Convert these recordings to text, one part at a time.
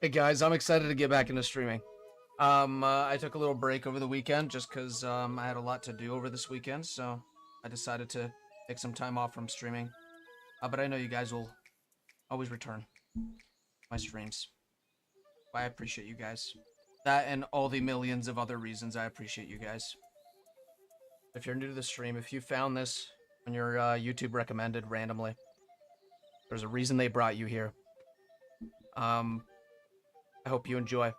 Hey guys, I'm excited to get back into streaming. I took a little break over the weekend just because I had a lot to do over this weekend, so I decided to take some time off from streaming. But I know you guys will always return my streams. I appreciate you guys. That and all the millions of other reasons I appreciate you guys. If you're new to the stream, if you found this on your YouTube recommended randomly, there's a reason they brought you here. I hope you enjoy.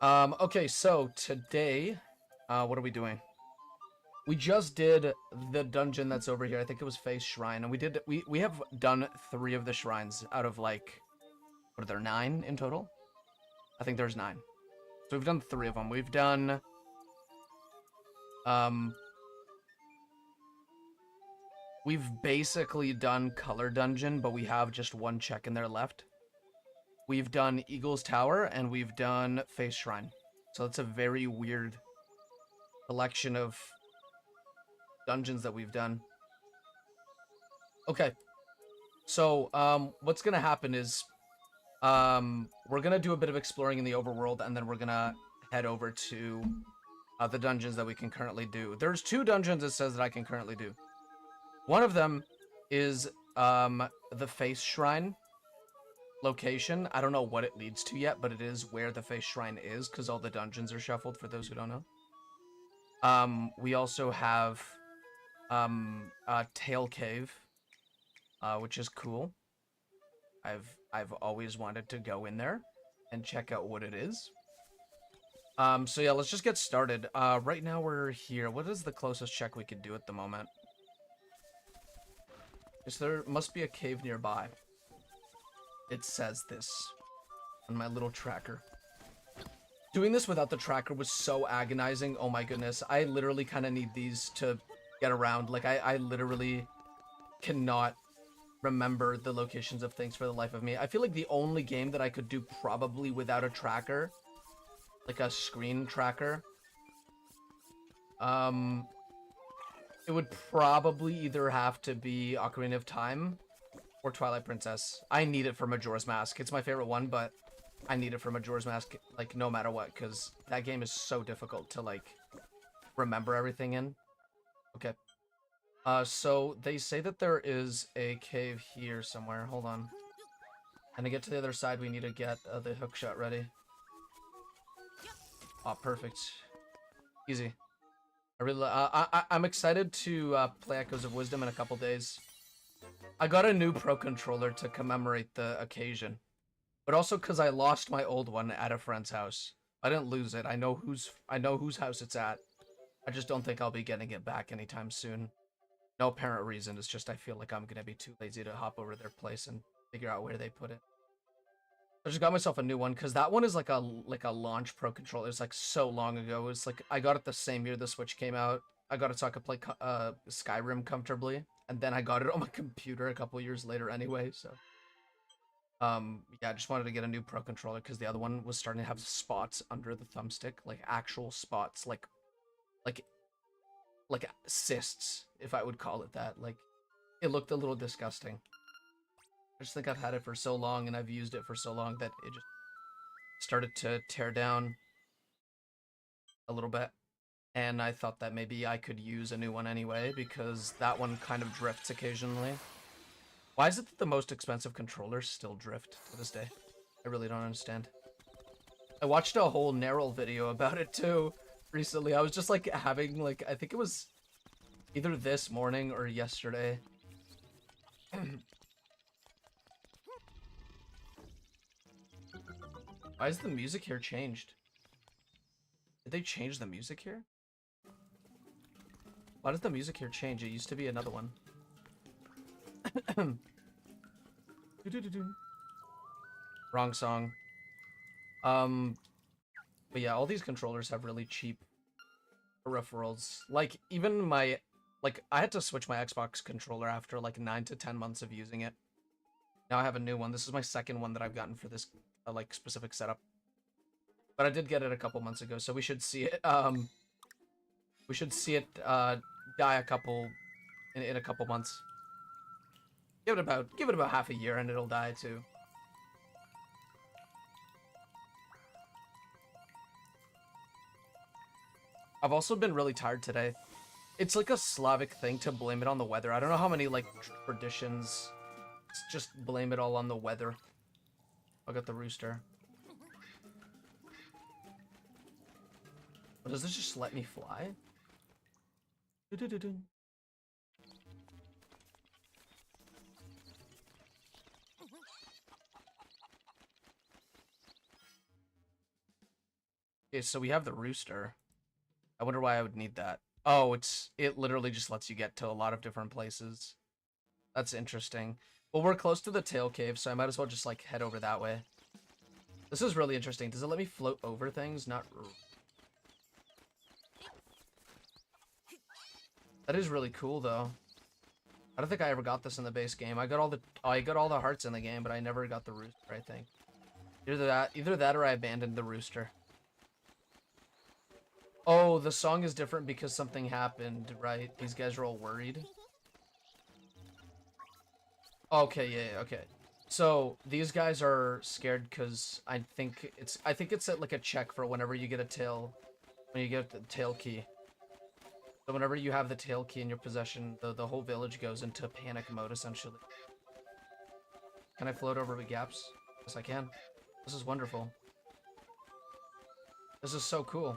Okay, so today, what are we doing? We just did the dungeon that's over here. I think it was Face Shrine, and we have done 3 of the shrines out of like, what are there, 9 in total? I think there's 9. So we've done 3 of them. We've done, we've basically done Color Dungeon, but we have just 1 check in there left. We've done Eagle's Tower, and we've done Face Shrine. So it's a very weird collection of dungeons that we've done. Okay. So, what's gonna happen is, we're gonna do a bit of exploring in the overworld, and then we're gonna head over to the dungeons that we can currently do. There's 2 dungeons it says that I can currently do. One of them is, the Face Shrine location. I don't know what it leads to yet, but it is where the Face Shrine is, because all the dungeons are shuffled, for those who don't know. We also have Tail Cave, which is cool. I've always wanted to go in there and check out what it is. So yeah, let's just get started. Right now we're here. What is the closest check we could do at the moment? There must be a cave nearby. It says this on my little tracker. Doing this without the tracker was so agonizing. Oh my goodness. I literally kind of need these to get around. Like, I literally cannot remember the locations of things for the life of me. I feel like the only game that I could do probably without a tracker, like a screen tracker, it would probably either have to be Ocarina of Time or Twilight Princess. I need it for Majora's Mask. It's my favorite one, but I need it for Majora's Mask, like, no matter what, because that game is so difficult to, like, remember everything in. Okay. So they say that there is a cave here somewhere. Hold on. And to get to the other side, we need to get the hookshot ready. Oh, perfect. Easy. I'm excited to play Echoes of Wisdom in a couple days. I got a new Pro Controller to commemorate the occasion, but also because I lost my old one at a friend's house. I didn't lose it. I know whose house it's at. I just don't think I'll be getting it back anytime soon. No apparent reason. It's just I feel like I'm gonna be too lazy to hop over their place and figure out where they put it. I just got myself a new one because that one is like a launch Pro Controller. It's like so long ago. It's like I got it the same year the Switch came out. I got it so I could play Skyrim comfortably, and then I got it on my computer a couple years later anyway. So, yeah, I just wanted to get a new Pro Controller because the other one was starting to have spots under the thumbstick, like actual spots, like cysts, if I would call it that. Like, it looked a little disgusting. I just think I've had it for so long and I've used it for so long that it just started to tear down a little bit. And I thought that maybe I could use a new one anyway, because that one kind of drifts occasionally. Why is it that the most expensive controllers still drift to this day? I really don't understand. I watched a whole Neryl video about it too recently. I was just like having, like, I think it was either this morning or yesterday. Why is the music here changed? Did they change the music here? Why does the music here change? It used to be another one. Wrong song. But yeah, all these controllers have really cheap peripherals. Like, even my, like, I had to switch my Xbox controller after like 9 to 10 months of using it. Now I have a new one. This is my second one that I've gotten for this like specific setup. But I did get it a couple months ago, so we should see it die a couple in a couple months. Give it about half a year and it'll die too. I've also been really tired today. It's like a Slavic thing to blame it on the weather. I don't know how many like traditions just blame it all on the weather. I'll get the rooster. But does this just let me fly? Do-do-do-do. Okay, so we have the rooster. I wonder why I would need that. Oh, it literally just lets you get to a lot of different places. That's interesting. Well, we're close to the tail cave, so I might as well just like head over that way. This is really interesting. Does it let me float over things? Not. That is really cool though. I don't think I ever got this in the base game. I got all the hearts in the game, but I never got the rooster, I think. Either that or I abandoned the rooster. Oh, the song is different because something happened, right? These guys are all worried. Okay, yeah, okay. So these guys are scared because I think it's like a check for whenever you get a tail, when you get the tail key. So whenever you have the tail key in your possession, the whole village goes into panic mode essentially. Can I float over the gaps? Yes, I can. This is wonderful. This is so cool.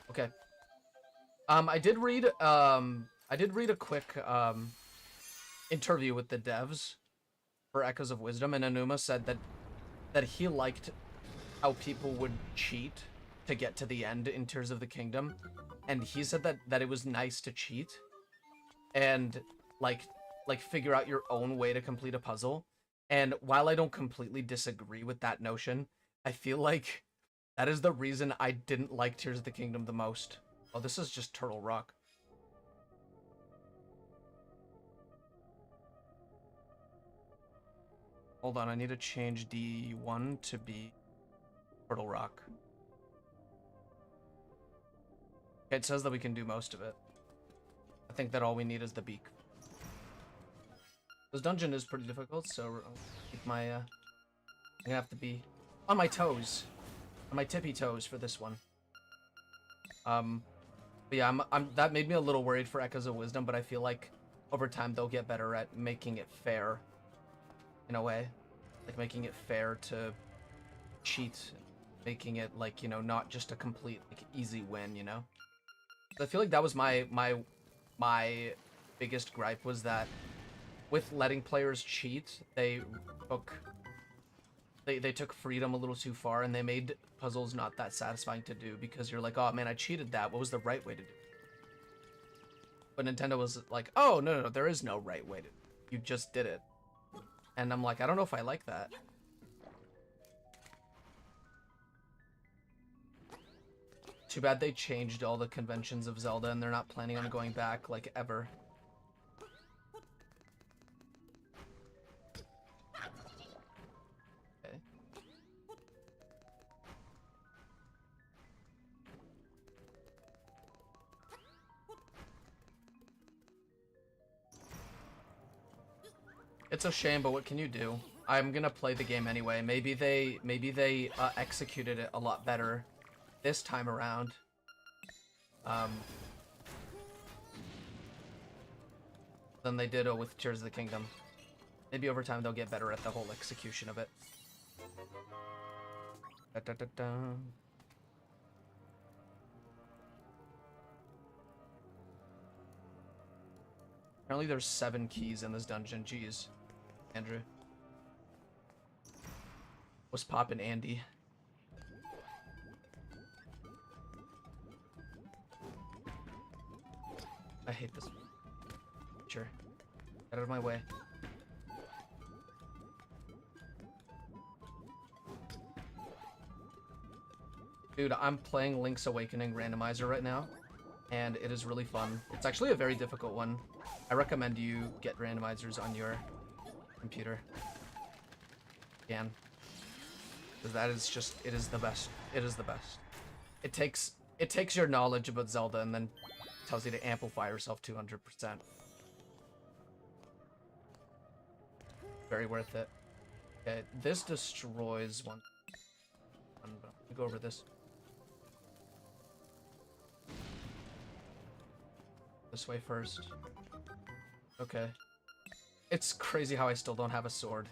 Okay. I did read a quick interview with the devs for Echoes of Wisdom, and Anuma said that he liked how people would cheat to get to the end in Tears of the Kingdom, and he said that it was nice to cheat and like figure out your own way to complete a puzzle. And while I don't completely disagree with that notion, I feel like that is the reason I didn't like Tears of the Kingdom the most. Oh, this is just Turtle Rock. Hold on, I need to change D1 to be Turtle Rock. Okay, it says that we can do most of it. I think that all we need is the beak. This dungeon is pretty difficult, so I'll keep my, I'm gonna have to be on my toes. On my tippy toes for this one. But yeah, that made me a little worried for Echoes of Wisdom, but I feel like over time they'll get better at making it fair. In a way. Like making it fair to cheat. Making it like, you know, not just a complete like easy win, you know? I feel like that was my biggest gripe, was that with letting players cheat, they took freedom a little too far, and they made puzzles not that satisfying to do, because you're like, oh man, I cheated that. What was the right way to do it? But Nintendo was like, oh, no, there is no right way to do it. You just did it. And I'm like, I don't know if I like that. Too bad they changed all the conventions of Zelda, and they're not planning on going back, like, ever. Okay. It's a shame, but what can you do? I'm gonna play the game anyway. Maybe they executed it a lot better this time around. Than they did with Tears of the Kingdom. Maybe over time they'll get better at the whole execution of it. Da, da, da, da. Apparently there's 7 keys in this dungeon. Jeez. Andrew. What's poppin', Andy? I hate this. Sure. Get out of my way. Dude, I'm playing Link's Awakening Randomizer right now, and it is really fun. It's actually a very difficult one. I recommend you get randomizers on your computer. Again. Because that is just, it is the best. It is the best. It takes your knowledge about Zelda and then tells you to amplify yourself 200%. Very worth it. Okay, this destroys one. Let me go over this. this way first. Okay. It's crazy how I still don't have a sword.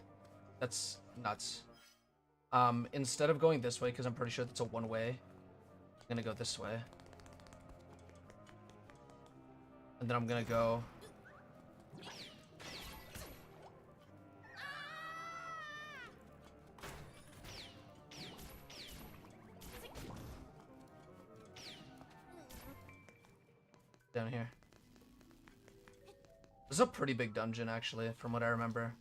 That's nuts. Instead of going this way, because I'm pretty sure that's a one-way, I'm gonna go this way. And then I'm gonna go... down here. This is a pretty big dungeon, actually, from what I remember.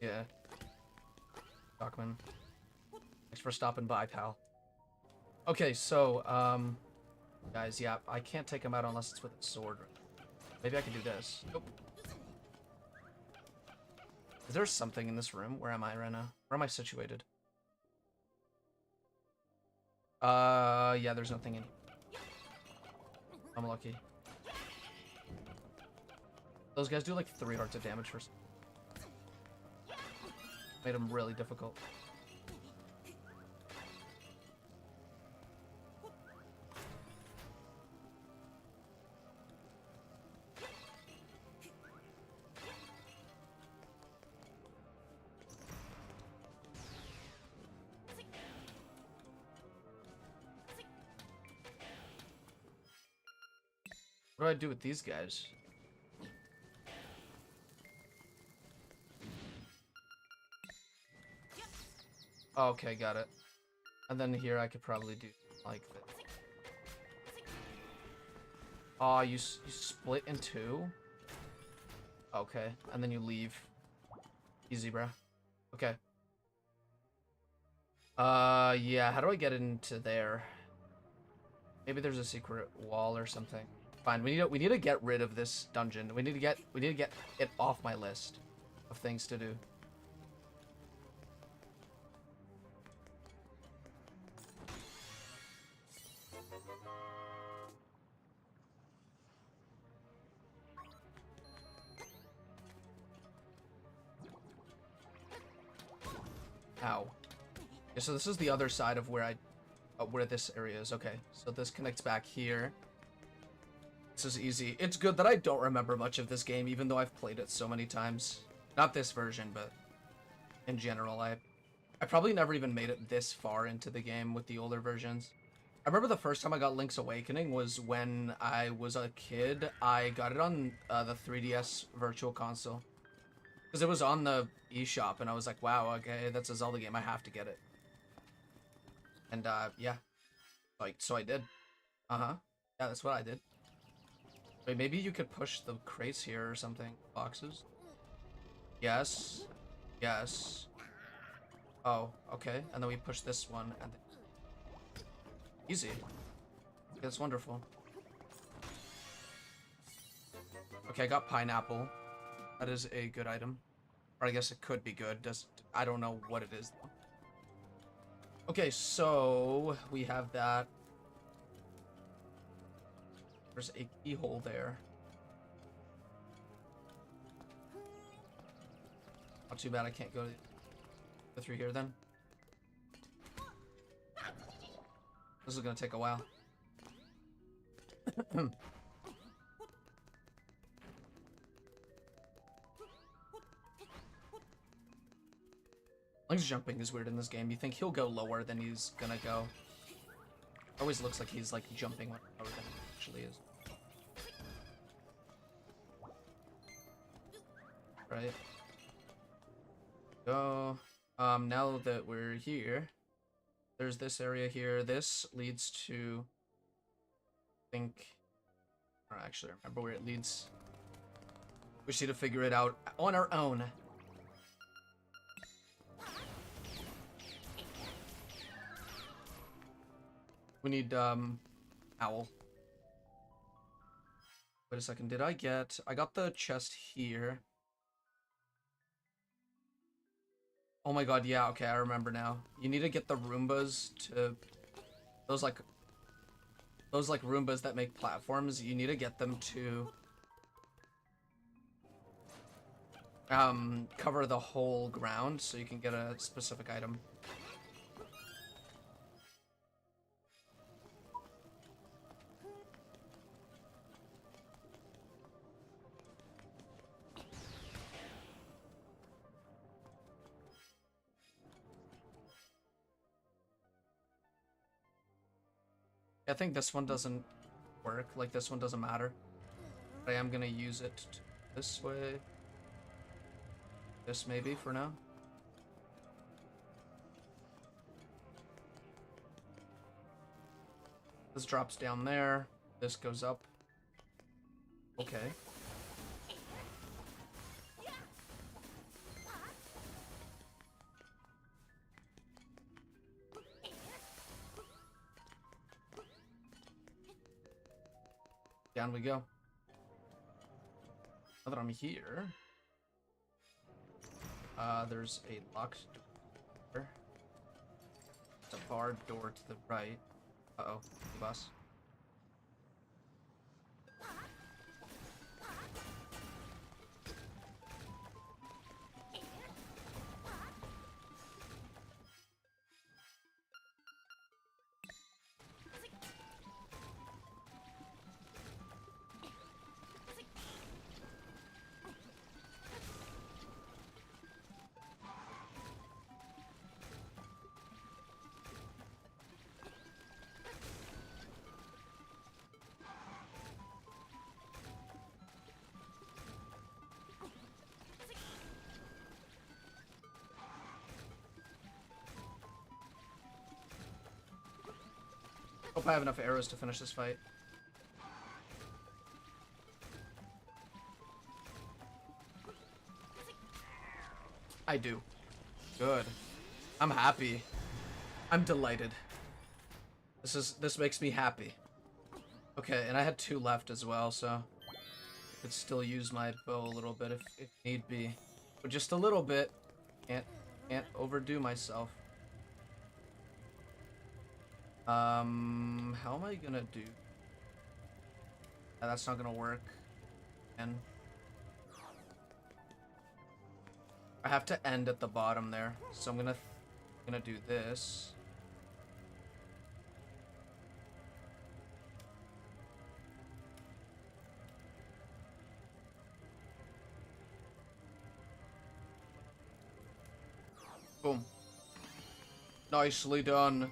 Yeah. Stockman. Thanks for stopping by, pal. Okay, so, guys, yeah, I can't take him out unless it's with a sword. Maybe I can do this. Nope. Is there something in this room? Where am I right now? Where am I situated? Yeah, there's nothing in here. I'm lucky. Those guys do like 3 hearts of damage for... Made them really difficult. What do I do with these guys? Okay, got it. And then here I could probably do like this. Oh, you split in 2? Okay, and then you leave. Easy, bro. Okay. Yeah, how do I get into there? Maybe there's a secret wall or something. Fine, we need to get rid of this dungeon. We need to get it off my list of things to do. Ow. Okay, so this is the other side of where where this area is. Okay, so this connects back here. This is easy. It's good that I don't remember much of this game, even though I've played it so many times. Not this version, but in general, I probably never even made it this far into the game with the older versions. I remember the first time I got Link's Awakening was when I was a kid. I got it on the 3DS Virtual Console. Because it was on the eShop, and I was like, wow, okay, that's a Zelda game, I have to get it. And, yeah. Like, so I did. Uh-huh. Yeah, that's what I did. Wait, maybe you could push the crates here or something. Boxes? Yes. Yes. Oh, okay. And then we push this one, and then... Easy. Okay, that's wonderful. Okay, I got pineapple. That is a good item. Or I guess it could be good. I don't know what it is, though. Okay, so we have that. There's a keyhole there. Not too bad I can't go through here, then. This is gonna take a while. Link's jumping is weird in this game. You think he'll go lower than he's gonna go. Always looks like he's like jumping lower than he actually is. Right. So, now that we're here, there's this area here. This leads to, I think, I don't actually remember where it leads. We just need to figure it out on our own. We need, owl. Wait a second, I got the chest here. Oh my god, yeah, okay, I remember now. You need to get the Roombas to... Those Roombas that make platforms, you need to get them to... cover the whole ground so you can get a specific item. I think this one doesn't work. Like, this one doesn't matter. But I am gonna use it this way. This maybe for now. This drops down there. This goes up. Okay. Down we go. Now that I'm here, there's a locked door. There's a barred door to the right. Uh-oh, the boss. Hope I have enough arrows to finish this fight. I do. Good. I'm happy. I'm delighted. This makes me happy. Okay, and I had 2 left as well, so I could still use my bow a little bit if need be. But just a little bit. Can't overdo myself. How am I gonna do? That's not gonna work. And I have to end at the bottom there, so I'm gonna do this. Boom. Nicely done.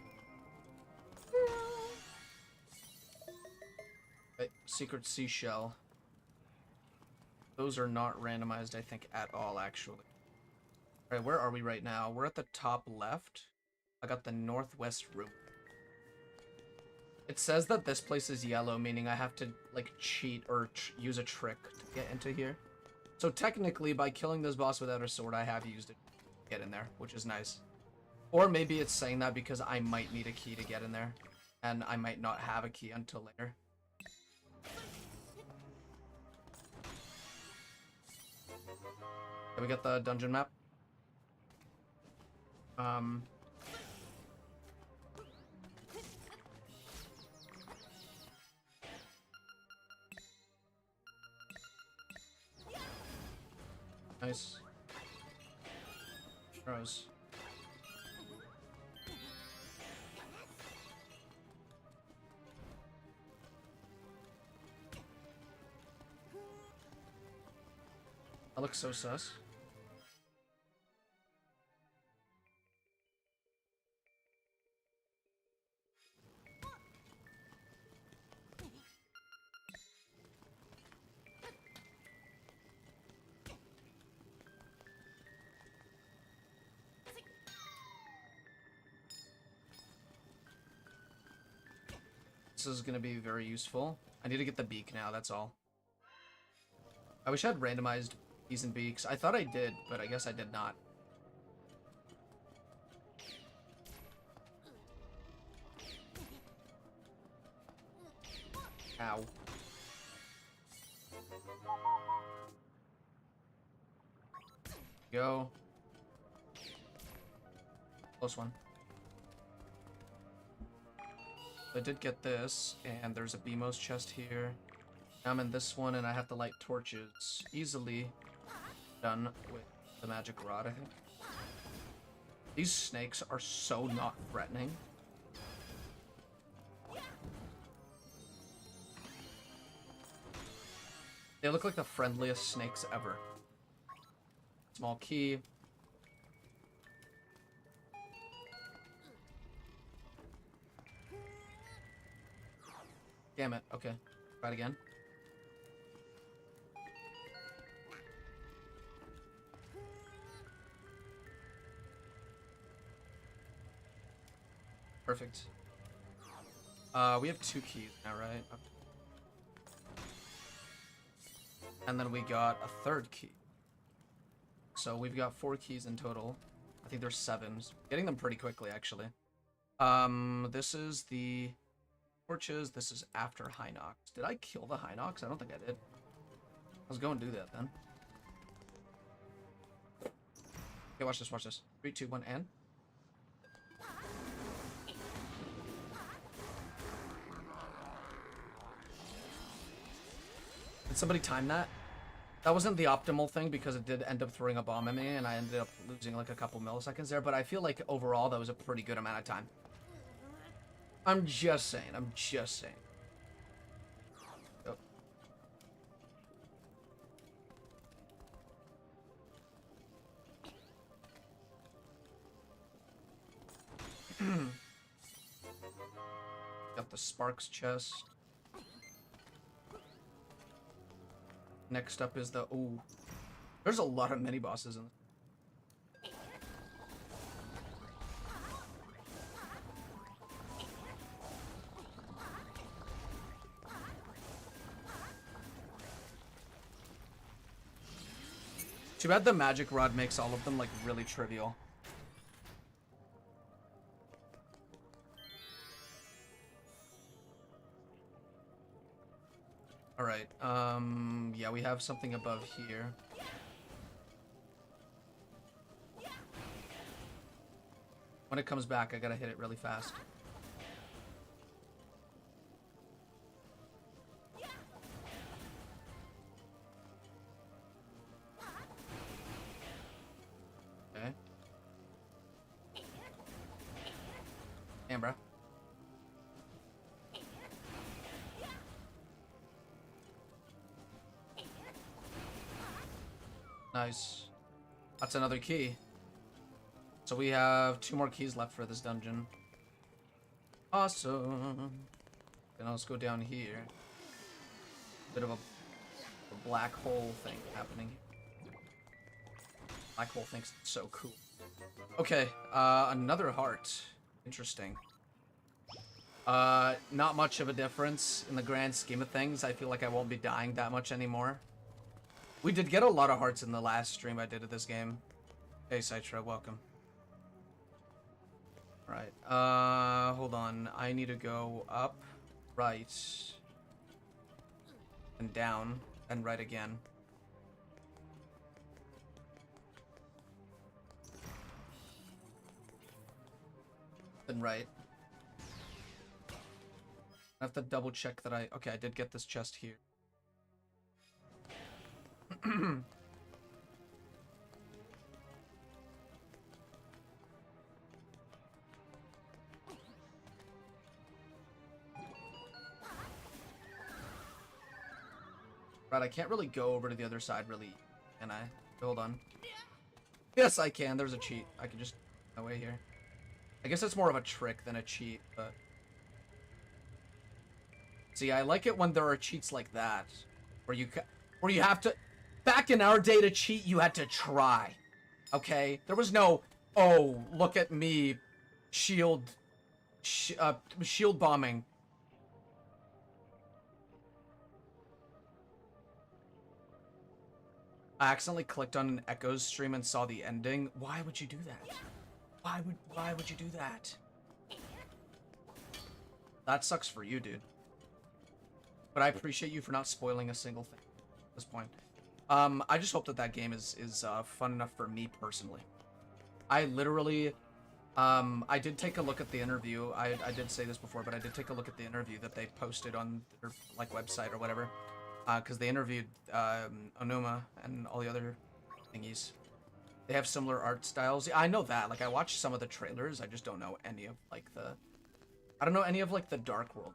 Okay, secret seashell. Those are not randomized, I think, at all, actually. Alright, where are we right now? We're at the top left. I got the northwest room. It says that this place is yellow, meaning I have to, like, cheat or use a trick to get into here. So technically, by killing this boss without a sword, I have used it to get in there, which is nice. Or maybe it's saying that because I might need a key to get in there, and I might not have a key until later. Okay, we got the dungeon map. Nice. Rose. That looks so sus. This is gonna be very useful. I need to get the beak now, that's all. I wish I had randomized keys and beaks. I thought I did, but I guess I did not. Ow. Go. Close one. I did get this, and there's a BMOS chest here. I'm in this one, and I have to light torches. Easily done with the magic rod, I think. These snakes are so not threatening. They look like the friendliest snakes ever. Small key. Damn it. Okay. Try it again. Perfect. We have 2 keys now, right? Okay. And then we got a 3rd key. So we've got 4 keys in total. I think there's 7. Getting them pretty quickly, actually. This is the torches. This is after Hinox. Did I kill the Hinox? I don't think I did. Let's go and do that then. Okay, watch this, watch this. 3, 2, 1, and... Did somebody time that? That wasn't the optimal thing because it did end up throwing a bomb at me and I ended up losing like a couple milliseconds there, but I feel like overall that was a pretty good amount of time. I'm just saying, I'm just saying. Oh. Got the Sparks chest. Next up is the... Ooh. There's a lot of mini-bosses in this. Too bad the magic rod makes all of them, like, really trivial. Alright, yeah, we have something above here. When it comes back, I gotta hit it really fast. Okay. Damn, bro. Nice. That's another key. So we have 2 more keys left for this dungeon. Awesome. Then let's go down here. Bit of a black hole thing happening. Black hole thinks it's so cool. Okay, another heart. Interesting. Not much of a difference in the grand scheme of things. I feel like I won't be dying that much anymore. We did get a lot of hearts in the last stream I did of this game. Hey, Citra, welcome. Right, hold on. I need to go up, right, and down, and right again. Then right. I have to double check that okay, I did get this chest here. Right, I can't really go over to the other side, really, can I? Hold on. Yes, I can. There's a cheat. I can just go away here. I guess it's more of a trick than a cheat, but... See, I like it when there are cheats like that, where you have to... Back in our day to cheat, you had to try. Okay? There was no, oh, look at me, shield bombing. I accidentally clicked on an Echoes stream and saw the ending. Why would you do that? Why would you do that? That sucks for you, dude. But I appreciate you for not spoiling a single thing at this point. I just hope that that game is fun enough for me personally. I literally, I did take a look at the interview. I did say this before, but I did take a look at the interview that they posted on their, like, website or whatever. Because they interviewed, Onuma and all the other thingies. They have similar art styles. Yeah, I know that. Like, I watched some of the trailers. I just don't know any of, like, I don't know any of, like, the Dark World.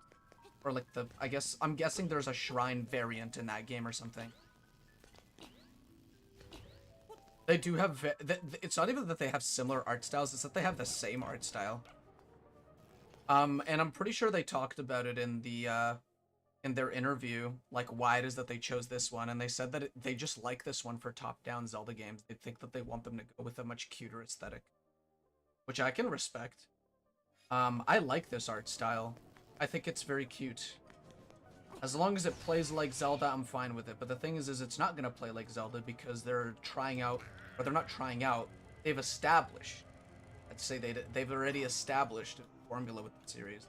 Or, like, I'm guessing there's a shrine variant in that game or something. They do have, it's not even that they have similar art styles, it's that they have the same art style. And I'm pretty sure they talked about it in the, in their interview, like, why it is that they chose this one, and they said that they just like this one for top-down Zelda games. They think that they want them to go with a much cuter aesthetic, which I can respect. I like this art style. I think it's very cute. As long as it plays like Zelda, I'm fine with it. But the thing is it's not gonna play like Zelda because they're trying out, or they're not trying out, they've established. I'd say they've already established a formula with the series.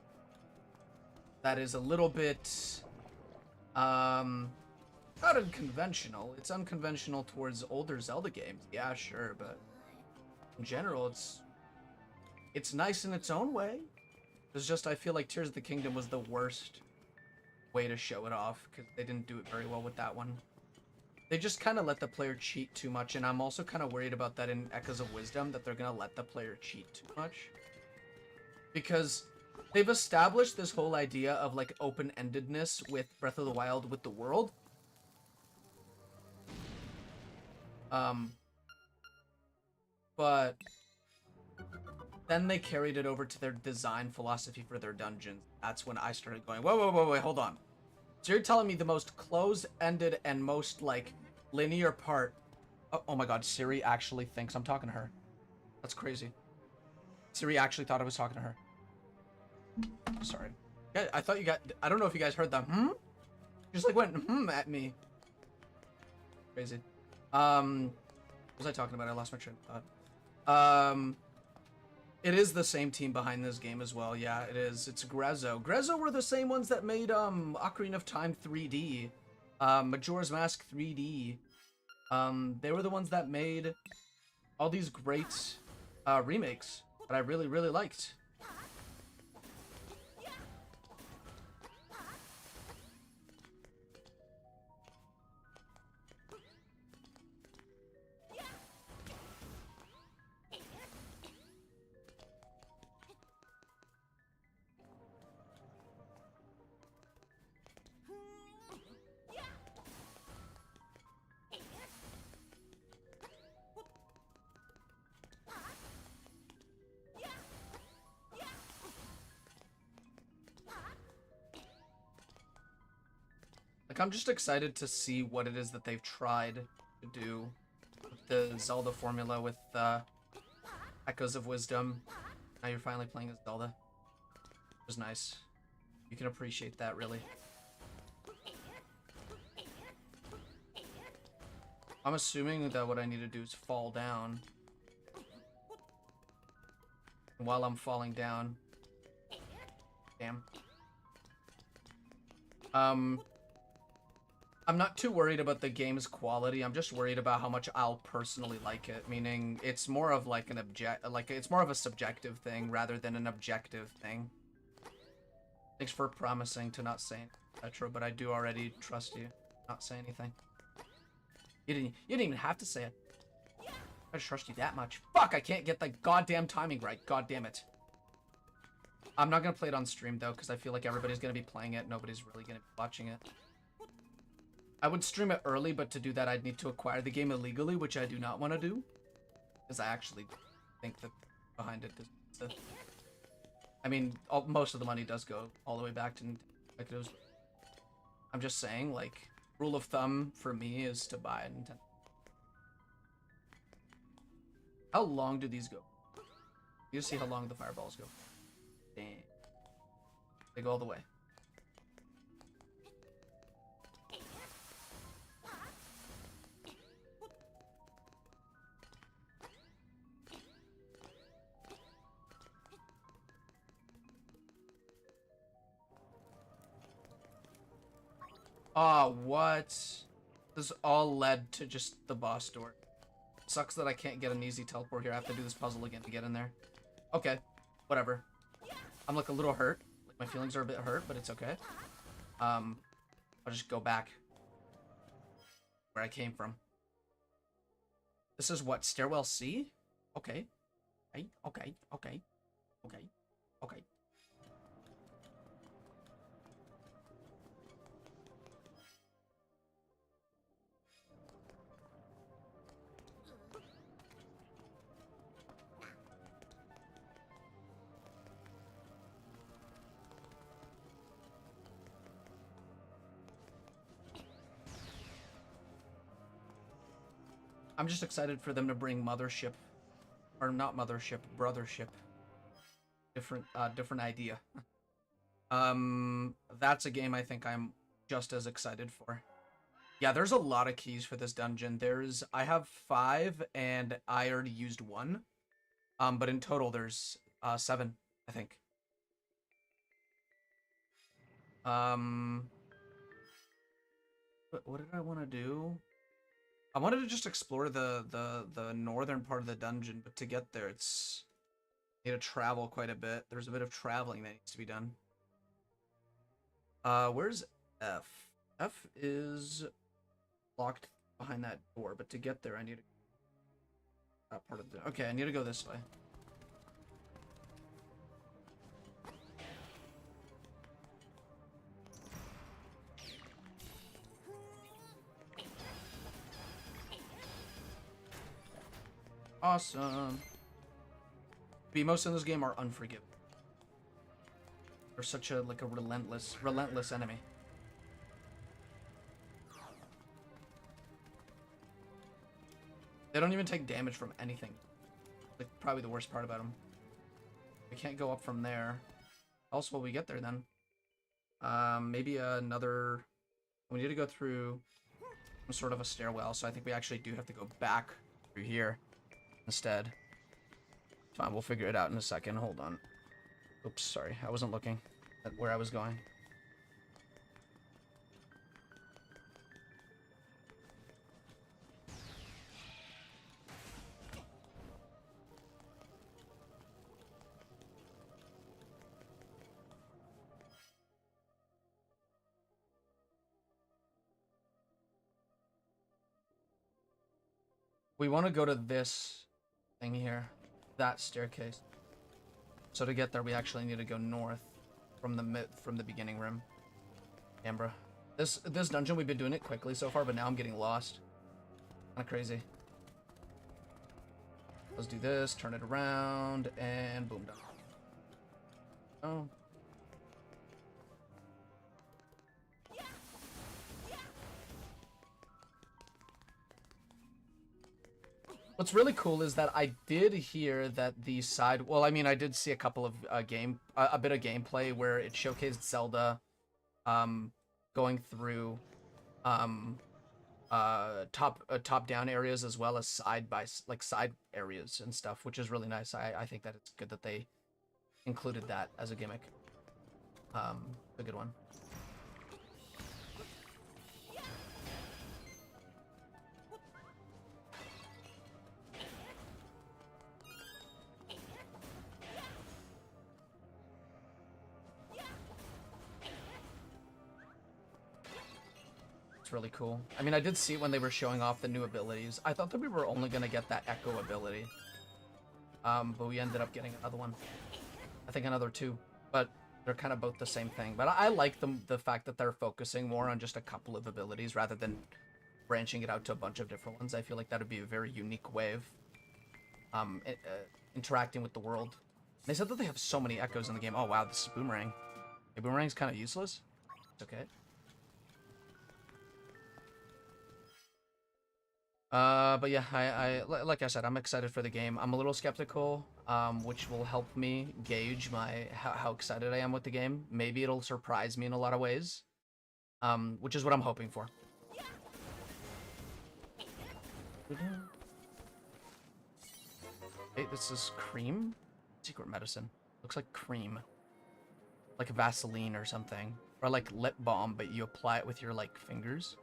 That is a little bit, not unconventional. It's unconventional towards older Zelda games. Yeah, sure, but in general, it's nice in its own way. It's just I feel like Tears of the Kingdom was the worst way to show it off because they didn't do it very well with that one. They just kind of let the player cheat too much, and I'm also kind of worried about that in Echoes of Wisdom, that they're going to let the player cheat too much. Because they've established this whole idea of, like, open-endedness with Breath of the Wild with the world. But then they carried it over to their design philosophy for their dungeons. That's when I started going, whoa, wait, hold on. So you're telling me the most closed-ended and most, like, linear part... Oh my god, Siri actually thinks I'm talking to her. That's crazy. Siri actually thought I was talking to her. Sorry. Yeah, I thought you got... I don't know if you guys heard that. Just, like, went at me. Crazy. What was I talking about? I lost my train of thought. It is the same team behind this game as well. Yeah, it is. It's Grezzo. Grezzo were the same ones that made Ocarina of Time 3D, Majora's Mask 3D. They were the ones that made all these great remakes that I really, really liked. Like, I'm just excited to see what it is that they've tried to do with the Zelda formula with Echoes of Wisdom. Now you're finally playing as Zelda. It was nice. You can appreciate that, really. I'm assuming that what I need to do is fall down. And while I'm falling down... Damn. I'm not too worried about the game's quality. I'm just worried about how much I'll personally like it. Meaning, it's more of like it's more of a subjective thing rather than an objective thing. Thanks for promising to not say Petro, but I do already trust you. Not say anything. You didn't even have to say it. I just trust you that much. Fuck! I can't get the goddamn timing right. God damn it. I'm not gonna play it on stream though, because I feel like everybody's gonna be playing it. Nobody's really gonna be watching it. I would stream it early, but to do that, I'd need to acquire the game illegally, which I do not want to do. Because I actually think that behind it is... I mean, most of the money does go all the way back to Nintendo. I'm just saying, like, rule of thumb for me is to buy a Nintendo. How long do these go? You see how long the fireballs go. Damn. They go all the way. Oh, what? This all led to just the boss door. Sucks that I can't get an easy teleport here. I have to do this puzzle again to get in there. Okay, whatever. I'm like a little hurt. Like my feelings are a bit hurt, but it's okay. I'll just go back where I came from. This is what, Stairwell C? Okay. Okay. I'm just excited for them to bring Mothership, or not Mothership, Brothership. Different idea. That's a game I think I'm just as excited for. Yeah, there's a lot of keys for this dungeon. I have 5, and I already used 1. But in total there's 7, I think. Um, what did I want to do? I wanted to just explore the northern part of the dungeon, but to get there, it's need to travel quite a bit. There's a bit of traveling that needs to be done. Where's F? F is locked behind that door, but to get there, I need to that part of the. Okay, I need to go this way. Awesome. Most in this game are unforgiving. They're such a relentless enemy. They don't even take damage from anything. Like probably the worst part about them. We can't go up from there. Else will we get there then? Maybe another. We need to go through some sort of a stairwell, so I think we actually do have to go back through here instead. Fine, we'll figure it out in a second. Hold on. Oops, sorry. I wasn't looking at where I was going. We want to go to this thing here. That staircase. So to get there, we actually need to go north from the beginning room. Ambra. This dungeon, we've been doing it quickly so far, but now I'm getting lost. Kind of crazy. Let's do this, turn it around, and boom, done. Oh. What's really cool is that I did hear that the side. Well, I mean, I did see a couple of a bit of gameplay where it showcased Zelda, going through, top down areas as well as side areas and stuff, which is really nice. I think that it's good that they included that as a gimmick. A good one. Really cool. I mean, I did see it when they were showing off the new abilities. I thought that we were only gonna get that Echo ability, but we ended up getting another one. I think another 2, but they're kind of both the same thing. But I like the fact that they're focusing more on just a couple of abilities rather than branching it out to a bunch of different ones. I feel like that would be a very unique way of interacting with the world. They said that they have so many Echoes in the game. Oh wow, this is Boomerang. Hey, Boomerang's kind of useless. It's okay. But yeah, like I said, I'm excited for the game. I'm a little skeptical, which will help me gauge how excited I am with the game. Maybe it'll surprise me in a lot of ways, which is what I'm hoping for. Hey, this is cream? Secret medicine. Looks like cream. Like Vaseline or something. Or like lip balm, but you apply it with your, like, fingers.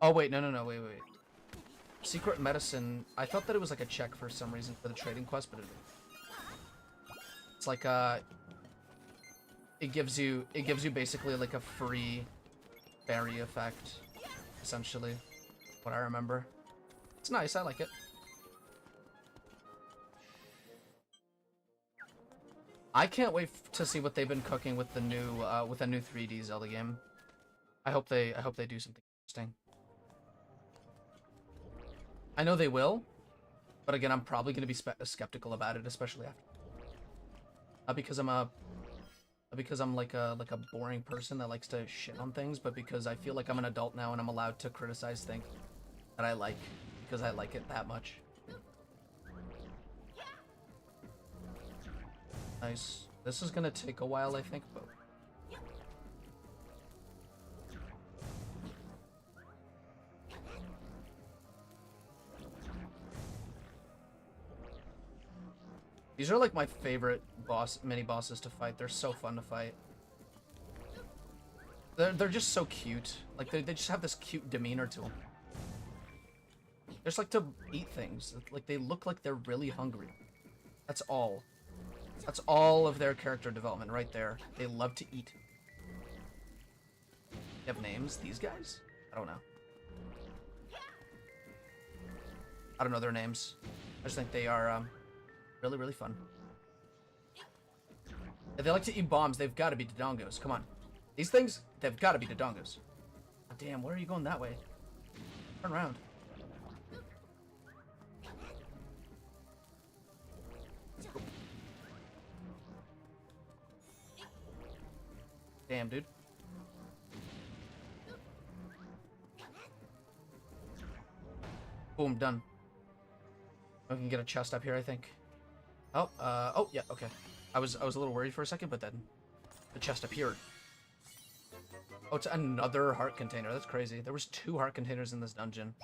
Oh, wait, no, wait. Secret medicine, I thought that it was like a check for some reason for the trading quest, but it's like, it gives you basically like a free berry effect, essentially, what I remember. It's nice, I like it. I can't wait to see what they've been cooking with the new, with a new 3D Zelda game. I hope they do something interesting. I know they will, but again, I'm probably going to be skeptical about it, especially after. Because I'm a because I'm like a boring person that likes to shit on things, but because I feel like I'm an adult now and I'm allowed to criticize things that I like because I like it that much. Nice. This is gonna take a while, I think, but these are like my favorite mini bosses to fight. They're so fun to fight. They're just so cute. Like they just have this cute demeanor to them. They just like to eat things. Like they look like they're really hungry. That's all. That's all of their character development right there. They love to eat. They have names, these guys? I don't know. I don't know their names. I just think they are really, really fun. If they like to eat bombs, they've got to be Dodongos. Come on. These things, they've got to be Dodongos. Oh, damn, where are you going that way? Turn around. Damn, dude. Boom, done. We can get a chest up here, I think. Oh, oh, yeah, okay. I was a little worried for a second, but then the chest appeared. Oh, it's another heart container. That's crazy. There was 2 heart containers in this dungeon.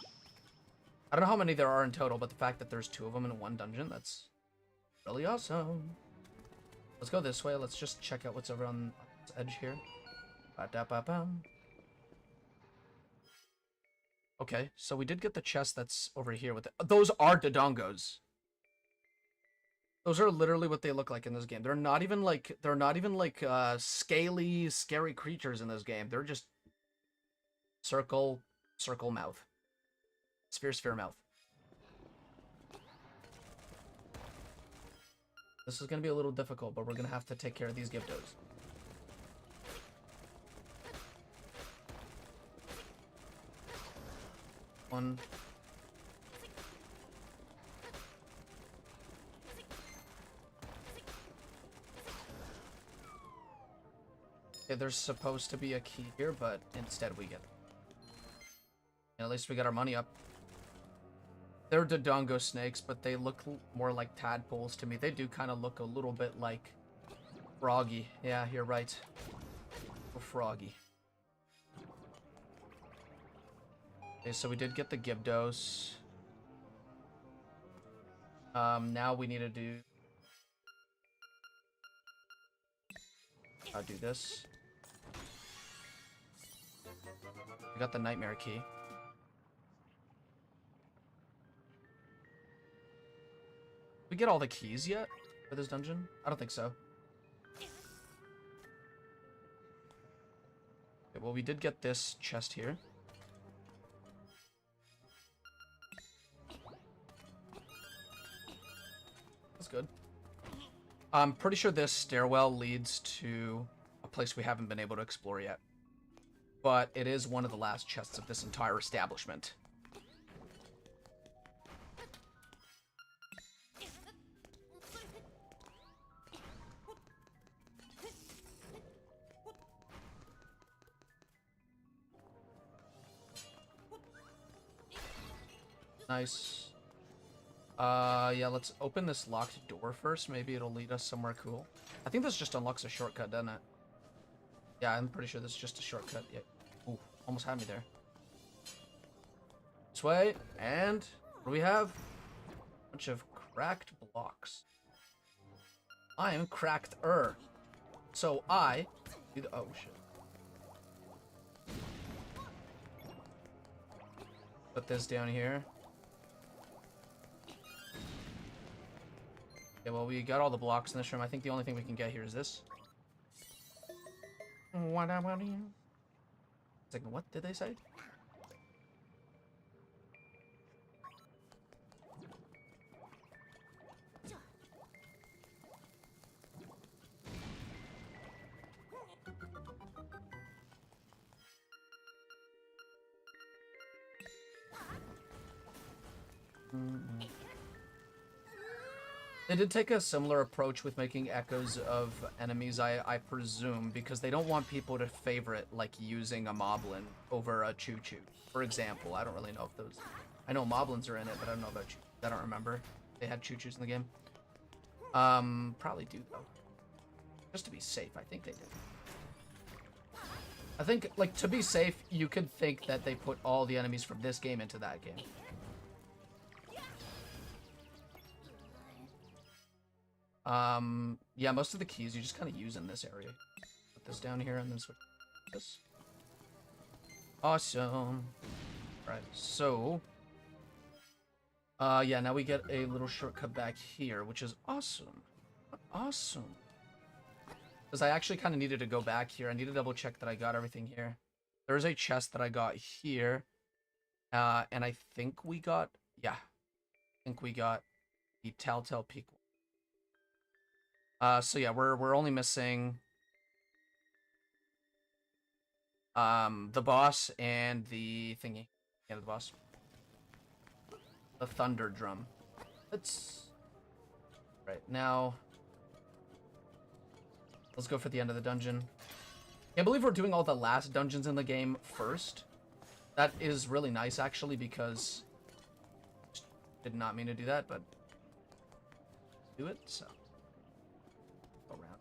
I don't know how many there are in total, but the fact that there's 2 of them in one dungeon, that's really awesome. Let's go this way. Let's just check out what's over on this edge here. Ba-da-ba-bum. Okay, so we did get the chest that's over here with it. Those are Dodongos. Those are literally what they look like in this game. They're not even like scaly, scary creatures in this game. They're just circle mouth. Sphere mouth. This is gonna be a little difficult, but we're gonna have to take care of these Gyptos. One. Okay, there's supposed to be a key here, but instead we get it. And at least we got our money up. They're Dodongo snakes, but they look more like tadpoles to me. They do kind of look a little bit like froggy. Yeah, you're right. Froggy. Okay, so we did get the Gyptos. Now we need to do this. We got the nightmare key. Did we get all the keys yet for this dungeon? I don't think so. Okay, well, we did get this chest here. That's good. I'm pretty sure this stairwell leads to a place we haven't been able to explore yet. But it is one of the last chests of this entire establishment. Nice. Yeah, let's open this locked door first. Maybe it'll lead us somewhere cool. I think this just unlocks a shortcut, doesn't it? Yeah, I'm pretty sure this is just a shortcut. Yeah. Ooh, almost had me there. This way, and what do we have? A bunch of cracked blocks. I am cracked-er. So I do the— oh, shit. Put this down here. Okay, well, we got all the blocks in this room. I think the only thing we can get here is this. It's like, what did they say? They did take a similar approach with making echoes of enemies, I presume, because they don't want people to favorite, like, using a Moblin over a Choo-Choo, for example. I don't really know if those... I know Moblins are in it, but I don't know about Choo. I don't remember. They had Choo-Choos in the game. Probably do, though. Just to be safe, I think they did. I think, like, to be safe, you could think that they put all the enemies from this game into that game. Yeah, most of the keys you just kind of use in this area. Put this down here and then switch this. Awesome. Right, so... yeah, now we get a little shortcut back here, which is awesome. Awesome. Because I actually kind of needed to go back here. I need to double check that I got everything here. There's a chest that I got here. And I think we got... Yeah. I think we got the Telltale Peak. So yeah, we're only missing... the boss and the thingy. Yeah, the boss. The Thunder Drum. Let's... Right, now... Let's go for the end of the dungeon. Can't believe we're doing all the last dungeons in the game first. That is really nice, actually, because... Did not mean to do that, but... Do it, so... Go around.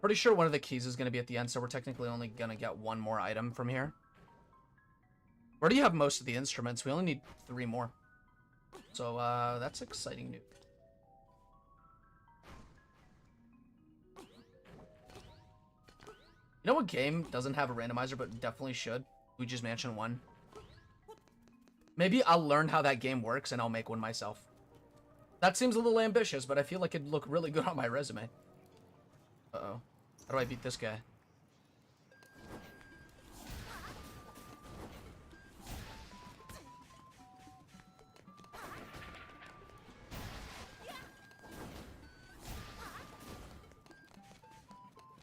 Pretty sure one of the keys is going to be at the end, so we're technically only going to get one more item from here. We already have most of the instruments. We only need 3 more. So, that's exciting news. You know what game doesn't have a randomizer, but definitely should? Luigi's Mansion 1. Maybe I'll learn how that game works, and I'll make one myself. That seems a little ambitious, but I feel like it'd look really good on my resume. Uh-oh. How do I beat this guy?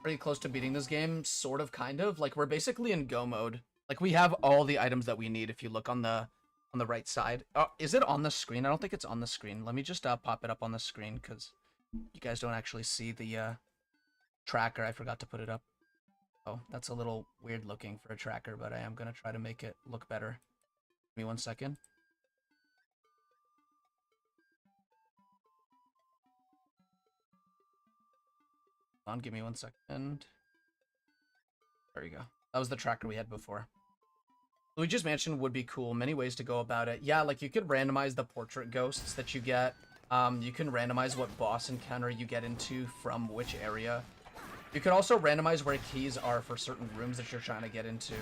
Pretty close to beating this game, sort of, kind of. Like, we're basically in go mode. Like, we have all the items that we need if you look on the right side. Oh, is it on the screen? I don't think it's on the screen. Let me just pop it up on the screen, because you guys don't actually see the tracker. I forgot to put it up. Oh, that's a little weird looking for a tracker, but I am going to try to make it look better. Give me 1 second. Hold on, give me 1 second. There you go. That was the tracker we had before. Luigi's Mansion would be cool. Many ways to go about it. Yeah, like you could randomize the portrait ghosts that you get. You can randomize what boss encounter you get into from which area. You could also randomize where keys are for certain rooms that you're trying to get into.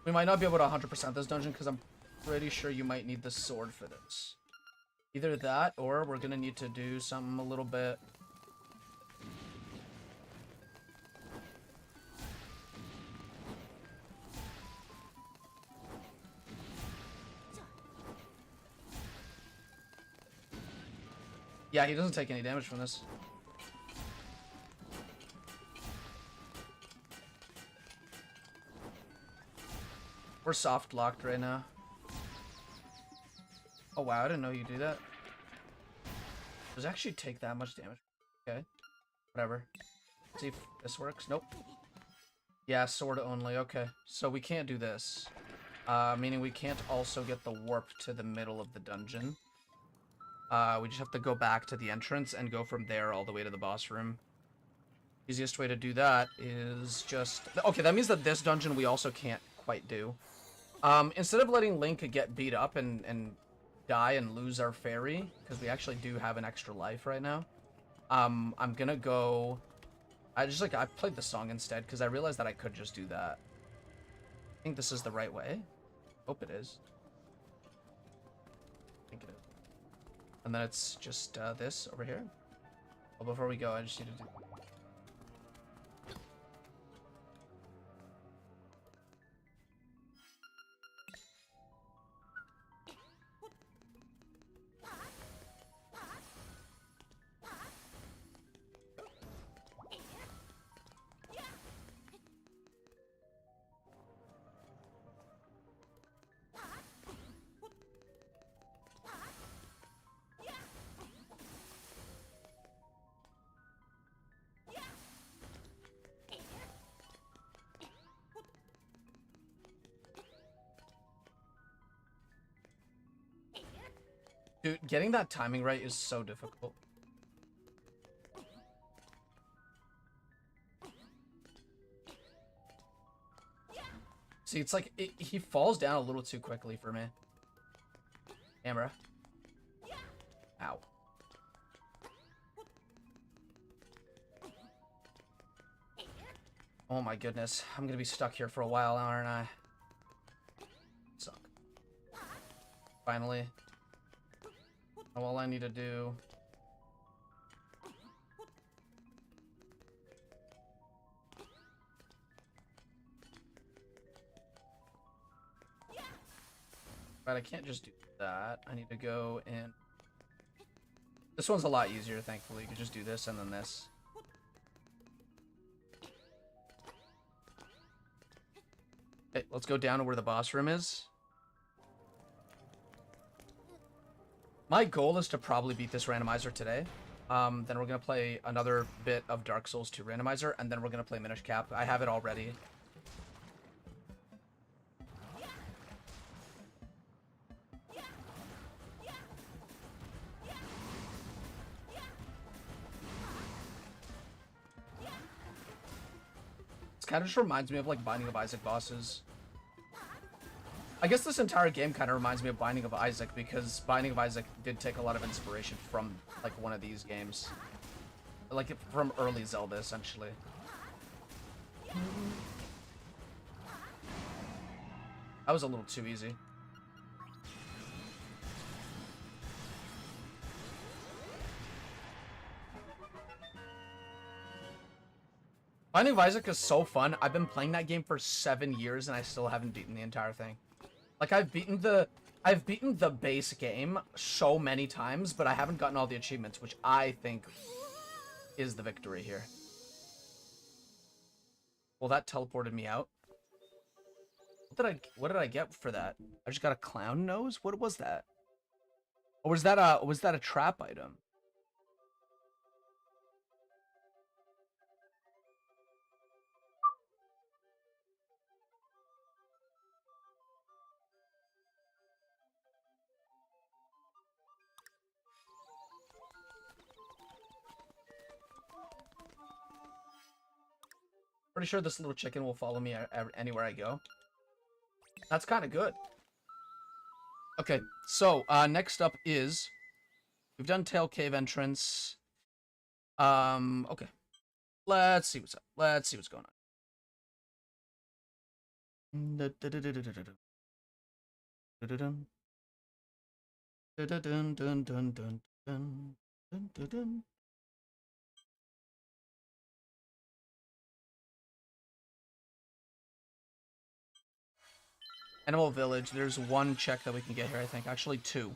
We might not be able to 100% this dungeon because I'm pretty sure you might need the sword for this. Either that, or we're gonna need to do something a little bit... Yeah, he doesn't take any damage from this. We're soft locked right now. Oh wow, I didn't know you do that. Does it actually take that much damage? Okay. Whatever. Let's see if this works. Nope. Yeah, sword only. Okay. So we can't do this. Meaning we can't also get the warp to the middle of the dungeon. We just have to go back to the entrance and go from there all the way to the boss room. Easiest way to do that is just... Okay, that means that this dungeon we also can't quite do. Instead of letting Link get beat up and die and lose our fairy, because we actually do have an extra life right now, I'm gonna go... I played the song instead, because I realized that I could just do that. I think this is the right way. Hope it is. I think it is. And then it's just this over here. Well, before we go, I just need to do... Dude, getting that timing right is so difficult. See, it's like, he falls down a little too quickly for me. Camera. Ow. Oh my goodness. I'm gonna be stuck here for a while, aren't I? Suck. Finally. All I need to do... But I can't just do that. I need to go in... This one's a lot easier, thankfully. You can just do this and then this. Okay, let's go down to where the boss room is. My goal is to probably beat this randomizer today. Then we're going to play another bit of Dark Souls 2 randomizer, and then we're going to play Minish Cap. I have it all ready. Kind of just reminds me of like Binding of Isaac bosses. I guess this entire game kind of reminds me of Binding of Isaac because Binding of Isaac did take a lot of inspiration from like one of these games. Like from early Zelda, essentially. That was a little too easy. Binding of Isaac is so fun. I've been playing that game for 7 years and I still haven't beaten the entire thing. Like I've beaten the base game so many times, but I haven't gotten all the achievements, which I think is the victory here. Well, that teleported me out. What did I get for that? I just got a clown nose? What was that? Or was that a trap item? Pretty sure this little chicken will follow me anywhere I go. That's kind of good. Okay, so next up is we've done Tail Cave entrance. Okay, let's see what's up. Let's see what's going on. Animal Village, there's one check that we can get here, I think. Actually, two.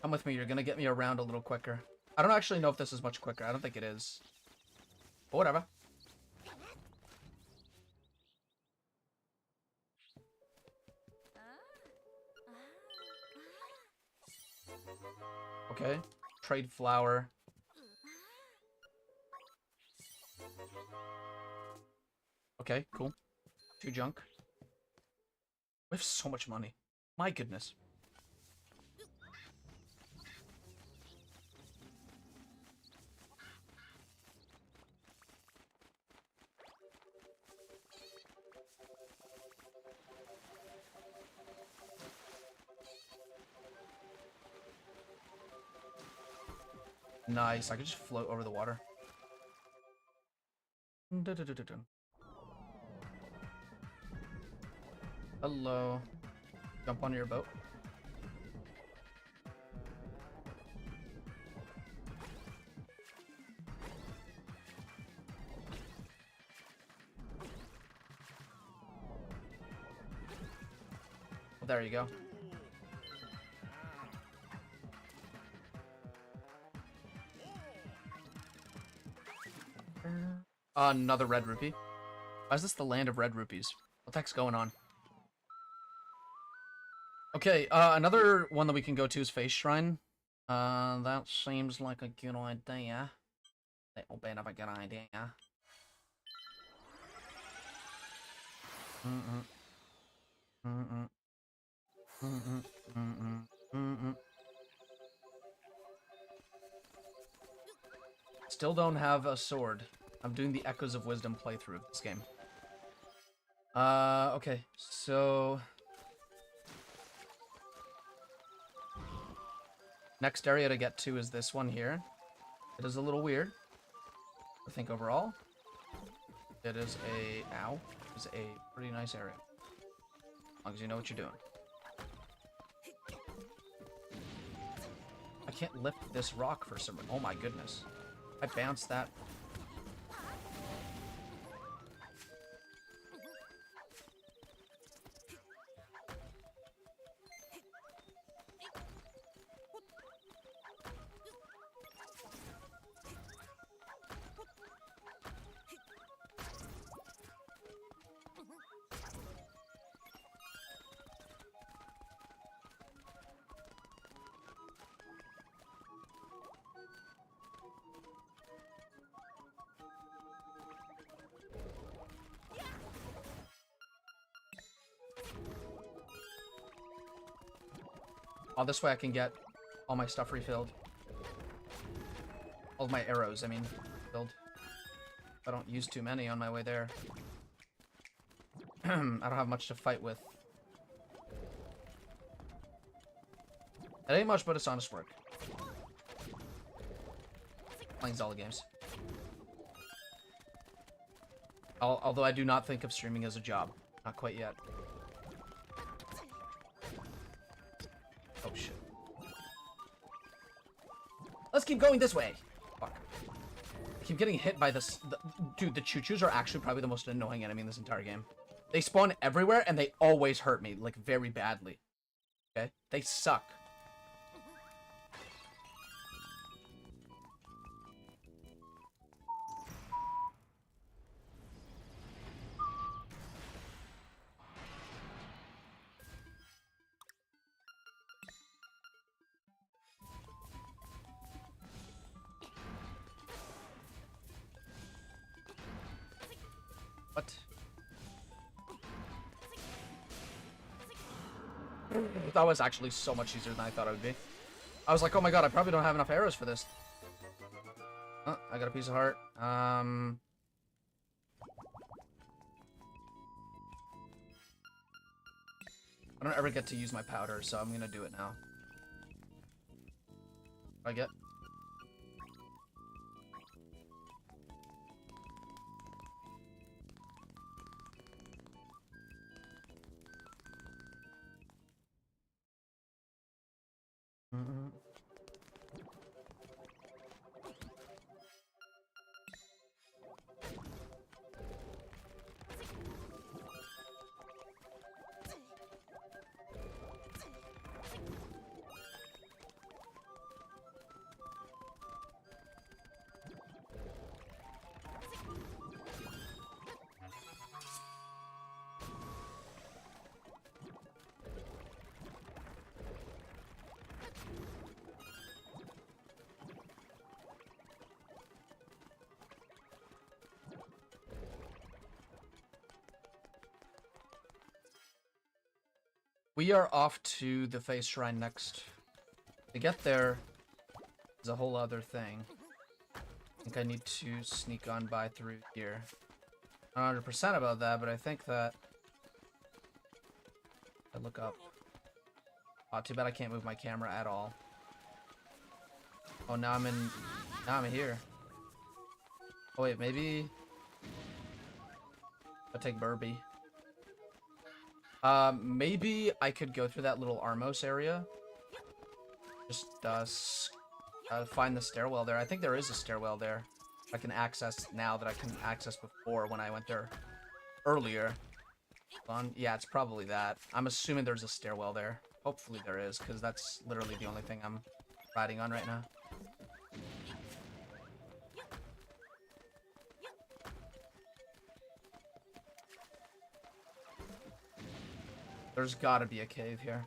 Come with me, you're gonna get me around a little quicker. I don't actually know if this is much quicker. I don't think it is. But whatever. Okay. Trade flower. Okay, cool. 2 junk. We have so much money. My goodness. Nice, I could just float over the water. Hello. Jump onto your boat. Well, there you go. Another red rupee. Why is this the land of red rupees? What the heck's going on? Okay, another one that we can go to is Face Shrine. That seems like a good idea. Little bit of a good idea. Mm-mm. Mm-mm. Mm-mm. Mm-mm. Mm-mm. Still don't have a sword. I'm doing the Echoes of Wisdom playthrough of this game. Okay, so... Next area to get to is this one here. It is a little weird. I think overall, it is ow, is a pretty nice area. As long as you know what you're doing. I can't lift this rock for some... Oh my goodness. I bounced that. Oh, this way I can get all my stuff refilled. All my arrows, I mean, filled. I don't use too many on my way there. I don't have much to fight with. It ain't much, but it's honest work. Playing Zelda games. Although I do not think of streaming as a job. Not quite yet. Oh, shit. Let's keep going this way. Fuck. I keep getting hit by this. Dude, the choo-choos are actually probably the most annoying enemy in this entire game. They spawn everywhere, and they always hurt me, like, very badly. Okay? They suck. What? That was actually so much easier than I thought it would be. I was like, oh my god, I probably don't have enough arrows for this. Oh, I got a piece of heart. I don't ever get to use my powder, so I'm gonna do it now. I get... Mm-mm. We are off to the face shrine next. To get there is a whole other thing. I think I need to sneak on by through here. Not 100% about that, but I think that... I look up. Oh, too bad I can't move my camera at all. Oh, now I'm in... Now I'm here. Oh, wait, maybe... I'll take Burby. Maybe I could go through that little Armos area. Just, find the stairwell there. I think there is a stairwell there. I can access now that I couldn't access before when I went there earlier. Yeah, it's probably that. I'm assuming there's a stairwell there. Hopefully there is, because that's literally the only thing I'm riding on right now. There's gotta be a cave here.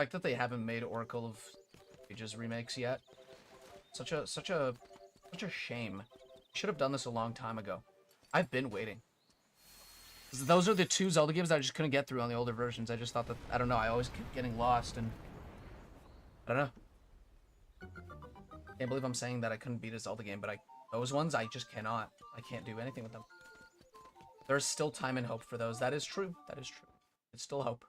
fact that they haven't made Oracle of Ages remakes yet. Such a shame. Should have done this a long time ago. I've been waiting. Those are the two Zelda games that I just couldn't get through on the older versions. I just thought that, I don't know, I always kept getting lost, and I don't know. Can't believe I'm saying that I couldn't beat a Zelda game, but those ones, I just cannot. I can't do anything with them. There's still time and hope for those. That is true. That is true. It's still hope.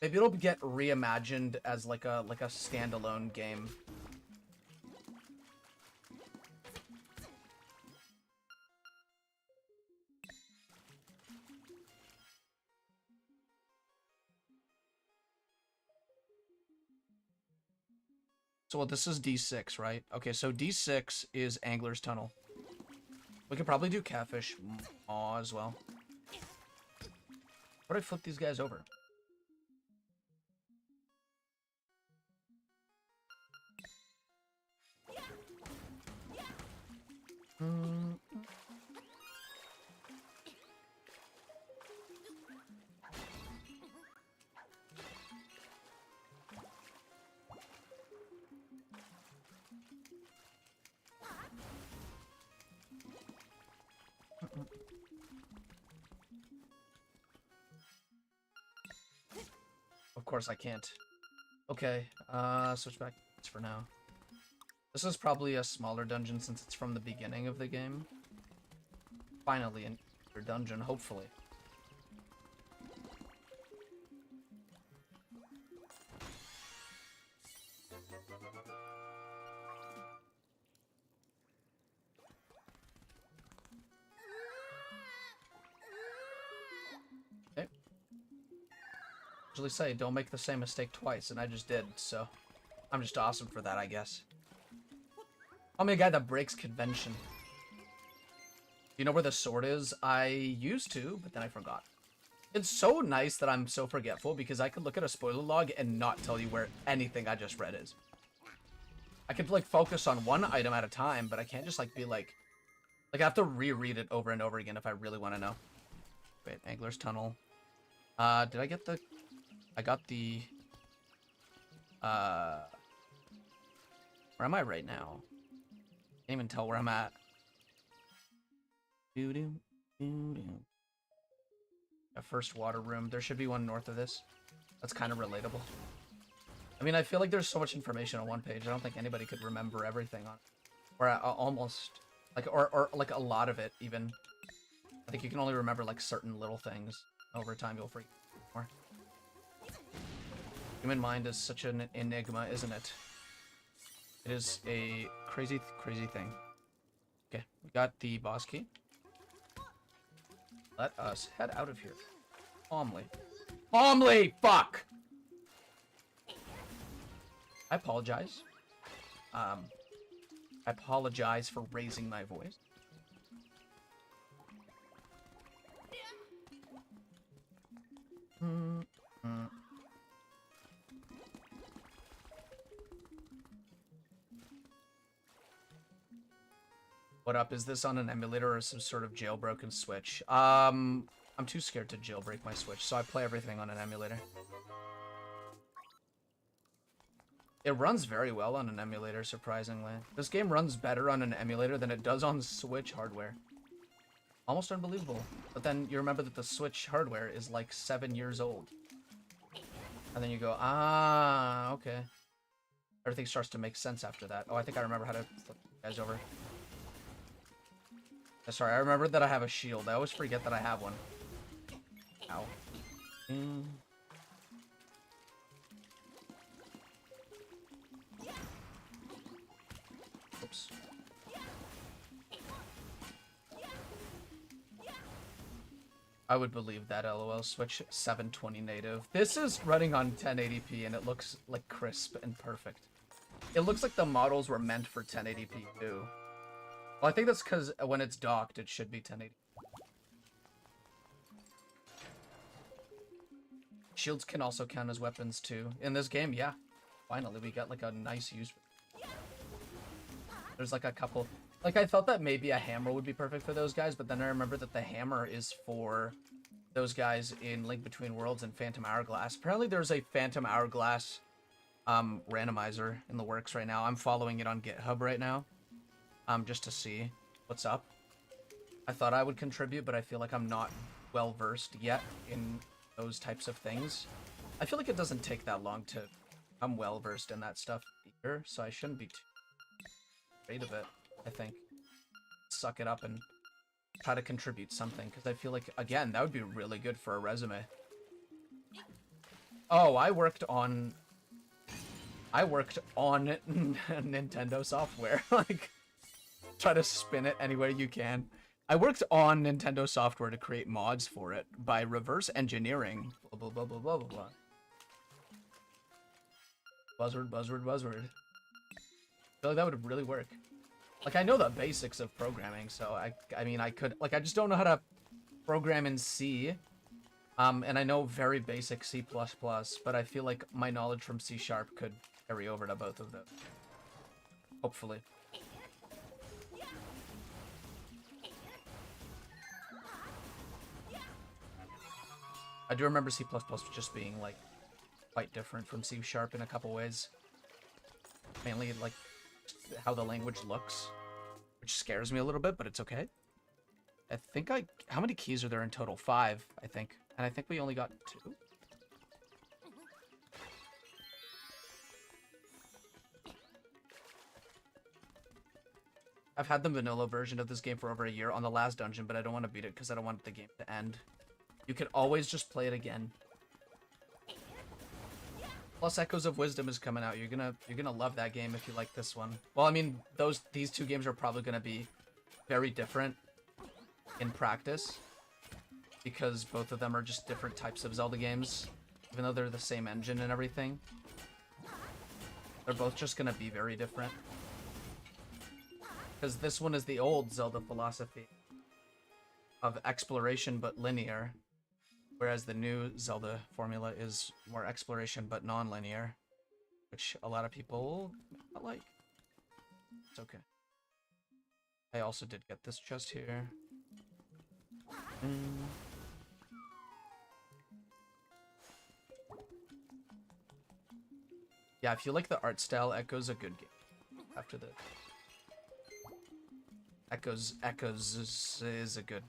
Maybe it'll get reimagined as like a standalone game. So well, this is D6, right? Okay, so D6 is Angler's Tunnel. We could probably do Catfish Maw as well. Where do I flip these guys over? Of course I can't. Okay, switch back for now. This is probably a smaller dungeon since it's from the beginning of the game. Finally, a dungeon, hopefully. Okay. Usually say, don't make the same mistake twice, and I just did, so I'm just awesome for that, I guess. I'm a guy that breaks convention. You know where the sword is? I used to, but then I forgot. It's so nice that I'm so forgetful because I could look at a spoiler log and not tell you where anything I just read is. I could like focus on one item at a time, but I can't just like be like I have to reread it over and over again if I really want to know. Wait, Angler's Tunnel. Did I get the... I got the... Where am I right now? Can't even tell where I'm at. A first water room. There should be one north of this. That's kind of relatable. I mean, I feel like there's so much information on one page. I don't think anybody could remember everything on it. Or almost. Like, or like a lot of it, even. I think you can only remember, like, certain little things. Over time, you'll forget more. Human mind is such an enigma, isn't it? It is a crazy, crazy thing. Okay, we got the boss key. Let us head out of here. Calmly. Calmly! Fuck! I apologize. I apologize for raising my voice. What up? Is this on an emulator or some sort of jailbroken Switch? I'm too scared to jailbreak my Switch, so I play everything on an emulator. It runs very well on an emulator, surprisingly. This game runs better on an emulator than it does on Switch hardware. Almost unbelievable. But then you remember that the Switch hardware is like 7 years old. And then you go, ah, okay. Everything starts to make sense after that. Oh, I think I remember how to flip you guys over. Sorry, I remember that I have a shield. I always forget that I have one. Ow. Oops. I would believe that, LOL. Switch 720 native. This is running on 1080p and it looks like crisp and perfect. It looks like the models were meant for 1080p too. Well, I think that's because when it's docked, it should be 1080. Shields can also count as weapons too. In this game, yeah. Finally, we got like a nice use. There's like a couple Like, I thought that maybe a hammer would be perfect for those guys, but then I remember that the hammer is for those guys in Link Between Worlds and Phantom Hourglass. Apparently there's a Phantom Hourglass randomizer in the works right now. I'm following it on GitHub right now, just to see what's up. I thought I would contribute, but I feel like I'm not well versed yet in those types of things. I feel like it doesn't take that long to I'm well versed in that stuff either, so I shouldn't be too afraid of it. I think suck it up and try to contribute something, because I feel like, again, that would be really good for a resume. Oh, I worked on Nintendo software. Like, try to spin it any way you can. I worked on Nintendo software to create mods for it by reverse engineering. Blah, blah, blah, blah, blah, blah, blah. Buzzword, buzzword, buzzword. I feel like that would really work. Like, I know the basics of programming, so I mean, I could, like, I just don't know how to program in C. And I know very basic C++, but I feel like my knowledge from C# could carry over to both of them. Hopefully. I do remember C++ just being, like, quite different from C# in a couple ways. Mainly, like, how the language looks, which scares me a little bit, but it's okay. I think how many keys are there in total? 5, I think. And I think we only got 2. I've had the vanilla version of this game for over a year on the last dungeon, but I don't want to beat it because I don't want the game to end. You can always just play it again. Plus, Echoes of Wisdom is coming out. You're gonna love that game if you like this one. Well, I mean, these two games are probably gonna be very different in practice, because both of them are just different types of Zelda games, even though they're the same engine and everything. They're both just gonna be very different. Because this one is the old Zelda philosophy of exploration but linear, whereas the new Zelda formula is more exploration but non-linear, which a lot of people not like. It's okay. I also did get this chest here. Yeah, I feel like the art style Echoes a good game. After the Echoes is a good.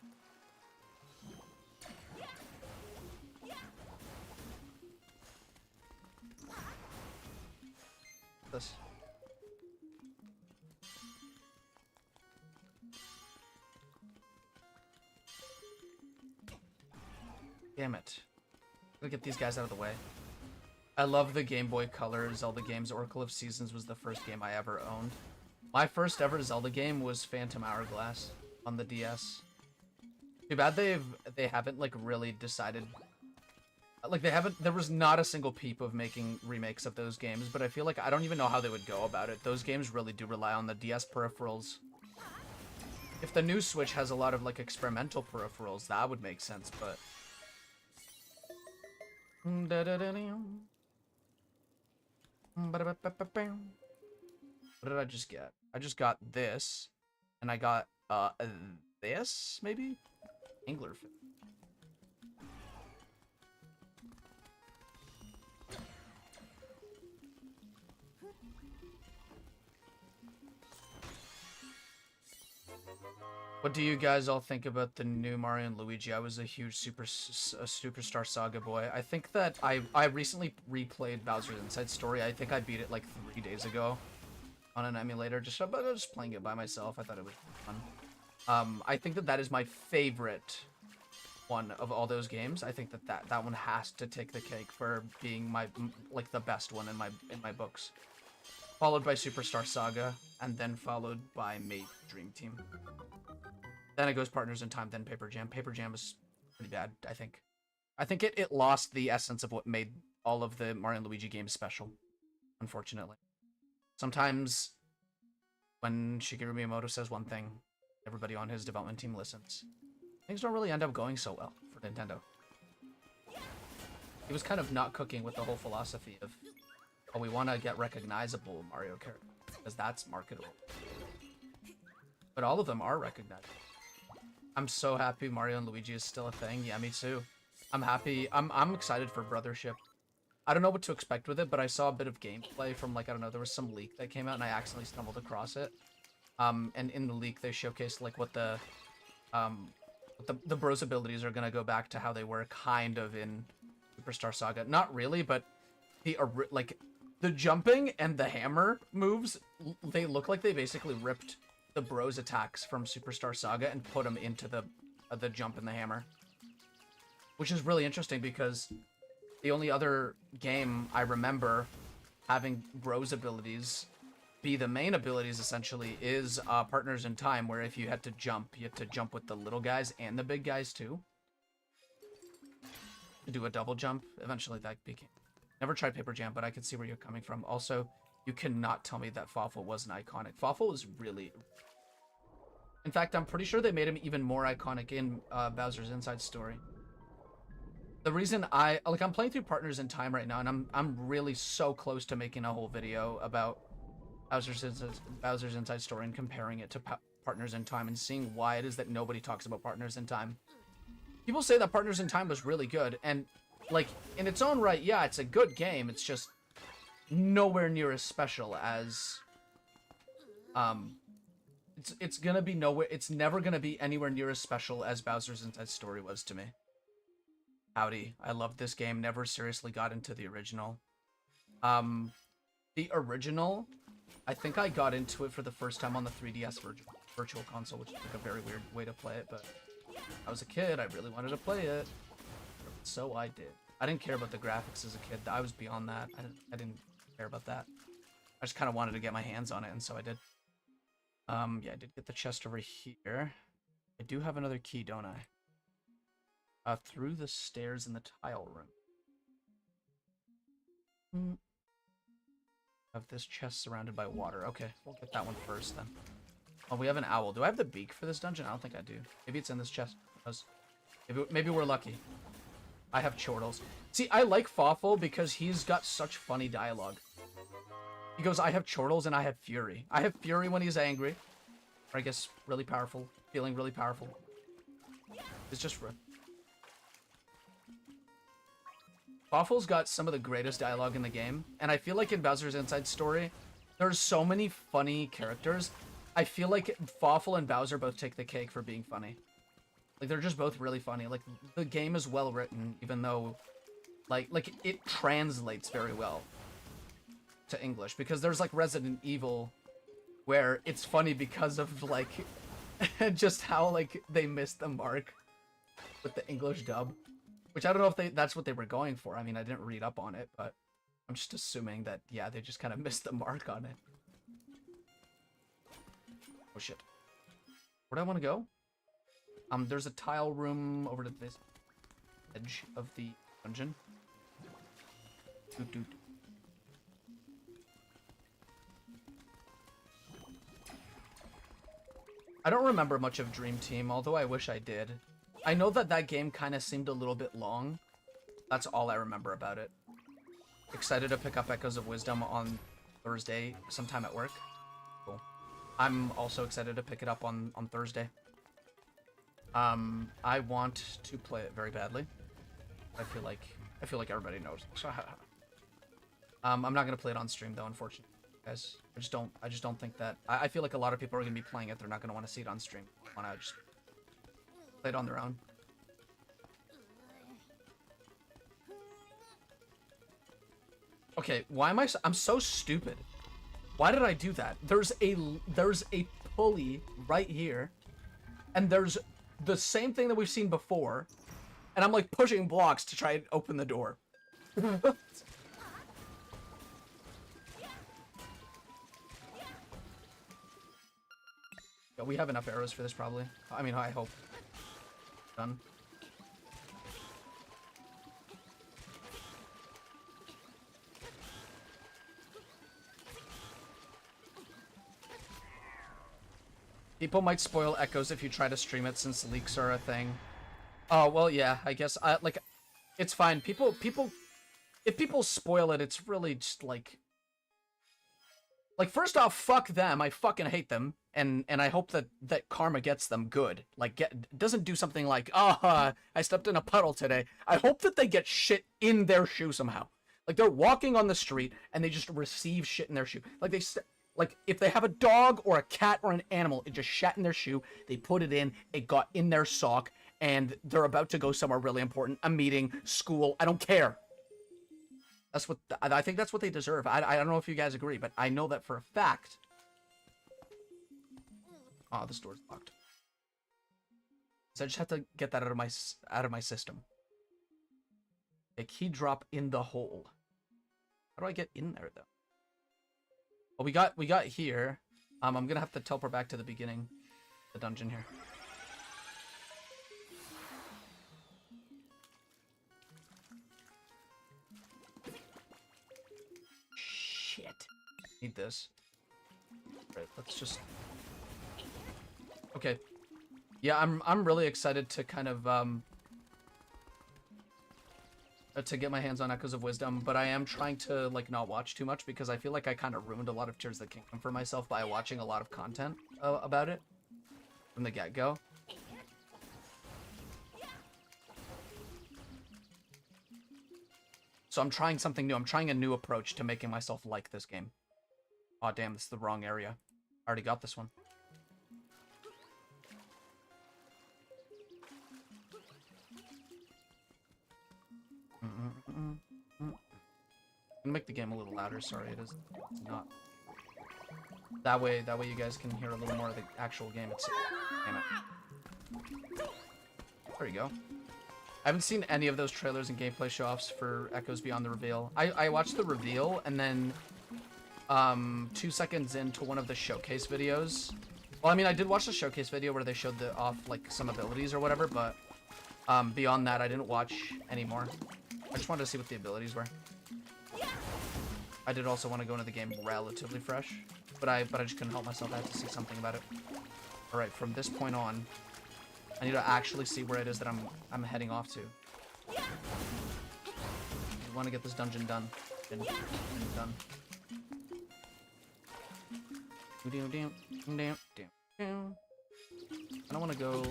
This. Damn it. Gotta get these guys out of the way. I love the Game Boy Color Zelda games. Oracle of Seasons was the first game I ever owned. My first ever Zelda game was Phantom Hourglass on the DS. Too bad they haven't like really decided, like there was not a single peep of making remakes of those games, but I feel like I don't even know how they would go about it. Those games really do rely on the DS peripherals. If the new Switch has a lot of like experimental peripherals, that would make sense, but what did I just get? I just got this, and I got this maybe? Anglerfish. What do you guys all think about the new Mario and Luigi? I was a huge Superstar Saga boy. I think that I recently replayed Bowser's Inside Story. I think I beat it like 3 days ago on an emulator, just playing it by myself. I thought it was fun. I think that is my favorite one of all those games. I think that one has to take the cake for being my like the best one in my books. Followed by Superstar Saga, and then followed by Mabe Dream Team. Then it goes Partners in Time, then Paper Jam. Paper Jam is pretty bad, I think. I think it lost the essence of what made all of the Mario and Luigi games special, unfortunately. Sometimes when Shigeru Miyamoto says one thing, everybody on his development team listens. Things don't really end up going so well for Nintendo. He was kind of not cooking with the whole philosophy of, oh, we want to get recognizable Mario characters, because that's marketable. But all of them are recognized. I'm so happy Mario and Luigi is still a thing. Yeah, me too. I'm happy. I'm excited for Brothership. I don't know what to expect with it, but I saw a bit of gameplay from, like, I don't know, there was some leak that came out and I accidentally stumbled across it. And in the leak they showcased like what the bros abilities are gonna go back to how they were kind of in Superstar Saga. Not really, but like the jumping and the hammer moves, they look like they basically ripped the bros attacks from Superstar Saga and put them into the jump and the hammer. Which is really interesting because the only other game I remember having bros abilities be the main abilities essentially is Partners in Time, where if you had to jump with the little guys and the big guys too. To do a double jump. Eventually that became... Never tried Paper Jam, but I can see where you're coming from. Also, you cannot tell me that Fawful wasn't iconic. Fawful is really... In fact, I'm pretty sure they made him even more iconic in Bowser's Inside Story. The reason I'm playing through Partners in Time right now, and I'm really so close to making a whole video about Bowser's Inside Story and comparing it to Partners in Time and seeing why it is that nobody talks about Partners in Time. People say that Partners in Time was really good, and, like, in its own right, yeah, it's a good game. It's just nowhere near as special as, it's gonna be nowhere, it's never gonna be anywhere near as special as Bowser's Inside Story was to me. Howdy, I loved this game, never seriously got into the original. The original, I think I got into it for the first time on the 3DS Virtual Console, which is like a very weird way to play it, but I was a kid, I really wanted to play it, so I did. I didn't care about the graphics as a kid, I was beyond that, I didn't care about that. I just kind of wanted to get my hands on it, and so I did. Yeah, I did get the chest over here. I do have another key, don't I? Through the stairs in the tile room. Have this chest surrounded by water. Okay, we'll get that one first then. Oh, we have an owl. Do I have the beak for this dungeon? I don't think I do. Maybe it's in this chest. Maybe we're lucky. I have chortles. See, I like Fawful because he's got such funny dialogue. He goes, I have chortles and I have fury. I have fury when he's angry. Or I guess really powerful. Feeling really powerful. It's just... Fawful's got some of the greatest dialogue in the game, and I feel like in Bowser's Inside Story, there's so many funny characters. I feel like Fawful and Bowser both take the cake for being funny. Like, they're just both really funny. Like, the game is well written, even though, like it translates very well to English, because there's, like, Resident Evil, where it's funny because of, like, just how, like, they missed the mark with the English dub. Which I don't know if that's what they were going for. I mean, I didn't read up on it, but I'm just assuming that, yeah, they just kind of missed the mark on it. Oh, shit. Where do I want to go? There's a tile room over to this edge of the dungeon. Doot. I don't remember much of Dream Team, although I wish I did. I know that that game kind of seemed a little bit long. That's all I remember about it. Excited to pick up Echoes of Wisdom on Thursday, sometime at work. Cool. I'm also excited to pick it up on Thursday. I want to play it very badly. I feel like everybody knows. I'm not gonna play it on stream though, unfortunately, guys. I just don't think that. I feel like a lot of people are gonna be playing it. They're not gonna want to see it on stream. I wanna just play it on their own. Okay, why am I'm so stupid. Why did I do that? There's a pulley right here, and there's the same thing that we've seen before, and I'm like pushing blocks to try and open the door. Yeah, we have enough arrows for this probably. I mean, I hope. Done. People might spoil Echoes if you try to stream it since leaks are a thing. Oh, well, yeah, I guess, like, it's fine. If people spoil it, it's really just, like, Like, first off, fuck them. I fucking hate them, and I hope that karma gets them good. Like, doesn't do something like, I stepped in a puddle today. I hope that they get shit in their shoe somehow. Like, they're walking on the street and they just receive shit in their shoe. Like, like if they have a dog or a cat or an animal, it just shat in their shoe. They put it in. It got in their sock, and they're about to go somewhere really important, a meeting, school. I don't care. That's what I think. That's what they deserve. I don't know if you guys agree, but I know that for a fact. Oh, this door's locked. So I just have to get that out of my system. A key drop in the hole. How do I get in there though? Well, we got here. I'm gonna have to teleport back to the beginning, the dungeon here. Need this. Right, let's just... Okay. Yeah, I'm really excited to kind of, to get my hands on Echoes of Wisdom, but I am trying to, like, not watch too much because I feel like I kind of ruined a lot of Tears of the Kingdom for myself by watching a lot of content about it from the get-go. So I'm trying something new. I'm trying a new approach to making myself like this game. Oh damn, this is the wrong area. I already got this one. I'm gonna make the game a little louder. Sorry, it's not. That way you guys can hear a little more of the actual game. Damn it. There you go. I haven't seen any of those trailers and gameplay show-offs for Echoes Beyond the Reveal. I watched the reveal and then 2 seconds into one of the showcase videos. Well, I mean, I did watch the showcase video where they showed off like some abilities or whatever, but beyond that, I didn't watch anymore. I just wanted to see what the abilities were. I did also want to go into the game relatively fresh, but I just couldn't help myself. I had to see something about it. All right, from this point on, I need to actually see where it is that I'm heading off to. I want to get this dungeon done. Done. I don't want to go...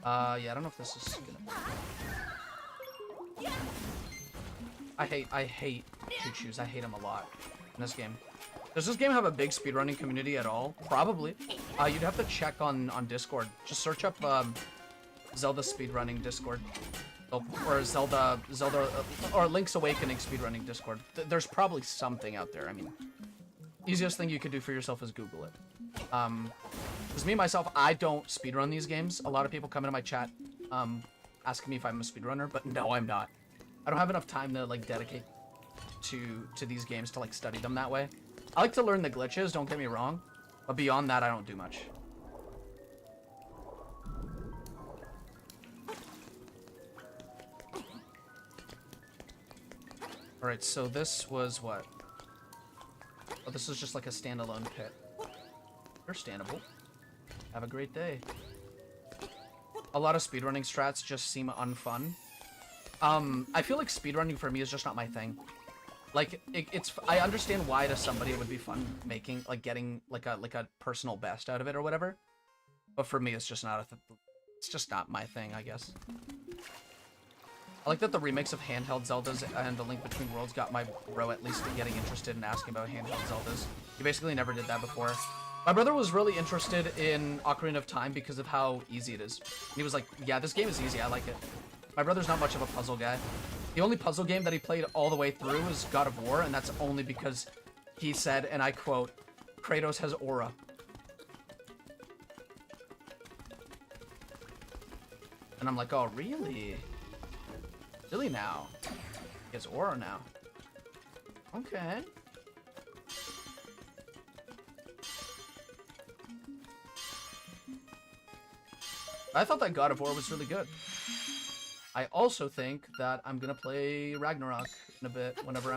yeah, I don't know if this is gonna... I hate choo-choos. I hate them a lot in this game. Does this game have a big speedrunning community at all? Probably. You'd have to check on Discord. Just search up Zelda speedrunning Discord. Or Zelda or Link's Awakening speedrunning Discord. There's probably something out there. I mean, easiest thing you could do for yourself is Google it. Because me, myself, I don't speedrun these games. A lot of people come into my chat asking me if I'm a speedrunner, but no, I'm not. I don't have enough time to, like, dedicate to these games to, like, study them that way. I like to learn the glitches, don't get me wrong. But beyond that, I don't do much. Alright, so this was what? Oh, this is just like a standalone pit. Understandable. Have a great day. A lot of speedrunning strats just seem unfun. I feel like speedrunning for me is just not my thing. Like, I understand why to somebody it would be fun making, like, getting, like a personal best out of it or whatever. But for me, it's just not it's just not my thing, I guess. I like that the remakes of handheld Zeldas and The Link Between Worlds got my bro at least getting interested in asking about handheld Zeldas. He basically never did that before. My brother was really interested in Ocarina of Time because of how easy it is. And he was like, yeah, this game is easy, I like it. My brother's not much of a puzzle guy. The only puzzle game that he played all the way through was God of War, and that's only because he said, and I quote, Kratos has aura. And I'm like, oh, really? Really now? He has aura now. Okay. I thought that God of War was really good. I also think that I'm gonna play Ragnarok in a bit whenever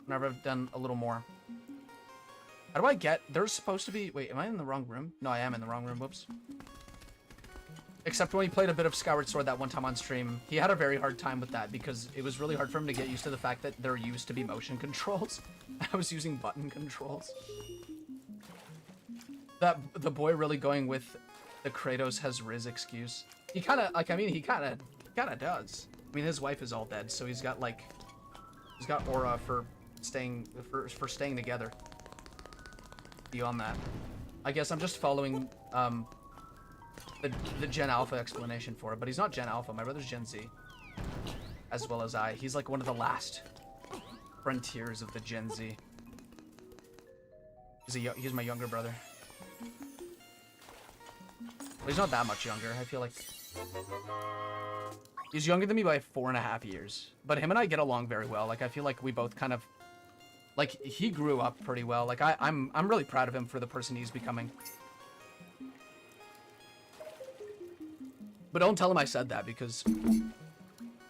I've done a little more. How do I get... There's supposed to be... Wait, am I in the wrong room? No, I am in the wrong room. Whoops. Except when he played a bit of Skyward Sword that one time on stream, he had a very hard time with that because it was really hard for him to get used to the fact that there used to be motion controls. I was using button controls. The boy really going with the Kratos has Riz excuse. He kind of, like, I mean, he kind of does. I mean, his wife is all dead, so he's got, like, he's got aura for staying, for staying together. Beyond that. I guess I'm just following, the Gen Alpha explanation for it, but he's not Gen Alpha. My brother's Gen Z, as well as I. He's like one of the last frontiers of the Gen Z. He's my younger brother. But he's not that much younger. I feel like he's younger than me by 4.5 years. But him and I get along very well. Like I feel like we both kind of like he grew up pretty well. Like I'm really proud of him for the person he's becoming. But don't tell him I said that because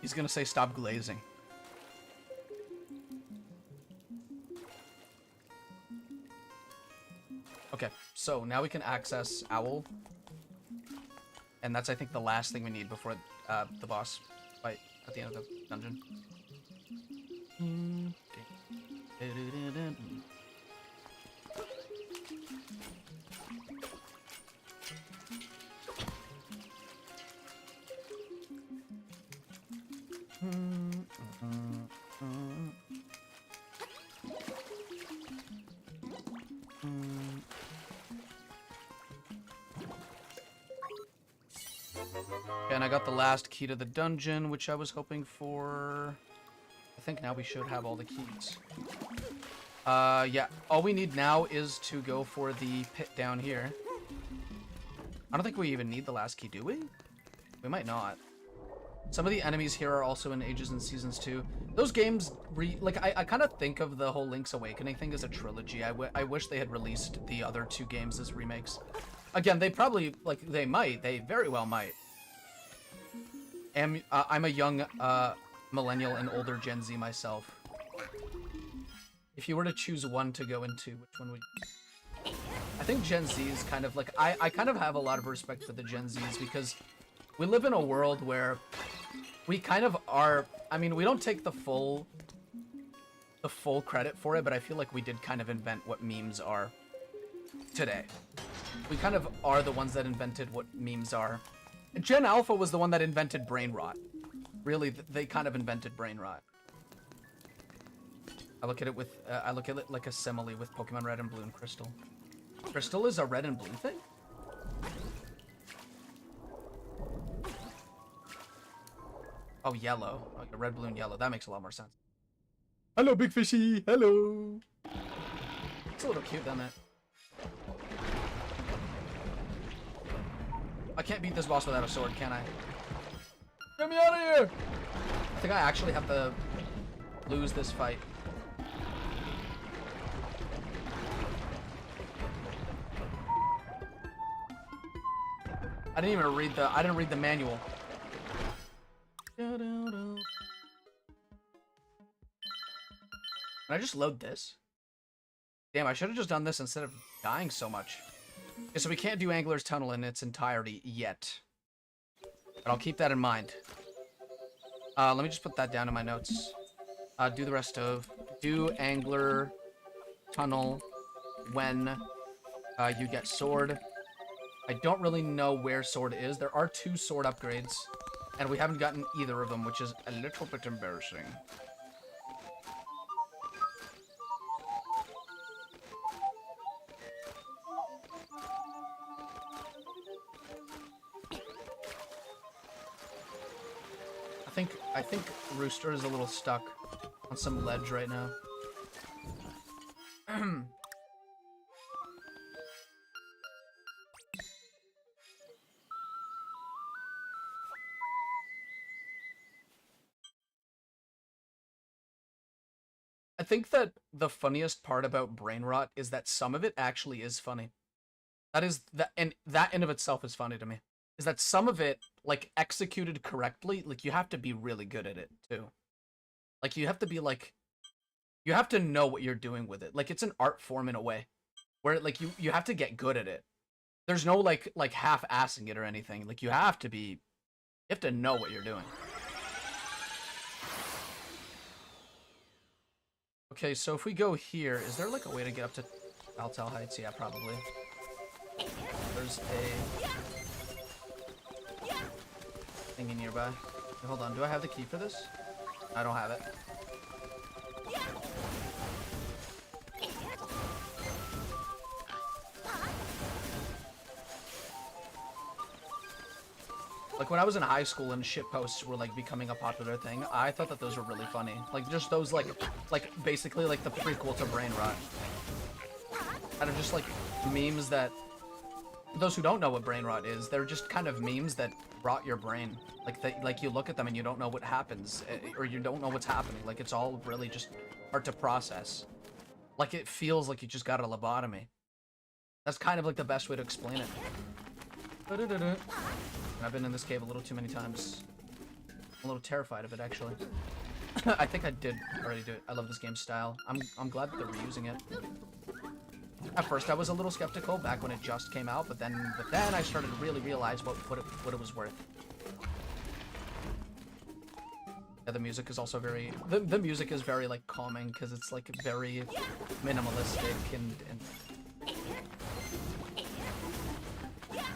he's gonna say stop glazing. Okay, so now we can access Owl. And that's, I think, the last thing we need before the boss fight at the end of the dungeon. And I got the last key to the dungeon, which I was hoping for. I think now we should have all the keys. Yeah, all we need now is to go for the pit down here. I don't think we even need the last key, do we? We might not. Some of the enemies here are also in Ages and Seasons too. Those games, I kind of think of the whole Link's Awakening thing as a trilogy. I wish they had released the other two games as remakes. Again, they probably, they very well might. I'm a young millennial and older Gen Z myself. If you were to choose one to go into, which one would you? I think Gen Z is kind of like, I kind of have a lot of respect for the Gen Zs because we live in a world where we kind of are, I mean, we don't take the full credit for it, but I feel like we did kind of invent what memes are today. We kind of are the ones that invented what memes are. Gen Alpha was the one that invented brain rot. Really, they kind of invented brain rot. I look at it like a simile with Pokemon Red and Blue and Crystal. Crystal is a red and blue thing? Oh, yellow. Oh, red, blue, and yellow. That makes a lot more sense. Hello, Big Fishy. Hello. It's a little cute, doesn't it? I can't beat this boss without a sword, can I? Get me out of here! I think I actually have to lose this fight. I didn't even read the manual. Can I just load this? Damn, I should have just done this instead of dying so much. Okay, so we can't do Angler's Tunnel in its entirety yet. But I'll keep that in mind. Let me just put that down in my notes. Do the rest of... Do Angler Tunnel when you get Sword. I don't really know where Sword is. There are 2 Sword upgrades. And we haven't gotten either of them, which is a little bit embarrassing. I think Rooster is a little stuck on some ledge right now. I think that the funniest part about brain rot is that some of it actually is funny. And that in of itself is funny to me. Is that some of it, like, executed correctly, like, you have to be really good at it, too. Like, you have to be, like, you have to know what you're doing with it. Like, it's an art form in a way. Where, like, you have to get good at it. There's no like half-assing it or anything. Like you have to know what you're doing. Okay, so if we go here, is there like a way to get up to Altel Heights? Yeah, probably. There's a thingy nearby. Wait, hold on, do I have the key for this? I don't have it. Like when I was in high school and shitposts were like becoming a popular thing, I thought that those were really funny. Like just those like basically like the prequel to Brain Rot. Kind of just like memes that, those who don't know what Brain Rot is, they're just kind of memes that rot your brain. Like you look at them and you don't know what happens, or you don't know what's happening. Like it's all really just hard to process. Like it feels like you just got a lobotomy. That's kind of like the best way to explain it. I've been in this cave a little too many times. I'm a little terrified of it, actually. I think I did already do it. I love this game's style. I'm glad that they're reusing it. At first, I was a little skeptical back when it just came out, but then I started to really realize what it was worth. Yeah, the music is also very... The music is very, like, calming, because it's, like, very minimalistic and...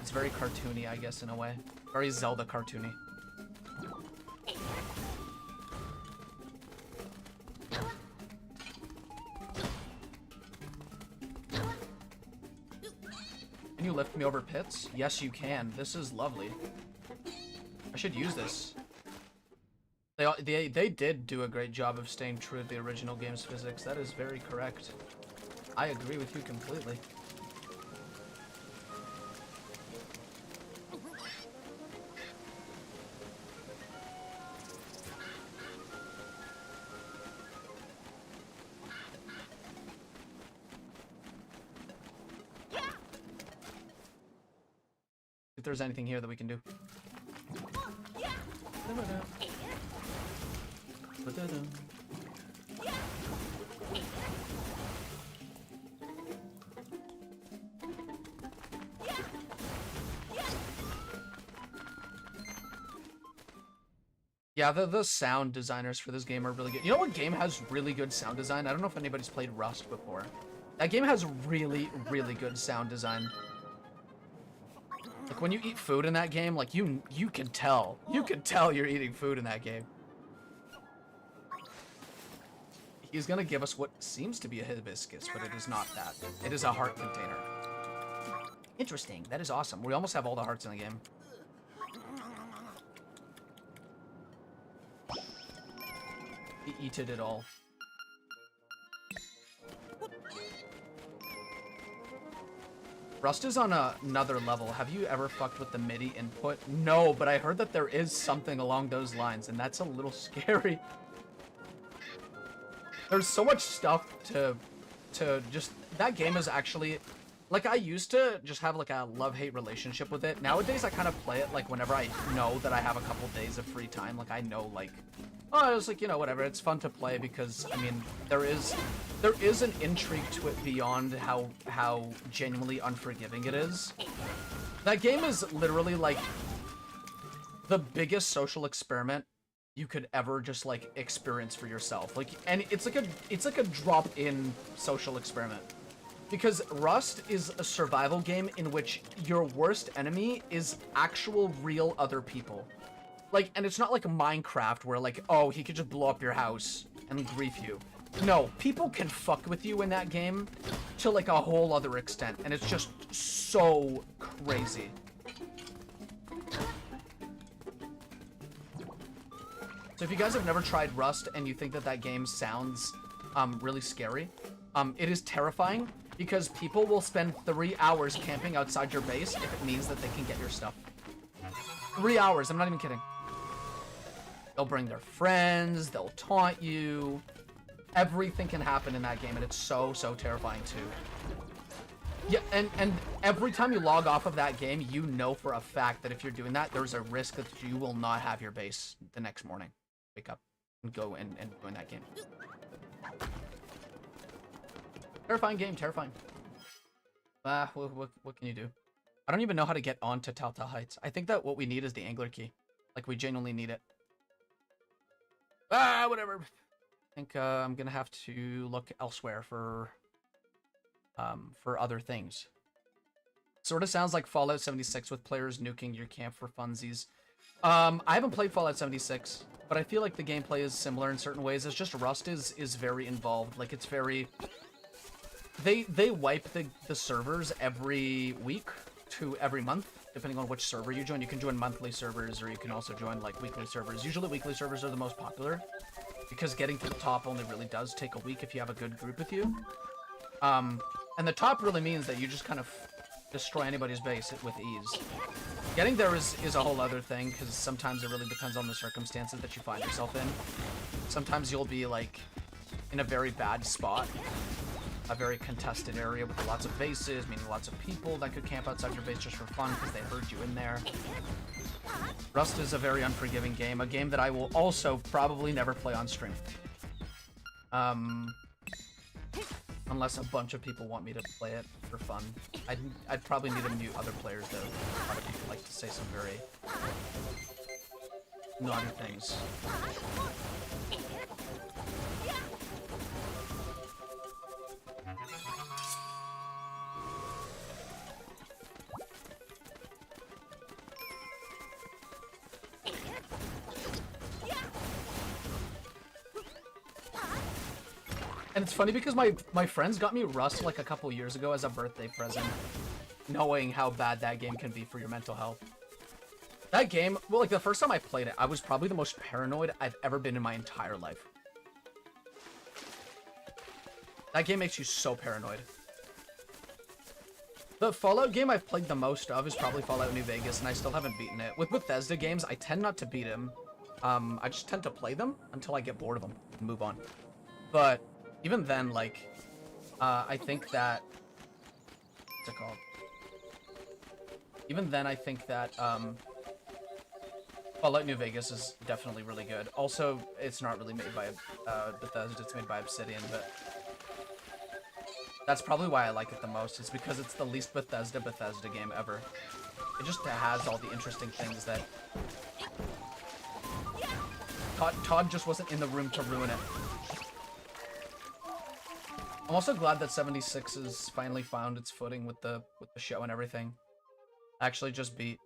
It's very cartoony, I guess, in a way. Very Zelda cartoony. Can you lift me over pits? Yes, you can. This is lovely. I should use this. They did do a great job of staying true to the original game's physics. That is very correct. I agree with you completely. If there's anything here that we can do. Yeah, the sound designers for this game are really good. You know what game has really good sound design? I don't know if anybody's played Rust before. That game has really, really good sound design. Like when you eat food in that game, like you can tell. You can tell you're eating food in that game. He's gonna give us what seems to be a hibiscus, but it is not that. It is a heart container. Interesting. That is awesome. We almost have all the hearts in the game. He eated it all. Rust is on another level. Have you ever fucked with the MIDI input? No, but I heard that there is something along those lines, and that's a little scary. There's so much stuff to just... That game is actually... Like, I used to just have, like, a love-hate relationship with it. Nowadays, I kind of play it, like, whenever I know that I have a couple days of free time. Like, I know, like... Oh, it's like, you know, whatever. It's fun to play because, I mean, there is an intrigue to it beyond how genuinely unforgiving it is. That game is literally, like, the biggest social experiment you could ever just, like, experience for yourself. Like, and it's like a drop-in social experiment. Because Rust is a survival game in which your worst enemy is actual real other people. Like, and it's not like Minecraft where, like, oh, he could just blow up your house and grief you. No, people can fuck with you in that game to, like, a whole other extent, and it's just so crazy. So if you guys have never tried Rust and you think that that game sounds really scary, it is terrifying because people will spend 3 hours camping outside your base if it means that they can get your stuff. 3 hours, I'm not even kidding. They'll bring their friends, they'll taunt you. Everything can happen in that game, and it's so, so terrifying too. Yeah, and every time you log off of that game, you know for a fact that if you're doing that, there's a risk that you will not have your base the next morning. Wake up and go and join that game. Terrifying game, terrifying. What can you do? I don't even know how to get onto Telltale Heights. I think that what we need is the angler key. Like, we genuinely need it. Ah, whatever. I think I'm gonna have to look elsewhere for other things. Sort of sounds like Fallout 76 with players nuking your camp for funsies. I haven't played Fallout 76, but I feel like the gameplay is similar in certain ways. It's just Rust is very involved. Like, it's very... They wipe the servers every week to every month, depending on which server you join. You can join monthly servers, or you can also join, like, weekly servers. Usually weekly servers are the most popular, because getting to the top only really does take a week if you have a good group with you. And the top really means that you just kind of destroy anybody's base with ease. Getting there is a whole other thing, because sometimes it really depends on the circumstances that you find yourself in. Sometimes you'll be, like, in a very bad spot, a very contested area with lots of bases, meaning lots of people that could camp outside your base just for fun because they heard you in there. Rust is a very unforgiving game, a game that I will also probably never play on stream. Unless a bunch of people want me to play it for fun. I'd probably need to mute other players, though. A lot of people like to say some very naughty things. And it's funny because my friends got me Rust like a couple years ago as a birthday present, knowing how bad that game can be for your mental health. That game, well, like, the first time I played it, I was probably the most paranoid I've ever been in my entire life. That game makes you so paranoid. The Fallout game I've played the most of is probably Fallout New Vegas, and I still haven't beaten it. With Bethesda games, I tend not to beat them. I just tend to play them until I get bored of them and move on. But even then, like, I think that... What's it called? Even then, I think that, Fallout New Vegas is definitely really good. Also, it's not really made by Bethesda, it's made by Obsidian, but... That's probably why I like it the most. It's because it's the least Bethesda game ever. It just has all the interesting things that... Todd just wasn't in the room to ruin it. I'm also glad that 76 has finally found its footing with the show and everything. I actually just beat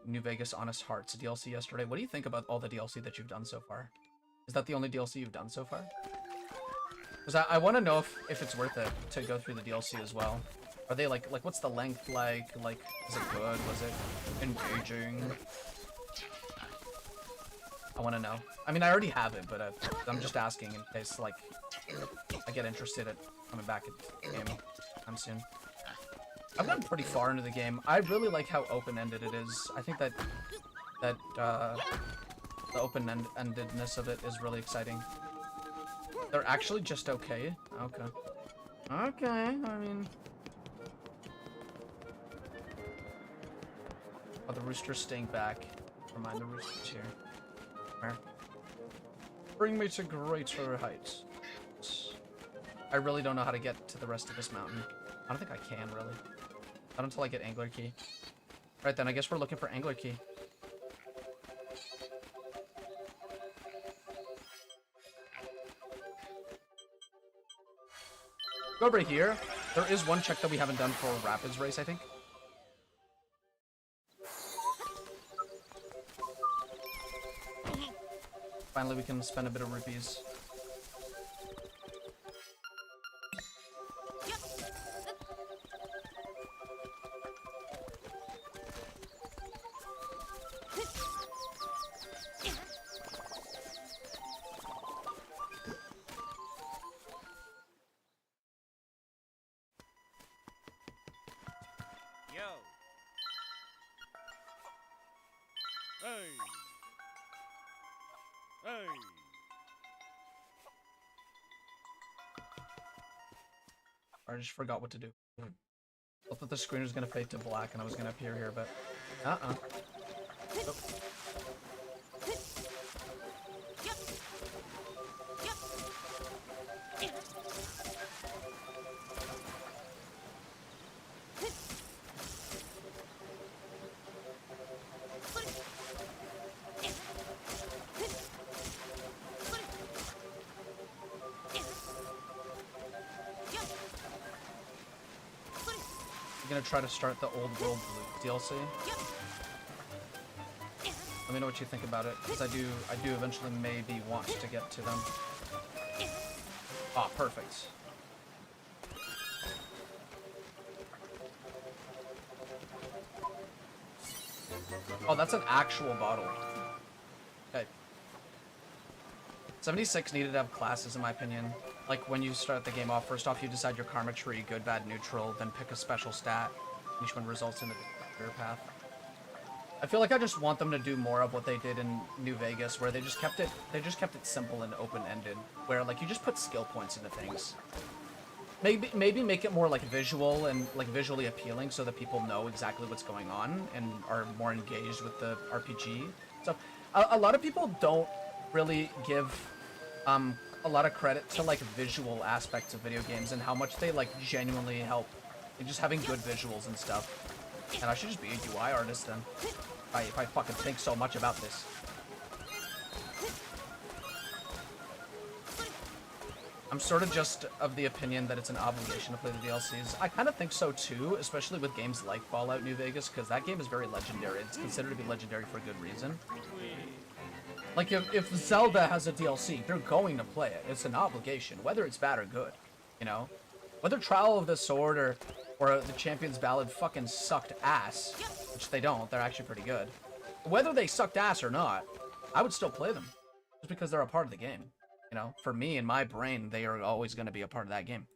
New Vegas Honest Hearts DLC yesterday. What do you think about all the DLC that you've done so far? Is that the only DLC you've done so far? Because I want to know if it's worth it to go through the DLC as well. Are they like what's the length like? Like, is it good? Was it engaging? I want to know. I mean, I already have it, but I'm just asking in case, like, I get interested at coming back at the game soon. I've gotten pretty far into the game. I really like how open-ended it is. I think that the open-endedness of it is really exciting. They're actually just okay. Okay. Okay, I mean... Oh, the rooster's staying back. Never mind, the rooster's here. Where? Bring me to greater heights. I really don't know how to get to the rest of this mountain. I don't think I can, really. Not until I get Angler Key. Right then, I guess we're looking for Angler Key. Over here, there is one check that we haven't done for Rapids Race, I think. Finally, we can spend a bit of rupees. I just forgot what to do. I thought the screen was gonna fade to black and I was gonna appear here, but Nope. I'm gonna try to start the Old World Blue DLC. Let me know what you think about it, because I do eventually maybe want to get to them. Ah, perfect. Oh, that's an actual bottle. Okay. 76 needed to have classes, in my opinion. Like, when you start the game off, first off, you decide your karma tree, good, bad, neutral, then pick a special stat. Each one results in a career path. I feel like I just want them to do more of what they did in New Vegas, where they just kept it simple and open-ended, where like you just put skill points into things. Maybe make it more like visual and like visually appealing, so that people know exactly what's going on and are more engaged with the RPG. So a lot of people don't really give a lot of credit to like visual aspects of video games and how much they like genuinely help, like, just having good visuals and stuff. And I should just be a UI artist then, if I fucking think so much about this. I'm sort of just of the opinion that it's an obligation to play the DLCs. I kind of think so too, especially with games like Fallout New Vegas, because that game is very legendary. It's considered to be legendary for a good reason. Like, if Zelda has a DLC, you're going to play it. It's an obligation, whether it's bad or good, you know? Whether Trial of the Sword or the Champion's Ballad fucking sucked ass, which they don't, they're actually pretty good. Whether they sucked ass or not, I would still play them, just because they're a part of the game. You know, for me, in my brain, they are always going to be a part of that game.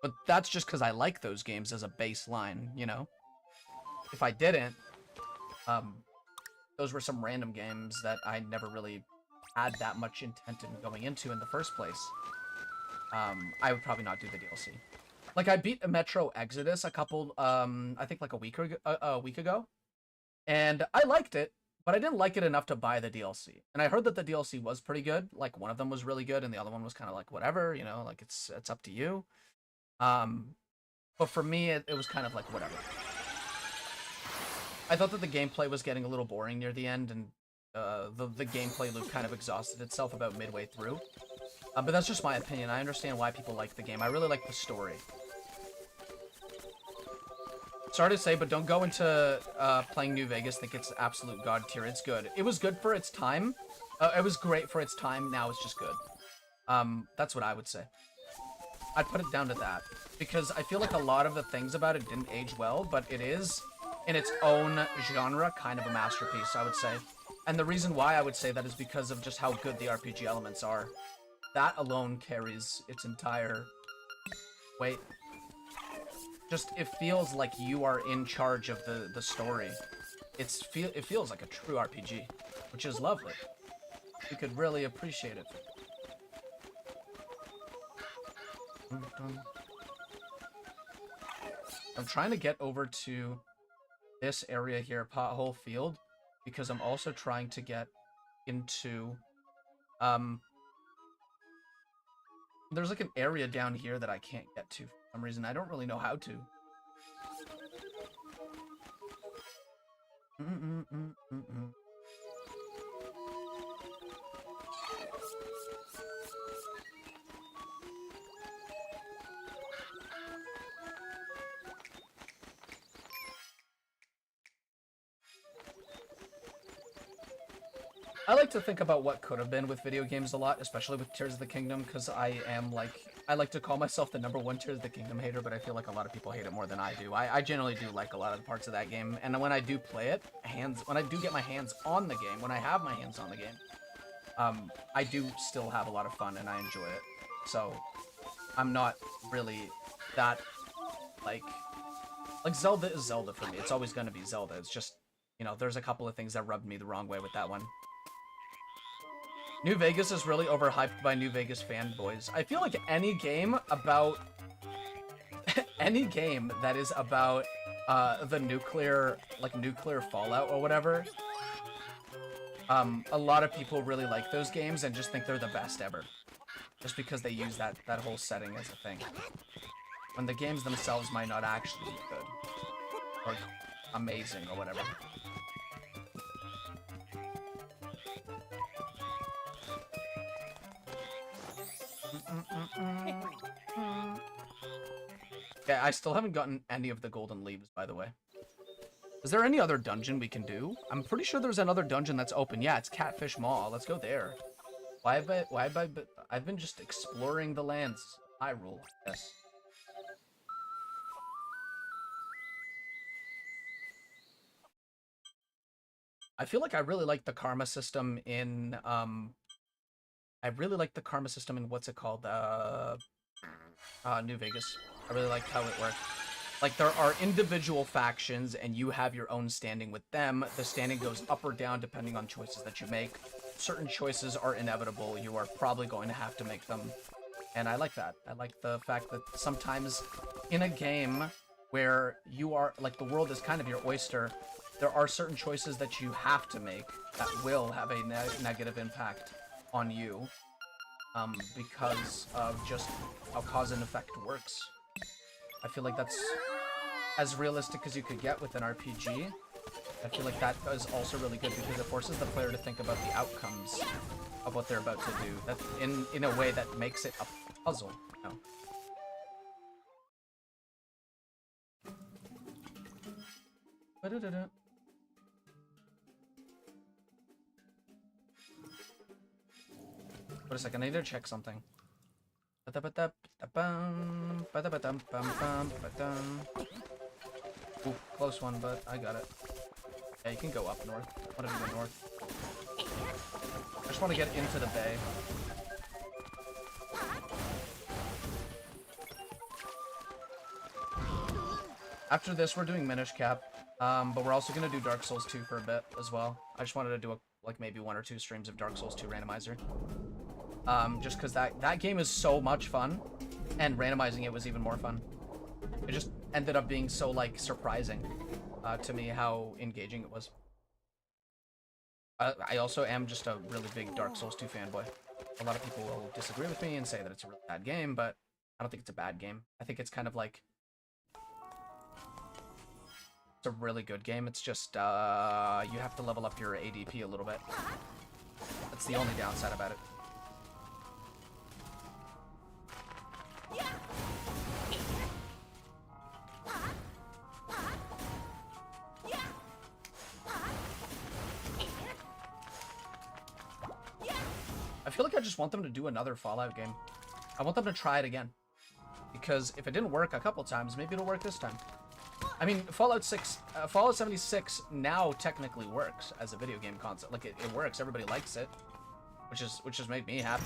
But that's just because I like those games as a baseline, you know? If I didn't, those were some random games that I never really had that much intent in going into in the first place. I would probably not do the DLC. Like, I beat Metro Exodus a couple, I think like a week ago, and I liked it, but I didn't like it enough to buy the DLC. And I heard that the DLC was pretty good. Like, one of them was really good, and the other one was kind of like, whatever, you know, like, it's up to you. But for me, it was kind of like, whatever. I thought that the gameplay was getting a little boring near the end, and the gameplay loop kind of exhausted itself about midway through. But that's just my opinion. I understand why people like the game. I really like the story. Sorry to say, but don't go into playing New Vegas think it's absolute god tier. It's good. It was good for its time. It was great for its time. Now it's just good. That's what I would say. I'd put it down to that. Because I feel like a lot of the things about it didn't age well, but it is, in its own genre, kind of a masterpiece, I would say. And the reason why I would say that is because of just how good the RPG elements are. That alone carries its entire weight. Just, it feels like you are in charge of the story. It feels like a true RPG, which is lovely. You could really appreciate it. I'm trying to get over to this area here, Pothole Field, because I'm also trying to get into, there's like an area down here that I can't get to for some reason. I don't really know how to. I like to think about what could have been with video games a lot, especially with Tears of the Kingdom, because I like to call myself the #1 Tears of the Kingdom hater, but I feel like a lot of people hate it more than I do. I generally do like a lot of the parts of that game, and when I do play it, when I do get my hands on the game, when I have my hands on the game, I do still have a lot of fun, and I enjoy it. So, I'm not really that, like Zelda is Zelda for me. It's always going to be Zelda. It's just, you know, there's a couple of things that rubbed me the wrong way with that one. New Vegas is really overhyped by New Vegas fanboys. I feel like any game about... any game that is about the nuclear fallout or whatever, a lot of people really like those games and just think they're the best ever. Just because they use that whole setting as a thing. When the games themselves might not actually be good. Or amazing or whatever. Yeah, I still haven't gotten any of the golden leaves, by the way. Is there any other dungeon we can do? I'm pretty sure there's another dungeon that's open. Yeah, it's Catfish Maw. Let's go there. I've been just exploring the lands. Hyrule, yes. I feel like I really like the karma system in, what's it called? New Vegas. I really liked how it worked. Like, there are individual factions, and you have your own standing with them. The standing goes up or down depending on choices that you make. Certain choices are inevitable. You are probably going to have to make them. And I like that. I like the fact that sometimes in a game where you are, like, the world is kind of your oyster, there are certain choices that you have to make that will have a negative impact on you. Because of just how cause and effect works. I feel like that's as realistic as you could get with an RPG. I feel like that is also really good because it forces the player to think about the outcomes of what they're about to do. That in a way that makes it a puzzle, you know? Ba-da-da-da. Wait a second, I need to check something. Ooh, close one, but I got it. Yeah, you can go up north. I want to go north. I just want to get into the bay. After this, we're doing Minish Cap, but we're also going to do Dark Souls 2 for a bit as well. I just wanted to do like maybe 1 or 2 streams of Dark Souls 2 Randomizer. Just because that game is so much fun, and randomizing it was even more fun. It just ended up being so, like, surprising to me how engaging it was. I also am just a really big Dark Souls 2 fanboy. A lot of people will disagree with me and say that it's a really bad game, but I don't think it's a bad game. I think it's kind of like... It's a really good game. It's just, you have to level up your ADP a little bit. That's the only downside about it. I feel like I just want them to do another Fallout game. I want them to try it again. Because if it didn't work a couple times, maybe it'll work this time. I mean, Fallout 76 now technically works as a video game concept. Like, it works. Everybody likes it. Which has made me happy.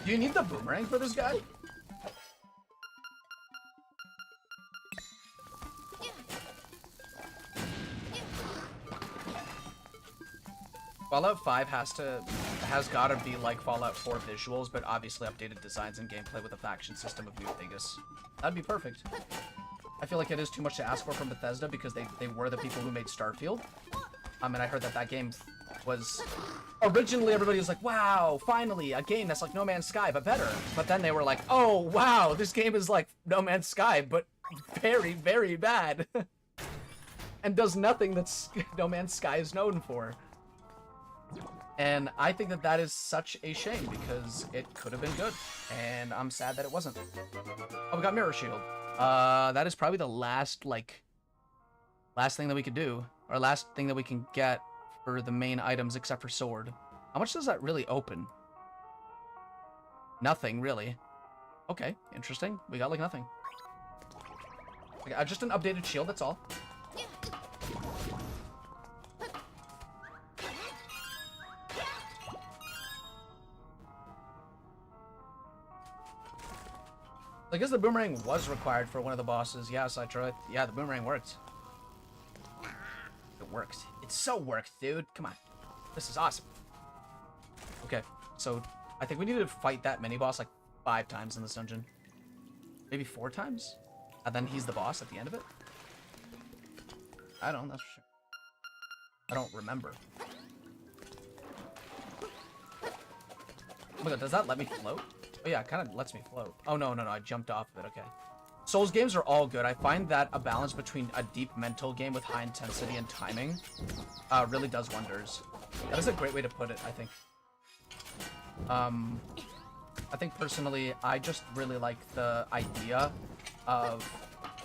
Do you need the boomerang for this guy? Fallout 5 has gotta be like Fallout 4 visuals, but obviously updated designs and gameplay with a faction system of New Vegas. That'd be perfect. I feel like it is too much to ask for from Bethesda because they were the people who made Starfield. And I heard that game was... Originally, everybody was like, wow, finally, a game that's like No Man's Sky, but better. But then they were like, oh, wow, this game is like No Man's Sky, but very, very bad. And does nothing that No Man's Sky is known for. And I think that is such a shame because it could have been good. And I'm sad that it wasn't. Oh, we got Mirror Shield. That is probably the last thing that we could do. Or last thing that we can get for the main items except for sword. How much does that really open? Nothing, really. Okay, interesting. We got, like, nothing. Okay, just an updated shield, that's all. I guess the boomerang was required for one of the bosses. Yes, I tried. Yeah, the boomerang worked. It works. It so works, dude. Come on. This is awesome. Okay, so I think we need to fight that mini-boss like 5 times in this dungeon. Maybe 4 times? And then he's the boss at the end of it? I don't know, that's for sure. I don't remember. Oh my god, does that let me float? Oh yeah, it kind of lets me float. Oh no, I jumped off of it, okay. Souls games are all good. I find that a balance between a deep mental game with high intensity and timing really does wonders. That is a great way to put it, I think. I think personally, I just really like the idea of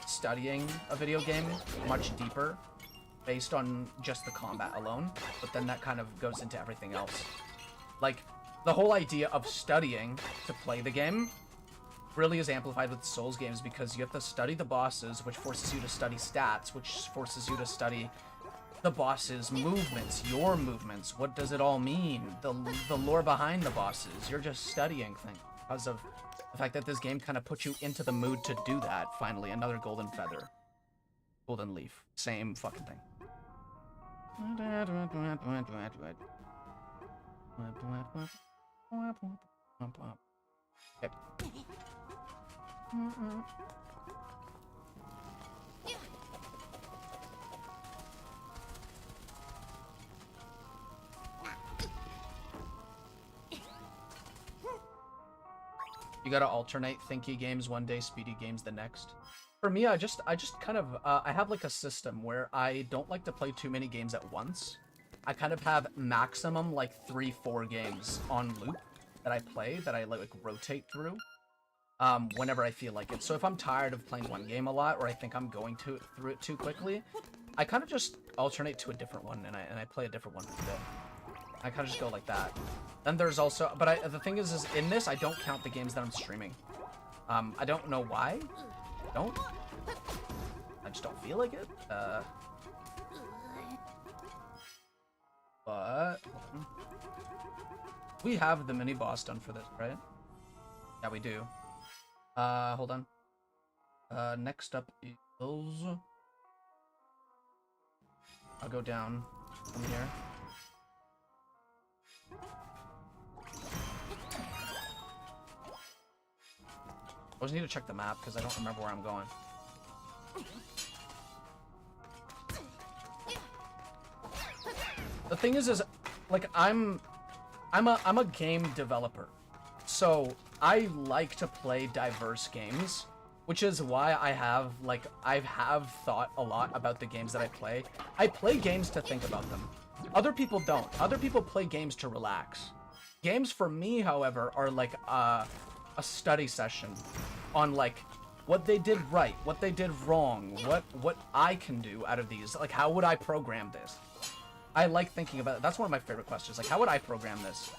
studying a video game much deeper based on just the combat alone, but then that kind of goes into everything else. Like, the whole idea of studying to play the game really is amplified with Souls games because you have to study the bosses, which forces you to study stats, which forces you to study the boss's movements, your movements. What does it all mean? The lore behind the bosses. You're just studying things because of the fact that this game kind of puts you into the mood to do that. Finally, another golden feather. Golden leaf. Same fucking thing. Okay. You gotta alternate thinky games one day, speedy games the next. For me, I just kind of, I have like a system where I don't like to play too many games at once. I kind of have maximum like 3-4 games on loop that I play, that I like rotate through whenever I feel like it. So if I'm tired of playing one game a lot, or I think I'm going through it too quickly, I kind of just alternate to a different one, and I play a different one for the day. I kind of just go like that. Then there's also, but the thing is in this, I don't count the games that I'm streaming. I don't know why. I just don't feel like it. But we have the mini boss done for this, right? Yeah, we do. Hold on. Next up is... I'll go down from here. I just need to check the map because I don't remember where I'm going. The thing is like I'm a game developer, so I like to play diverse games, which is why I have thought a lot about the games that I play. I play games to think about them. Other people don't. Other people play games to relax. Games for me, however, are like a study session on like what they did right, what they did wrong, what I can do out of these. Like, how would I program this? I like thinking about it. That's one of my favorite questions. Like, how would I program this?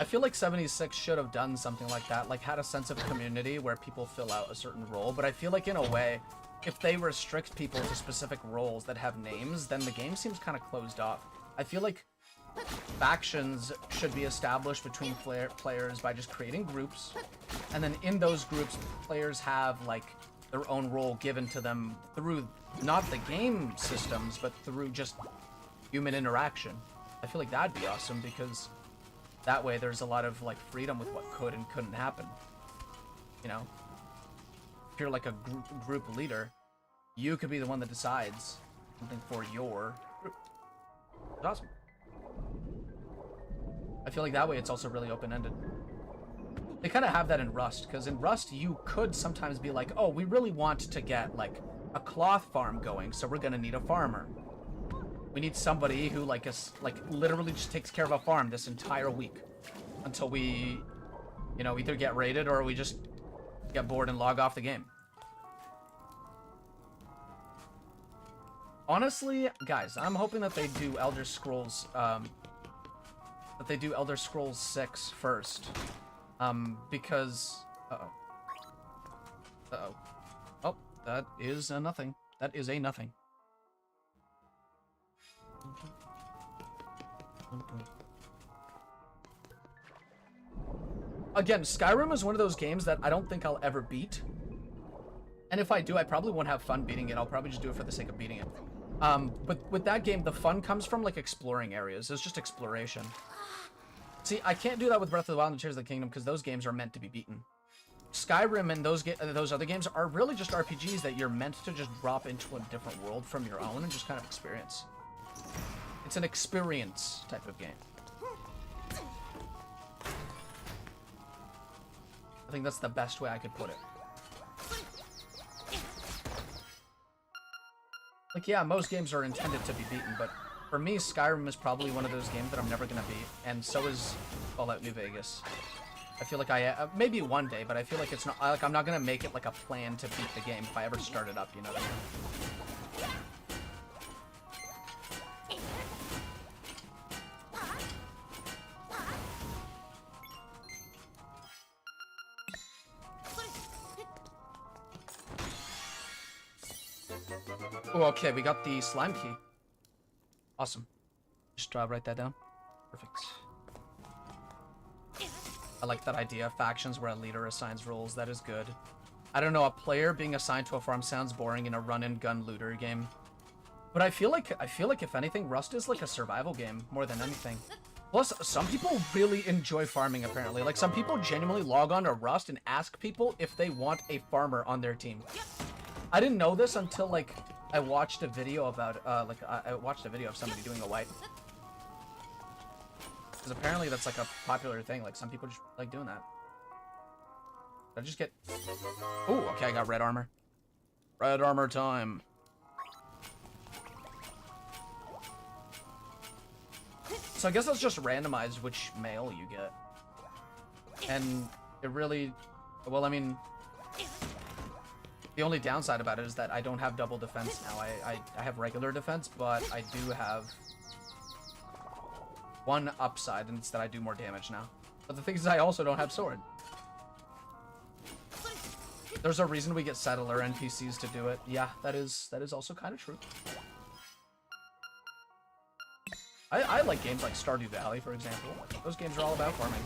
I feel like 76 should have done something like that, like had a sense of community where people fill out a certain role, but I feel like in a way, if they restrict people to specific roles that have names, then the game seems kind of closed off. I feel like factions should be established between players by just creating groups, and then in those groups, players have like their own role given to them through not the game systems, but through just human interaction. I feel like that'd be awesome because that way there's a lot of like freedom with what could and couldn't happen. You know? If you're like a group leader, you could be the one that decides something for your group. It's awesome. I feel like that way it's also really open-ended. They kind of have that in Rust, because in Rust you could sometimes be like, oh, we really want to get like a cloth farm going, so we're gonna need a farmer. We need somebody who like literally just takes care of a farm this entire week until we, you know, either get raided or we just get bored and log off the game. Honestly, guys, I'm hoping that they do Elder Scrolls, that they do Elder Scrolls 6 first, because, oh, that is a nothing. That is a nothing. Again, Skyrim is one of those games that I don't think I'll ever beat. And if I do, I probably won't have fun beating it. I'll probably just do it for the sake of beating it. But with that game, the fun comes from like exploring areas. It's just exploration. See, I can't do that with Breath of the Wild and Tears of the Kingdom because those games are meant to be beaten. Skyrim and those other games are really just RPGs that you're meant to just drop into a different world from your own and just kind of experience. It's an experience type of game. I think that's the best way I could put it. Like, yeah, most games are intended to be beaten, but for me, Skyrim is probably one of those games that I'm never gonna beat, and so is Fallout New Vegas. I feel like maybe one day, but I feel like it's not, like, I'm not gonna make it like a plan to beat the game if I ever start it up, you know what I mean? Oh, okay, we got the slime key. Awesome. Just write that down. Perfect. I like that idea. Factions where a leader assigns roles. That is good. I don't know, a player being assigned to a farm sounds boring in a run-and-gun looter game. But I feel like if anything, Rust is like a survival game more than anything. Plus, some people really enjoy farming, apparently. Like, some people genuinely log on to Rust and ask people if they want a farmer on their team. I didn't know this until, like, I watched a video about, I watched a video of somebody doing a wipe. Because apparently that's, like, a popular thing. Like, some people just like doing that. Did I just get... Ooh, okay, I got red armor. Red armor time. So I guess that's just randomized which male you get. And it really... Well, I mean... The only downside about it is that I don't have double defense now. I have regular defense, but I do have one upside, and it's that I do more damage now. But the thing is, I also don't have sword. There's a reason we get settler NPCs to do it. Yeah, that is also kind of true. I like games like Stardew Valley, for example. Those games are all about farming.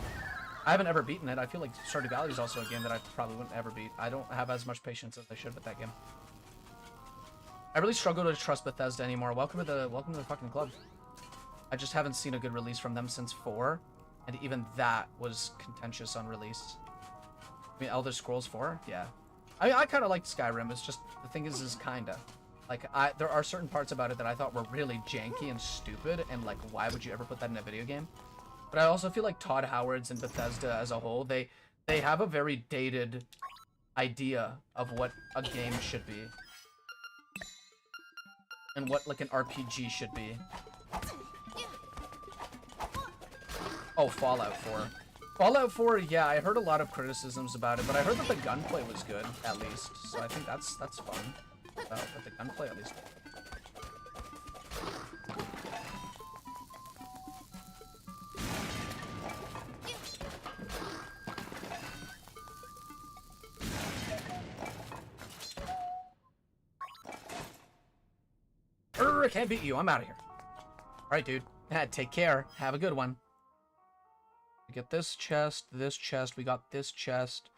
I haven't ever beaten it. I feel like Stardew Valley is also a game that I probably wouldn't ever beat. I don't have as much patience as I should with that game. I really struggle to trust Bethesda anymore. Welcome to the fucking club. I just haven't seen a good release from them since 4, and even that was contentious on release. I mean, Elder Scrolls 4, yeah. I kind of liked Skyrim. It's just the thing is kinda like there are certain parts about it that I thought were really janky and stupid, and like, why would you ever put that in a video game? But I also feel like Todd Howard's and Bethesda as a whole, they have a very dated idea of what a game should be. And what, like, an RPG should be. Oh, Fallout 4. Fallout 4, yeah, I heard a lot of criticisms about it, but I heard that the gunplay was good, at least. So I think that's fun. But the gunplay, at least. I can't beat you. I'm out of here. All right, dude. Take care. Have a good one. We get this chest, this chest. We got this chest.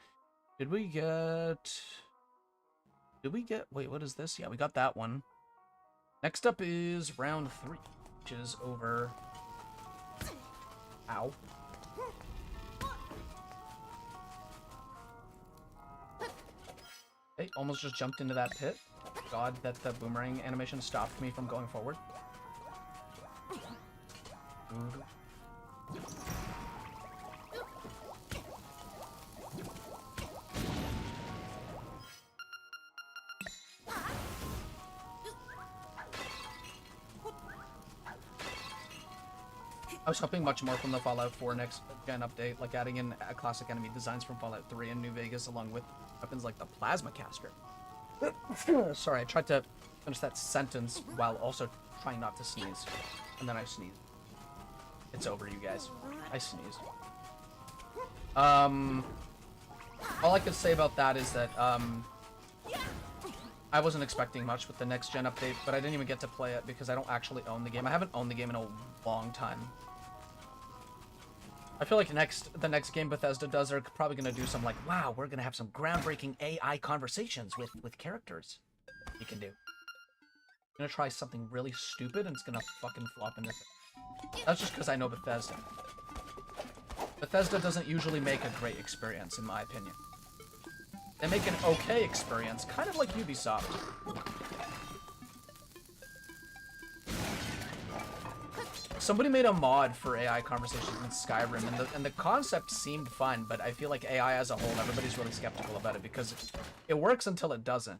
Did we get... Wait, what is this? Yeah, we got that one. Next up is round 3, which is over... Ow. Hey, almost just jumped into that pit. God, that the boomerang animation stopped me from going forward. I was hoping much more from the Fallout 4 next gen update, like adding in classic enemy designs from Fallout 3 and New Vegas, along with weapons like the Plasma Caster. Sorry, I tried to finish that sentence while also trying not to sneeze. And then I sneezed. It's over, you guys. I sneezed. All I could say about that is that, I wasn't expecting much with the next gen update, but I didn't even get to play it because I don't actually own the game. I haven't owned the game in a long time. I feel like the next game Bethesda does, they're probably going to do some like, wow, we're going to have some groundbreaking AI conversations with characters you can do. gonna try something really stupid and it's gonna fucking flop in their face. That's just because I know Bethesda. Bethesda doesn't usually make a great experience, in my opinion. They make an okay experience, kind of like Ubisoft. Somebody made a mod for AI conversations in Skyrim, and the concept seemed fun, but I feel like AI as a whole, everybody's really skeptical about it because it works until it doesn't.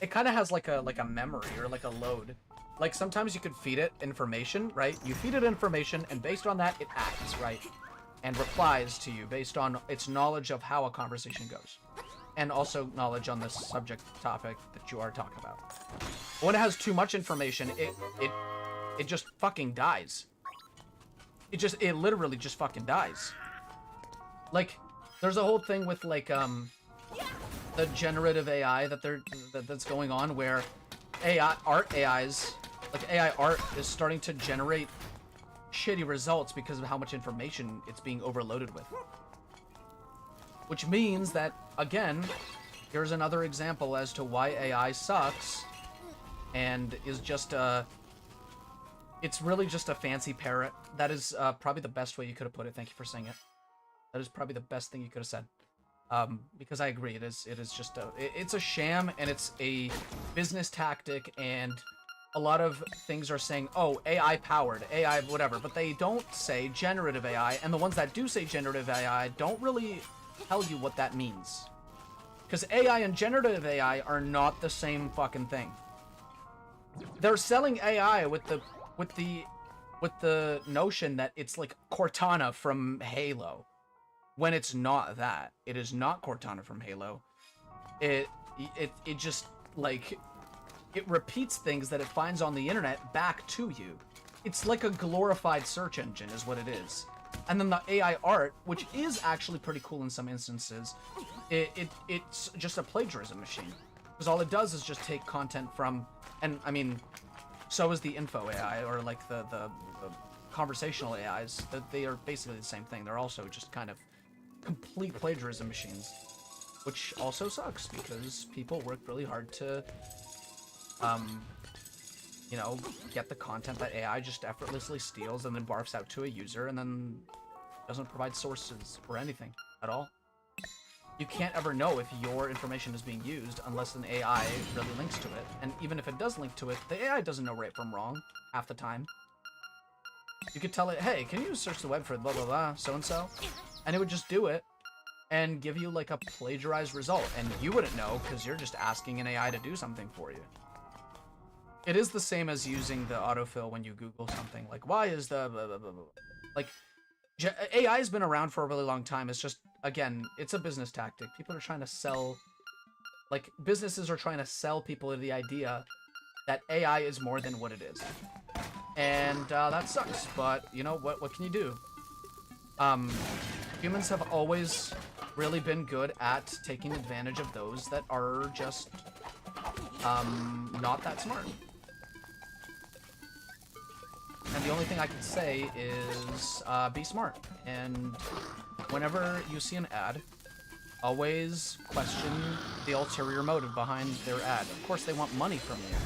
It kind of has like a memory or like a load. Like sometimes you could feed it information, right? You feed it information, and based on that, it acts, right? And replies to you based on its knowledge of how a conversation goes. And also knowledge on the subject topic that you are talking about. When it has too much information, it just fucking dies. It literally just fucking dies. Like, there's a whole thing with like the generative AI that's going on where AIs, like AI art is starting to generate shitty results because of how much information it's being overloaded with. Which means that, again, here's another example as to why AI sucks and is just it's really just a fancy parrot. That is probably the best way you could have put it. Thank you for saying it. That is probably the best thing you could have said. Because I agree, it is just it's a sham, and it's a business tactic, and a lot of things are saying, oh, AI powered, AI whatever, but they don't say generative AI, and the ones that do say generative AI don't really tell you what that means. Because AI and generative AI are not the same fucking thing. They're selling AI with the notion that it's like Cortana from Halo, when it's not that. It is not Cortana from Halo. It just like it repeats things that it finds on the internet back to you. It's like a glorified search engine is what it is. And then the AI art, which is actually pretty cool in some instances, it's just a plagiarism machine. Because all it does is just take content from, and I mean, so is the info AI, or like the conversational AIs. They are basically the same thing. They're also just kind of complete plagiarism machines, which also sucks because people work really hard to, you know, get the content that AI just effortlessly steals and then barfs out to a user and then doesn't provide sources or anything at all. You can't ever know if your information is being used unless an AI really links to it. And even if it does link to it, the AI doesn't know right from wrong half the time. You could tell it, hey, can you search the web for blah, blah, blah, so-and-so? And it would just do it and give you like a plagiarized result. And you wouldn't know because you're just asking an AI to do something for you. It is the same as using the autofill when you Google something. Like, why is the blah, blah, blah, blah. Like, AI has been around for a really long time. It's just, again, it's a business tactic. People are trying to sell, like, businesses are trying to sell people the idea that AI is more than what it is. And that sucks, but, you know, what can you do? Humans have always really been good at taking advantage of those that are just, not that smart. And the only thing I can say is, be smart. And whenever you see an ad, always question the ulterior motive behind their ad. Of course, they want money from you.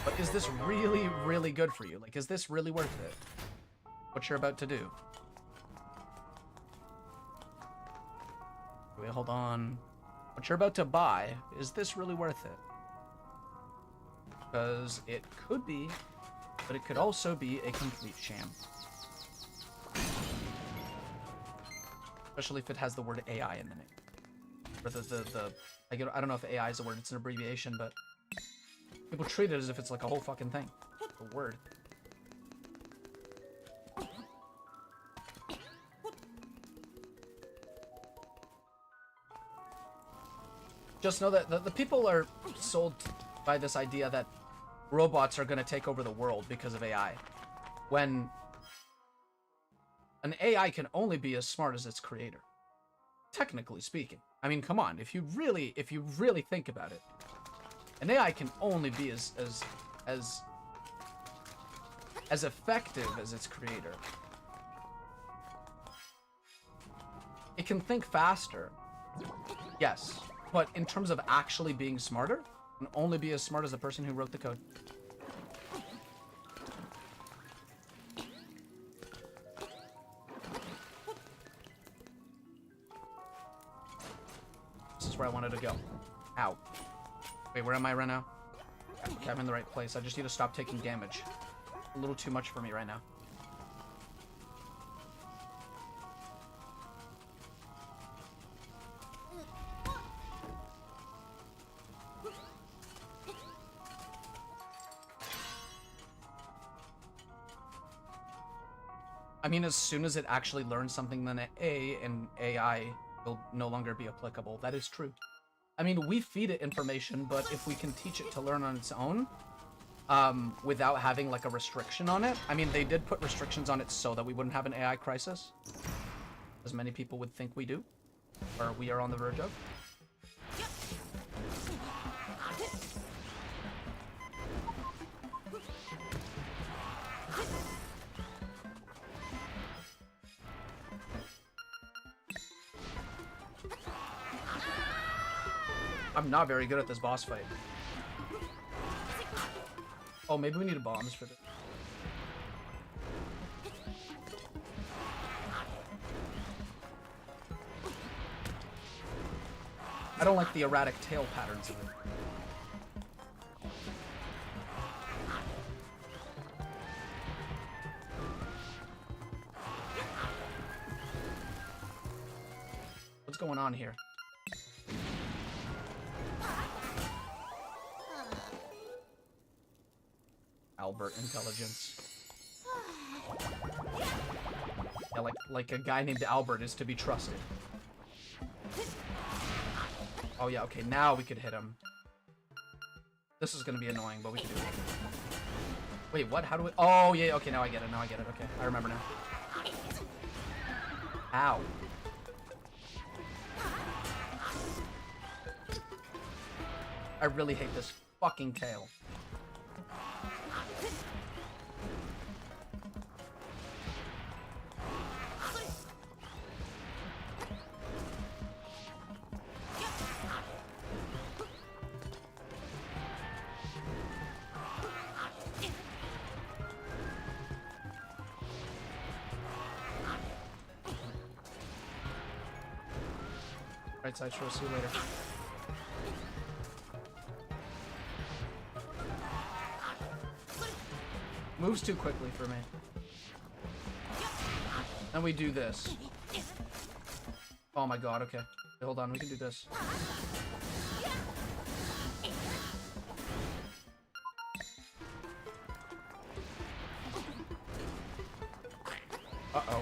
But is this really, really good for you? Like, is this really worth it? What you're about to do? Wait, hold on. What you're about to buy, is this really worth it? Because it could be, but it could also be a complete sham. Especially if it has the word AI in the name. Or I don't know if AI is a word, it's an abbreviation, but people treat it as if it's like a whole fucking thing. A word. Just know that the people are sold by this idea that robots are going to take over the world because of AI. When an AI can only be as smart as its creator. Technically speaking. I mean, come on, if you really think about it. An AI can only be as effective as its creator. It can think faster. Yes. But in terms of actually being smarter, Can only be as smart as the person who wrote the code. This is where I wanted to go. Ow. Wait, where am I right now? Okay, I'm in the right place. I just need to stop taking damage. A little too much for me right now. I mean, as soon as it actually learns something, then an AI will no longer be applicable. That is true. I mean, we feed it information, but if we can teach it to learn on its own, without having like a restriction on it. I mean, they did put restrictions on it so that we wouldn't have an AI crisis, as many people would think we do, or we are on the verge of. I'm not very good at this boss fight. Oh, maybe we need bombs for this. I don't like the erratic tail patterns of it. What's going on here? Albert intelligence. Yeah, like a guy named Albert is to be trusted. Oh yeah, okay, now we could hit him. This is gonna be annoying, but we can do it. Wait, what? How do we... Oh, yeah, okay, now I get it, okay. I remember now. Ow. I really hate this fucking tail. Right side, sure, see you later. Moves too quickly for me. Then we do this. Oh my god, okay. Hold on, we can do this. Uh-oh.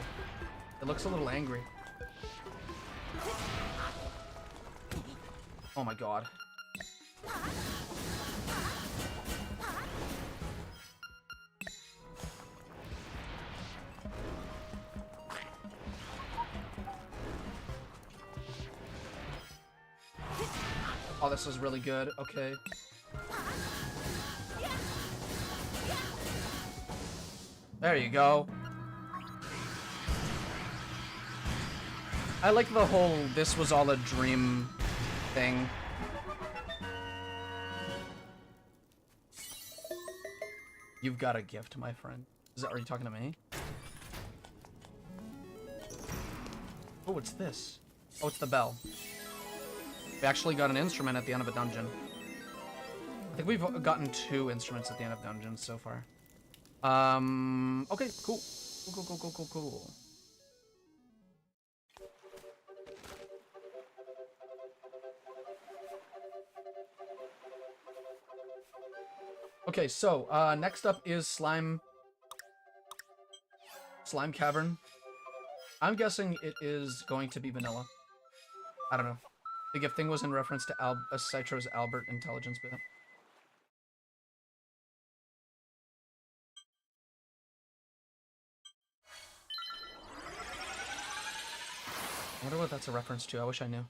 It looks a little angry. Oh my god. Oh, this is really good. Okay. There you go. I like the whole "this was all a dream" thing. You've got a gift, my friend. Are you talking to me? Oh, what's this? Oh, it's the bell. We actually got an instrument at the end of a dungeon. I think we've gotten 2 instruments at the end of dungeons so far. Okay, cool. Cool. Okay, so, next up is Slime Cavern. I'm guessing it is going to be vanilla. I don't know. The gift thing was in reference to Citro's Albert intelligence bit. I wonder what that's a reference to. I wish I knew.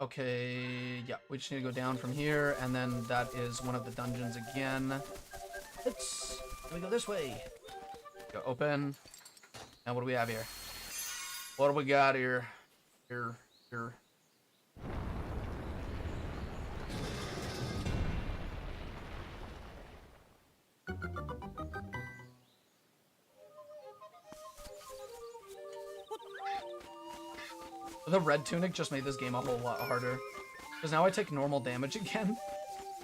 Okay, yeah, we just need to go down from here, and then that is one of the dungeons again. Let me go this way. Go open. And what do we have here? What do we got here? Here. The red tunic just made this game a whole lot harder. Because now I take normal damage again.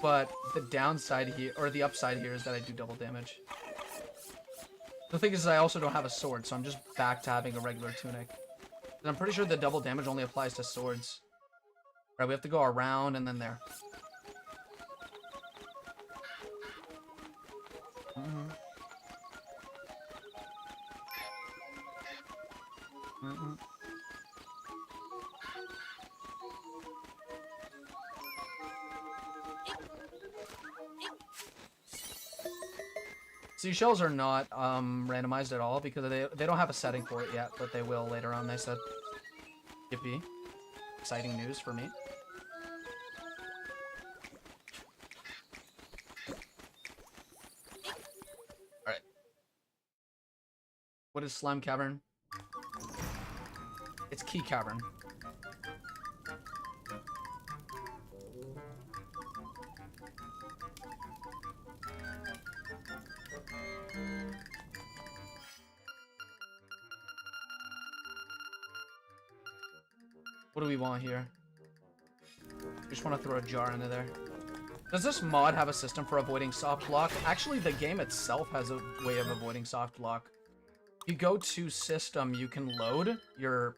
But the downside here, or the upside here, is that I do double damage. The thing is, I also don't have a sword, so I'm just back to having a regular tunic. And I'm pretty sure the double damage only applies to swords. Right, we have to go around and then there. Seashells are not randomized at all because they don't have a setting for it yet, but they will later on, they said. Yippee. Exciting news for me. Alright. What is Slime Cavern? It's Key Cavern. What do we want here? We just want to throw a jar into there. Does this mod have a system for avoiding soft lock? Actually, the game itself has a way of avoiding soft lock. You go to system, you can load your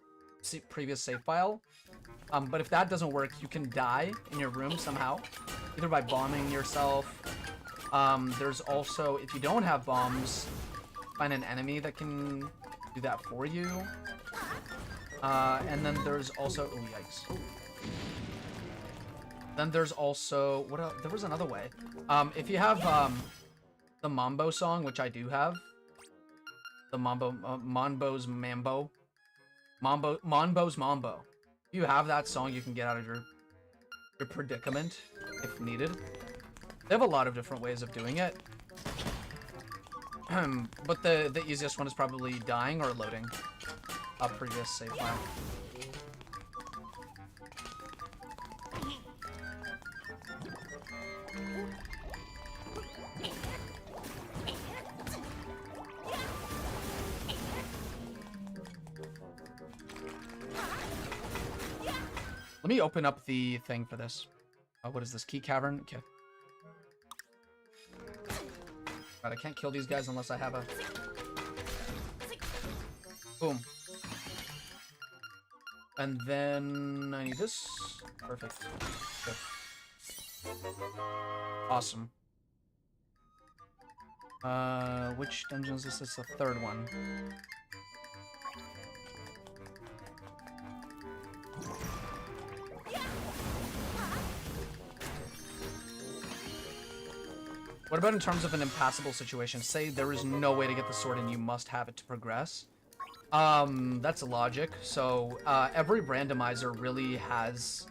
previous save file. But if that doesn't work, you can die in your room somehow. Either by bombing yourself. There's also, if you don't have bombs, find an enemy that can do that for you. And then there's also... Oh, yikes. Then there's also... What else? There was another way. If you have the Mambo song, which I do have. The Mambo's Mambo. Mambo's Mambo. If you have that song, you can get out of your predicament if needed. They have a lot of different ways of doing it. But the easiest one is probably dying or loading a previous save file. Let me open up the thing for this. What is this? Key Cavern? Okay. Right, I can't kill these guys unless I have a... Boom. And then I need this. Perfect. Good. Awesome. Which dungeon is this? It's the third one. What about in terms of an impassable situation? Say there is no way to get the sword and you must have it to progress. That's logic. So, every randomizer really has...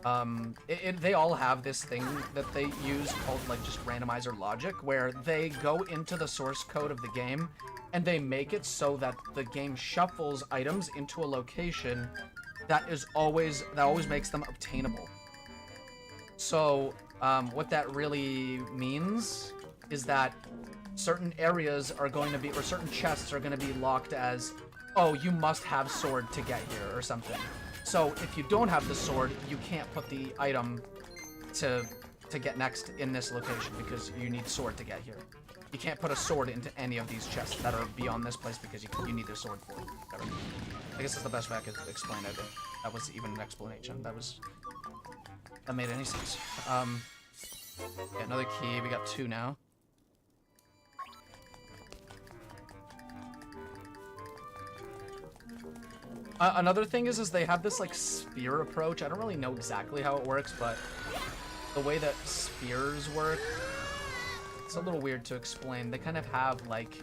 they all have this thing that they use called, like, just randomizer logic, where they go into the source code of the game, and they make it so that the game shuffles items into a location that always makes them obtainable. So, what that really means is that certain areas are going to be, or certain chests are going to be locked as, oh, you must have sword to get here, or something. So, if you don't have the sword, you can't put the item to get next in this location, because you need sword to get here. You can't put a sword into any of these chests that are beyond this place, because you need a sword for it. Whatever. I guess that's the best way I could explain it. That was even an explanation. That made any sense. Yeah, another key. We got 2 now. Another thing is they have this, like, sphere approach. I don't really know exactly how it works, but the way that spheres work, it's a little weird to explain. They kind of have, like,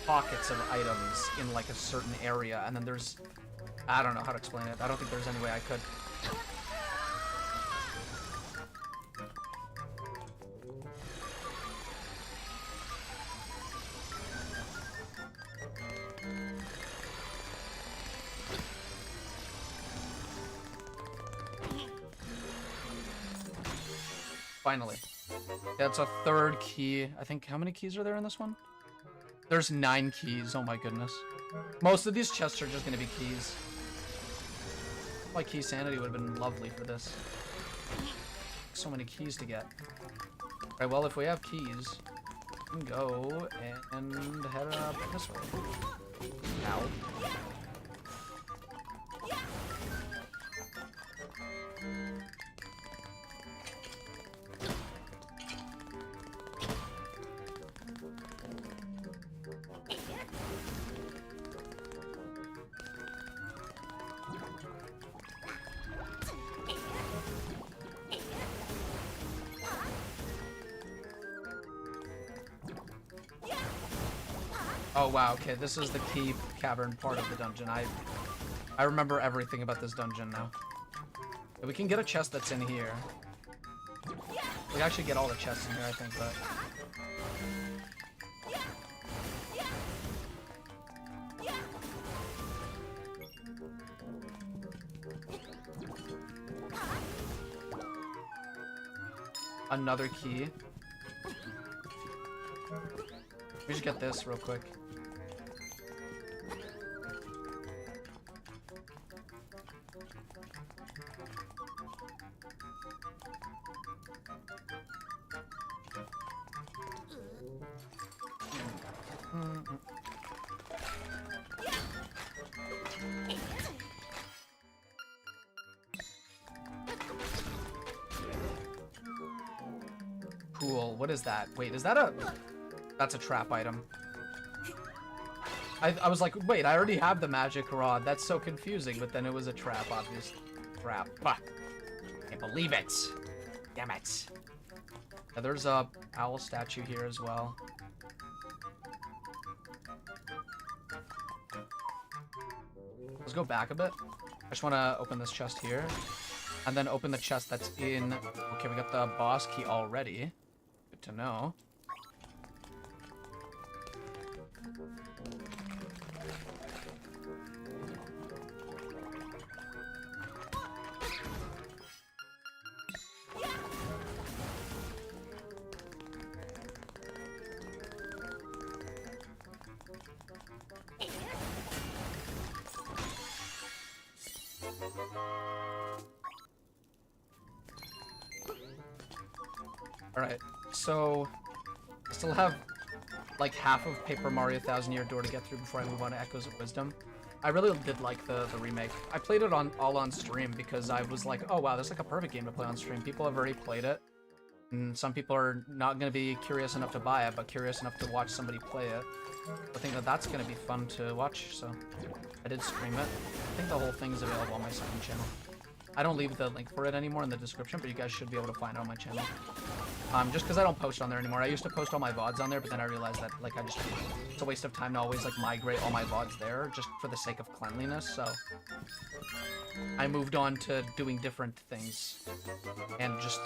pockets of items in, like, a certain area, and then there's... I don't know how to explain it. I don't think there's any way I could. Finally. That's a third key. I think, how many keys are there in this one? There's 9 keys. Oh my goodness. Most of these chests are just gonna be keys. My key sanity would have been lovely for this. So many keys to get. Alright, well, if we have keys, we can go and head up this way. Ow. Oh wow, okay, this is the key cavern part of the dungeon. I remember everything about this dungeon now. We can get a chest that's in here. We can actually get all the chests in here, I think, but... Another key. We just get this real quick. Cool. What is that? Wait, is that a... That's a trap item. I was like, wait, I already have the magic rod. That's so confusing, but then it was a trap, obviously. Trap. Bah. Can't believe it. Damn it. Yeah, there's a owl statue here as well. Let's go back a bit. I just want to open this chest here. And then open the chest that's in... Okay, we got the boss key already. Good to know. Alright, so I still have like half of Paper Mario Thousand Year Door to get through before I move on to Echoes of Wisdom. I really did like the remake. I played it all on stream because I was like, oh wow, this is like a perfect game to play on stream. People have already played it, and some people are not going to be curious enough to buy it, but curious enough to watch somebody play it. I think that that's going to be fun to watch, so I did stream it. I think the whole thing is available on my second channel. I don't leave the link for it anymore in the description, but you guys should be able to find it on my channel. Just because I don't post on there anymore. I used to post all my VODs on there, but then I realized that, like, it's a waste of time to always, like, migrate all my VODs there, just for the sake of cleanliness, so... I moved on to doing different things. And just,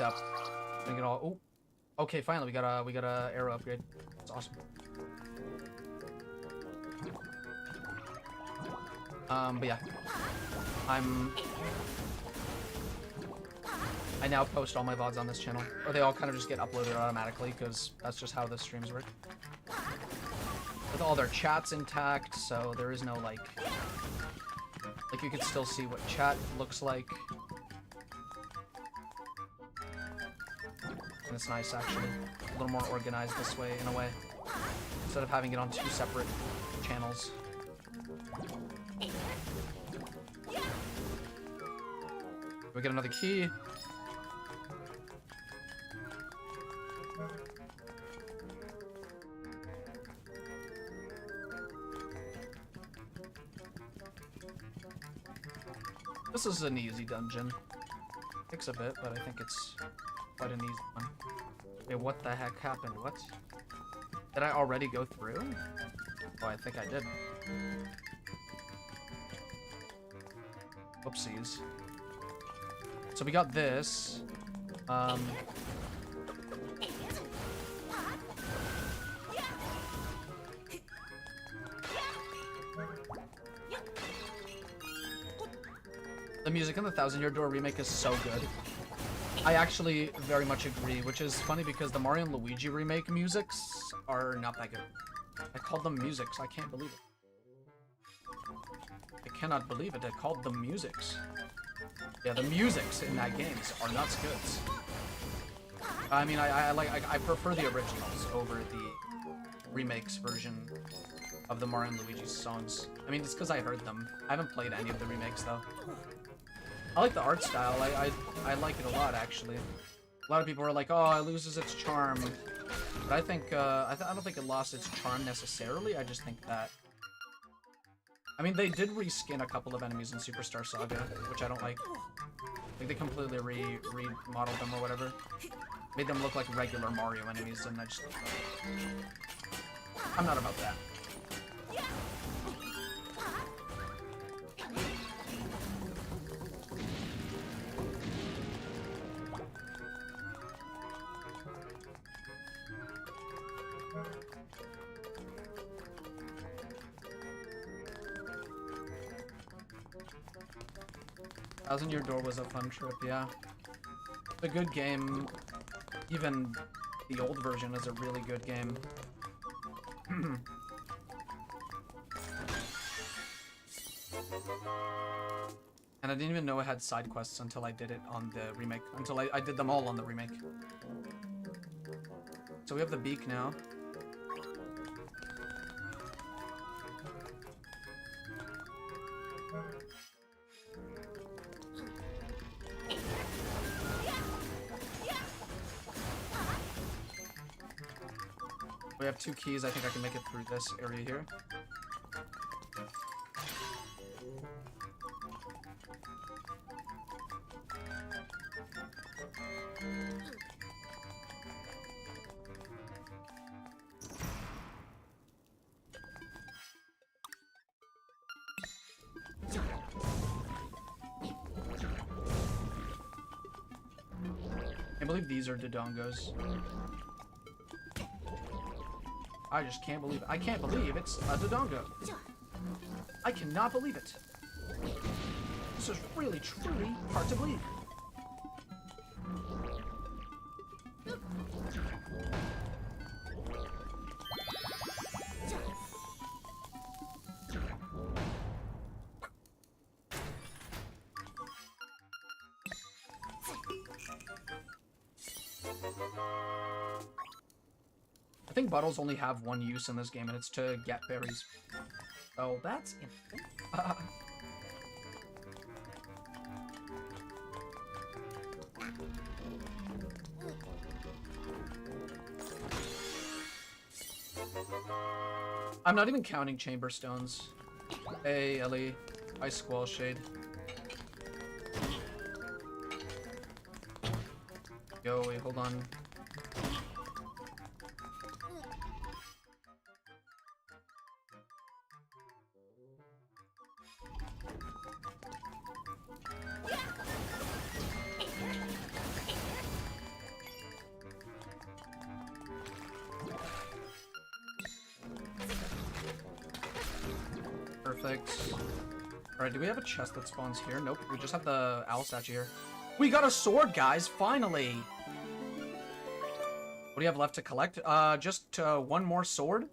doing it all... Oh! Okay, finally, we got a arrow upgrade. That's awesome. But yeah. I now post all my VODs on this channel. Or they all kind of just get uploaded automatically, because that's just how the streams work. With all their chats intact, so there is no, like... Like, you can still see what chat looks like. And it's nice, actually. A little more organized this way, in a way. Instead of having it on 2 separate channels. We get another key. This is an easy dungeon. Takes a bit, but I think it's quite an easy one. Wait, what the heck happened? What? Did I already go through? Oh, I think I did. Whoopsies. So we got this. The music in the Thousand Year Door remake is so good. I actually very much agree, which is funny because the Mario and Luigi remake musics are not that good. I called them musics. I can't believe it. I cannot believe it. I called them musics. Yeah, the musics in that games are not good. I mean, I prefer the originals over the remakes version of the Mario and Luigi songs. I mean, it's because I heard them. I haven't played any of the remakes though. I like the art style. I like it a lot actually. A lot of people are like, "Oh, it loses its charm," but I think I don't think it lost its charm necessarily. I just think that. I mean, they did reskin a couple of enemies in Superstar Saga, which I don't like. Like they completely remodeled them or whatever. Made them look like regular Mario enemies, and I'm not about that. 1000-Year Door was a fun trip, yeah. It's a good game. Even the old version is a really good game. And I didn't even know it had side quests until I did it on the remake. Until I did them all on the remake. So we have the beak now. We have 2 keys. I think I can make it through this area here. I believe these are Dodongos. I just can't believe it. I can't believe it's a Dodongo. I cannot believe it. This is really, truly hard to believe. I think bottles only have one use in this game, and it's to get berries. Oh, that's interesting. I'm not even counting chamber stones. Hey, Ellie. Ice Squall Shade. Yo, wait, hold on. Perfect. Alright, do we have a chest that spawns here? Nope, we just have the owl statue here. We got a sword, guys, finally! What do you have left to collect? Just one more sword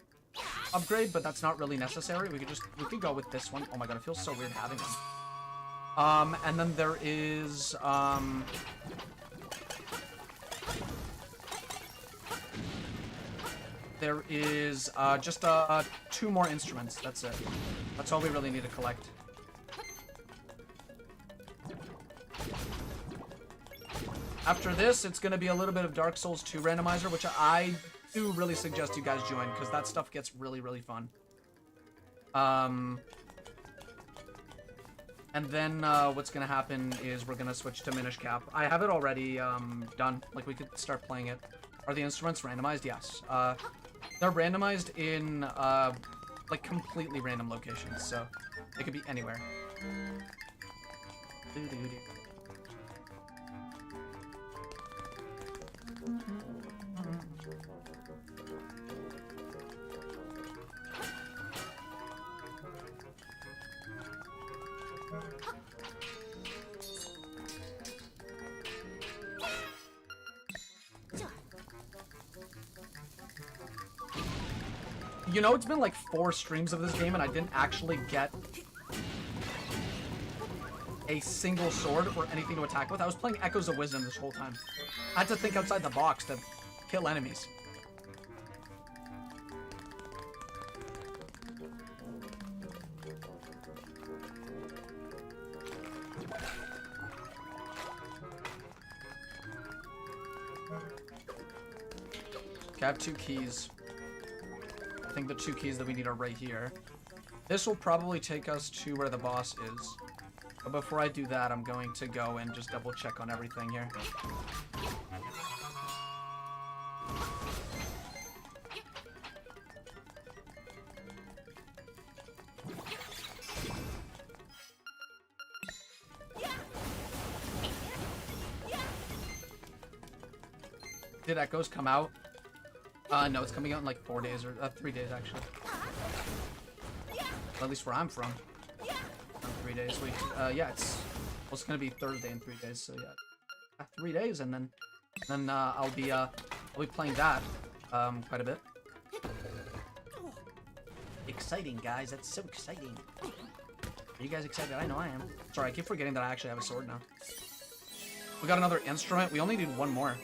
upgrade, but that's not really necessary. We could go with this one. Oh my god, it feels so weird having them. And then there is, there is, just, 2 more instruments. That's it. That's all we really need to collect. After this, it's gonna be a little bit of Dark Souls 2 Randomizer, which I do really suggest you guys join, because that stuff gets really, really fun. And then, what's gonna happen is we're gonna switch to Minish Cap. I have it already, done. Like, we could start playing it. Are the instruments randomized? Yes. They're randomized in, like, completely random locations, so they could be anywhere. You know, it's been like 4 streams of this game and I didn't actually get a single sword or anything to attack with. I was playing Echoes of Wisdom this whole time. I had to think outside the box to kill enemies. Okay, I have 2 keys. I think the 2 keys that we need are right here. This will probably take us to where the boss is. But before I do that, I'm going to go and just double check on everything here. Did Echoes come out? No, it's coming out in like 4 days, or 3 days actually. Well, at least where I'm from. 3 days. Wait, yeah, it's gonna be Thursday in 3 days, so yeah. 3 days, and then I'll be playing that, quite a bit. Exciting, guys, that's so exciting. Are you guys excited? I know I am. Sorry, I keep forgetting that I actually have a sword now. We got another instrument. We only need 1 more.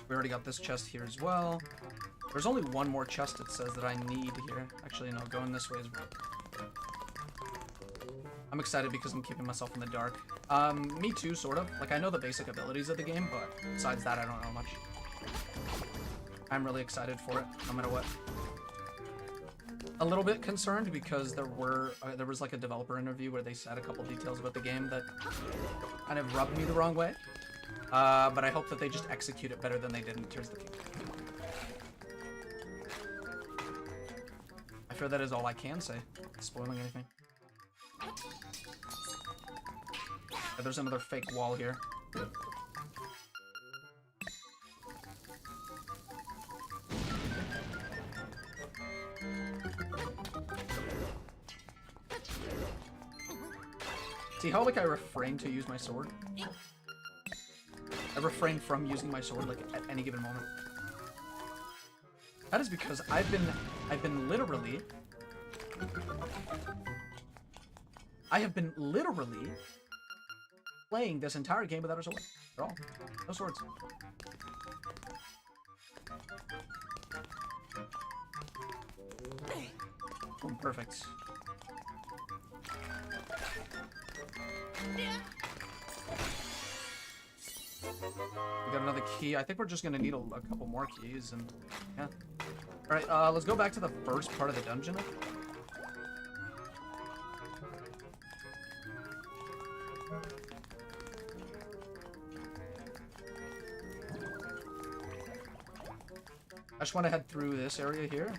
We already got this chest here as well. There's only 1 more chest it says that I need here. Actually, no, going this way is right. I'm excited because I'm keeping myself in the dark. Me too, sort of. Like, I know the basic abilities of the game, but besides that, I don't know much. I'm really excited for it, no matter what. A little bit concerned because there was like a developer interview where they said a couple details about the game that kind of rubbed me the wrong way. But I hope that they just execute it better than they did in Tears of the Kingdom. I fear that is all I can say. Spoiling anything. There's another fake wall here. See how, like, I refrain to use my sword? I refrain from using my sword, like, at any given moment. That is because I've been literally playing this entire game without a sword. At all. No swords. Boom, perfect. We got another key. I think we're just gonna need a couple more keys, and yeah. Alright, let's go back to the first part of the dungeon. I just want to head through this area here.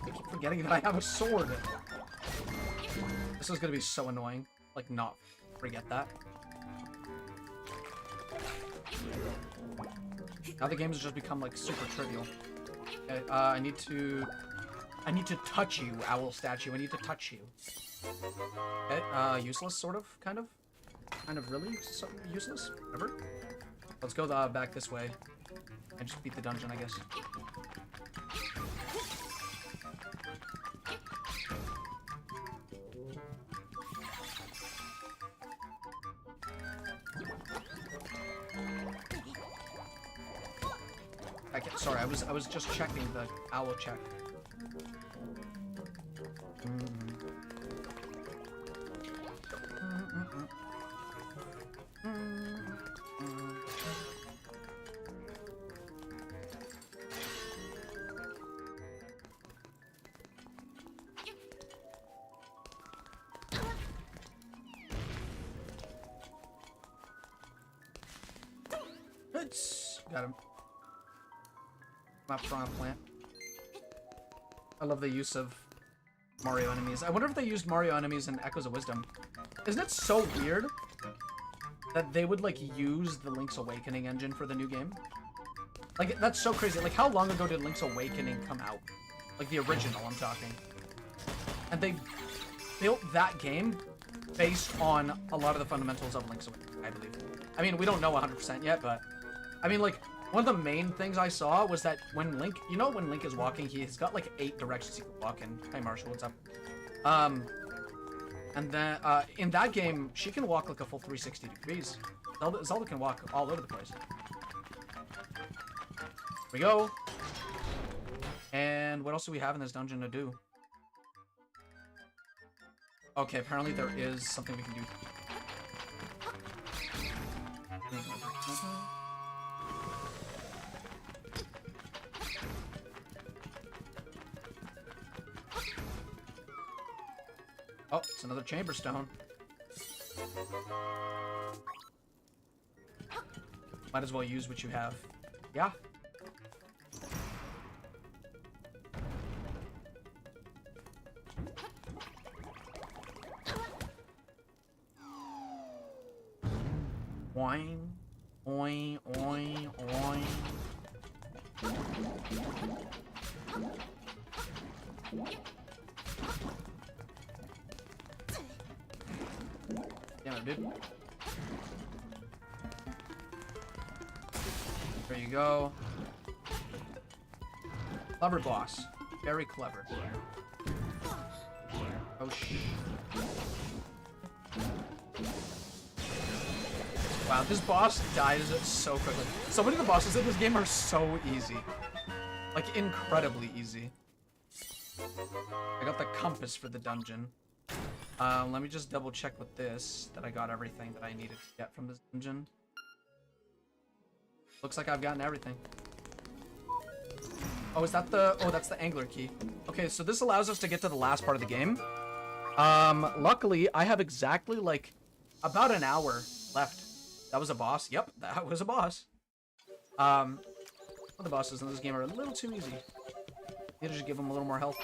I keep forgetting that I have a sword. This is gonna be so annoying. Like, not forget that. Now the game has just become, like, super trivial. Okay, I need to touch you, owl statue. I need to touch you. Okay, useless, sort of, kind of really useless, whatever. Let's go back this way and just beat the dungeon, I guess. Sorry, I was just checking the owl check. Got him. Piranha plant. I love the use of Mario enemies. I wonder if they used Mario enemies in Echoes of Wisdom. Isn't it so weird that they would, like, use the Link's Awakening engine for the new game? Like, that's so crazy. Like, how long ago did Link's Awakening come out? Like, the original, I'm talking. And they built that game based on a lot of the fundamentals of Link's Awakening, I believe. I mean, we don't know 100% yet, but... I mean, like, one of the main things I saw was that when Link... You know when Link is walking, he's got, like, 8 directions he can walk in. Hi, Marshall, what's up? And then, in that game, she can walk, like, a full 360 degrees. Zelda can walk all over the place. Here we go. And what else do we have in this dungeon to do? Okay, apparently there is something we can do. Oh, it's another chamber stone. Might as well use what you have. Yeah. Oing, oing, oing, oing. Damn it, dude. There you go. Clever boss. Very clever. Oh, wow, this boss dies so quickly. So many of the bosses in this game are so easy. Like, incredibly easy. I got the compass for the dungeon. Let me just double check with this, that I got everything that I needed to get from this dungeon. Looks like I've gotten everything. Oh, is that the... Oh, that's the angler key. Okay, so this allows us to get to the last part of the game. Luckily, I have exactly, like, about an hour left. That was a boss. Yep, that was a boss. Some of the bosses in this game are a little too easy. Need to just give them a little more health.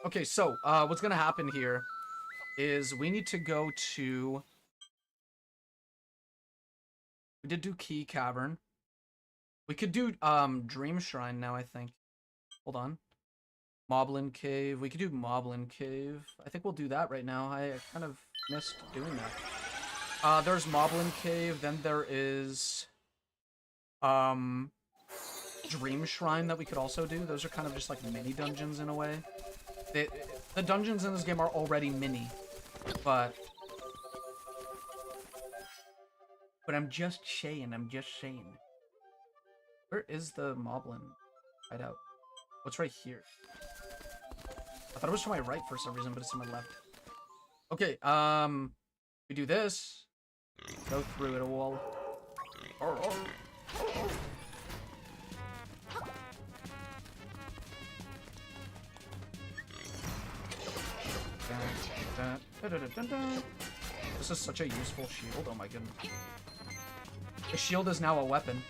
Okay, so, what's gonna happen here is we need to go to... We did do Key Cavern. We could do, Dream Shrine now, I think. Hold on. Moblin Cave. We could do Moblin Cave. I think we'll do that right now. I kind of missed doing that. There's Moblin Cave, then there is... Dream Shrine that we could also do. Those are kind of just like mini dungeons in a way. The dungeons in this game are already mini, but I'm just saying, Where is the Moblin hideout? What's right here? I thought it was to my right for some reason, but it's to my left. Okay, we do this. Go through it all. This is such a useful shield. Oh my goodness. The shield is now a weapon.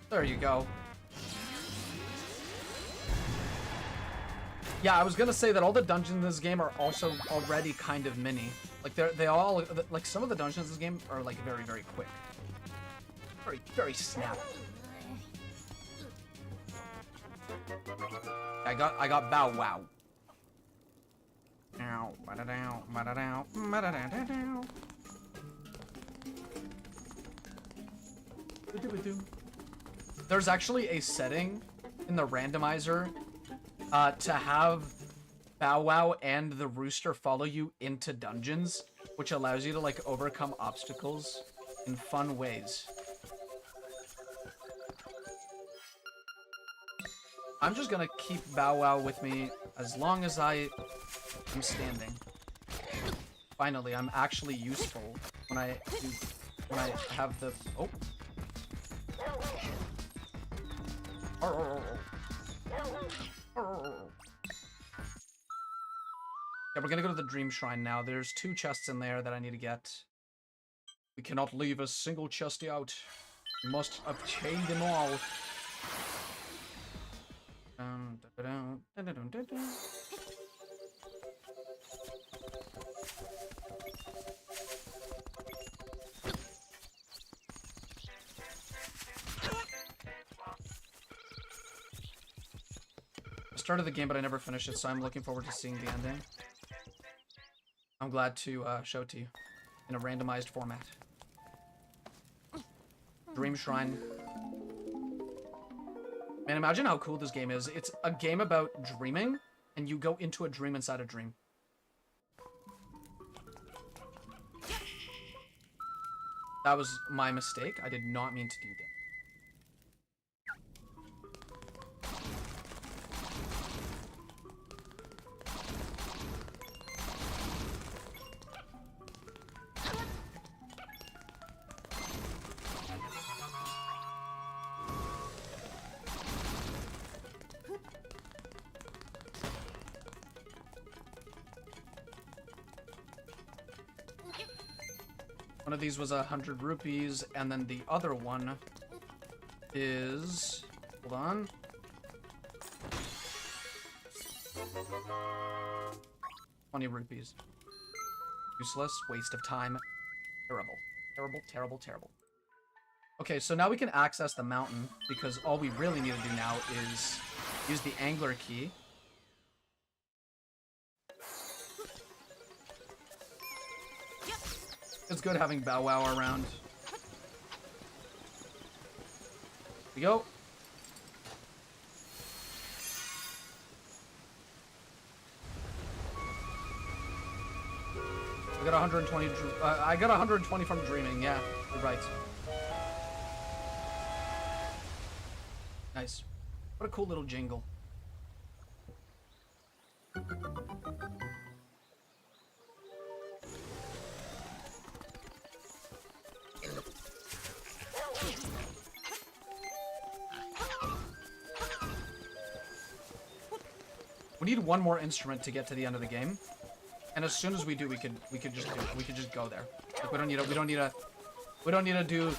There you go. Yeah, I was gonna say that all the dungeons in this game are also already kind of mini. Like they all like some of the dungeons in this game are like very, very quick. Very, very snappy. I got Bow Wow. There's actually a setting in the randomizer to have Bow Wow and the rooster follow you into dungeons, which allows you to like overcome obstacles in fun ways. I'm just gonna keep Bow Wow with me as long as I am standing. Finally, I'm actually useful when I have the... Oh. Yeah, we're gonna go to the Dream Shrine now. There's 2 chests in there that I need to get. We cannot leave a single chest out. We must obtain them all. I started the game, but I never finished it, so I'm looking forward to seeing the ending. I'm glad to show it to you in a randomized format. Dream Shrine. Man, imagine how cool this game is. It's a game about dreaming, and you go into a dream inside a dream. That was my mistake. I did not mean to do that. One of these was 100 rupees, and then the other one is... Hold on. ₹20. Useless. Waste of time. Terrible. Terrible, terrible, terrible. Okay, so now we can access the mountain, because all we really need to do now is use the angler key. It's good having Bow Wow around. Here we go. I got 120. I got 120 from dreaming. Yeah, you're right. Nice. What a cool little jingle. We need one more instrument to get to the end of the game, and as soon as we do, we could just do it. We could just go there. Like, we don't need to do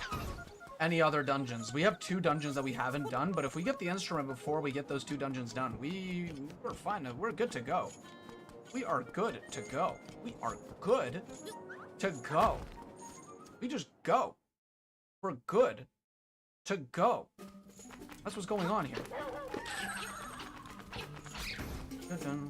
any other dungeons. We have 2 dungeons that we haven't done, but if we get the instrument before we get those 2 dungeons done, we're fine. We're good to go. We are good to go. We are good to go. We just go. We're good to go. That's what's going on here. Dun-dun.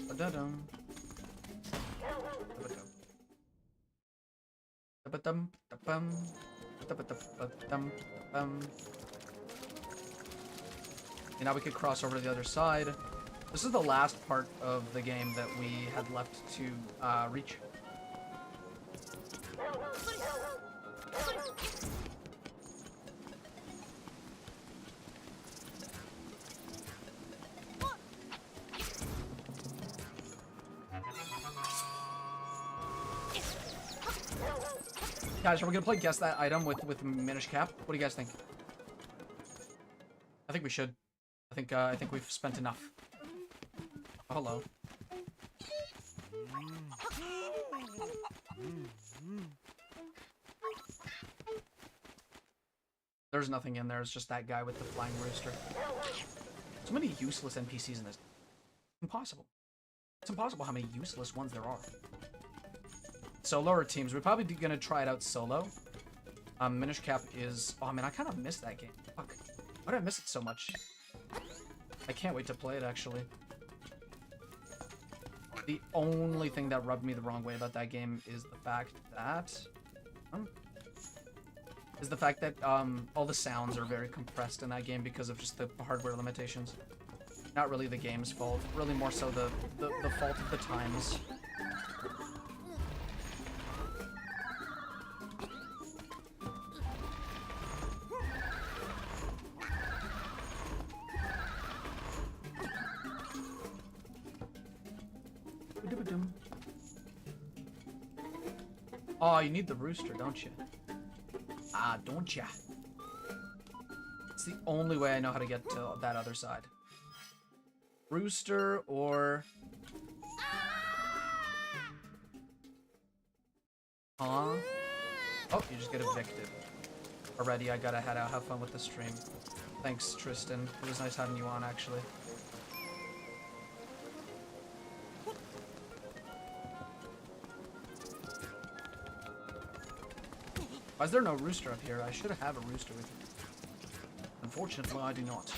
Ba-da-dum. Ba-da-dum. Ba-dum. Ba-dum. Ba-dum. And now we could cross over to the other side. This is the last part of the game that we had left to reach. Guys, are we gonna play Guess That Item with Minish Cap? What do you guys think? I think we should. I think we've spent enough. Oh, hello. There's nothing in there. It's just that guy with the flying rooster. So many useless NPCs in this. Impossible. It's impossible how many useless ones there are. Solo or teams? We're probably gonna try it out solo. Minish Cap is... Oh, man, I kind of missed that game. Fuck. Why did I miss it so much? I can't wait to play it, actually. The only thing that rubbed me the wrong way about that game is the fact that... is the fact that all the sounds are very compressed in that game because of just the hardware limitations. Not really the game's fault, really more so the fault of the times. Oh, you need the rooster, don't you? Ah, don't ya? It's the only way I know how to get to that other side. Rooster or... Huh? Oh, you just get evicted. Already, I gotta head out, have fun with the stream. Thanks, Tristan. It was nice having you on, actually. Why is there no rooster up here? I should have a rooster with me. Unfortunately, I do not.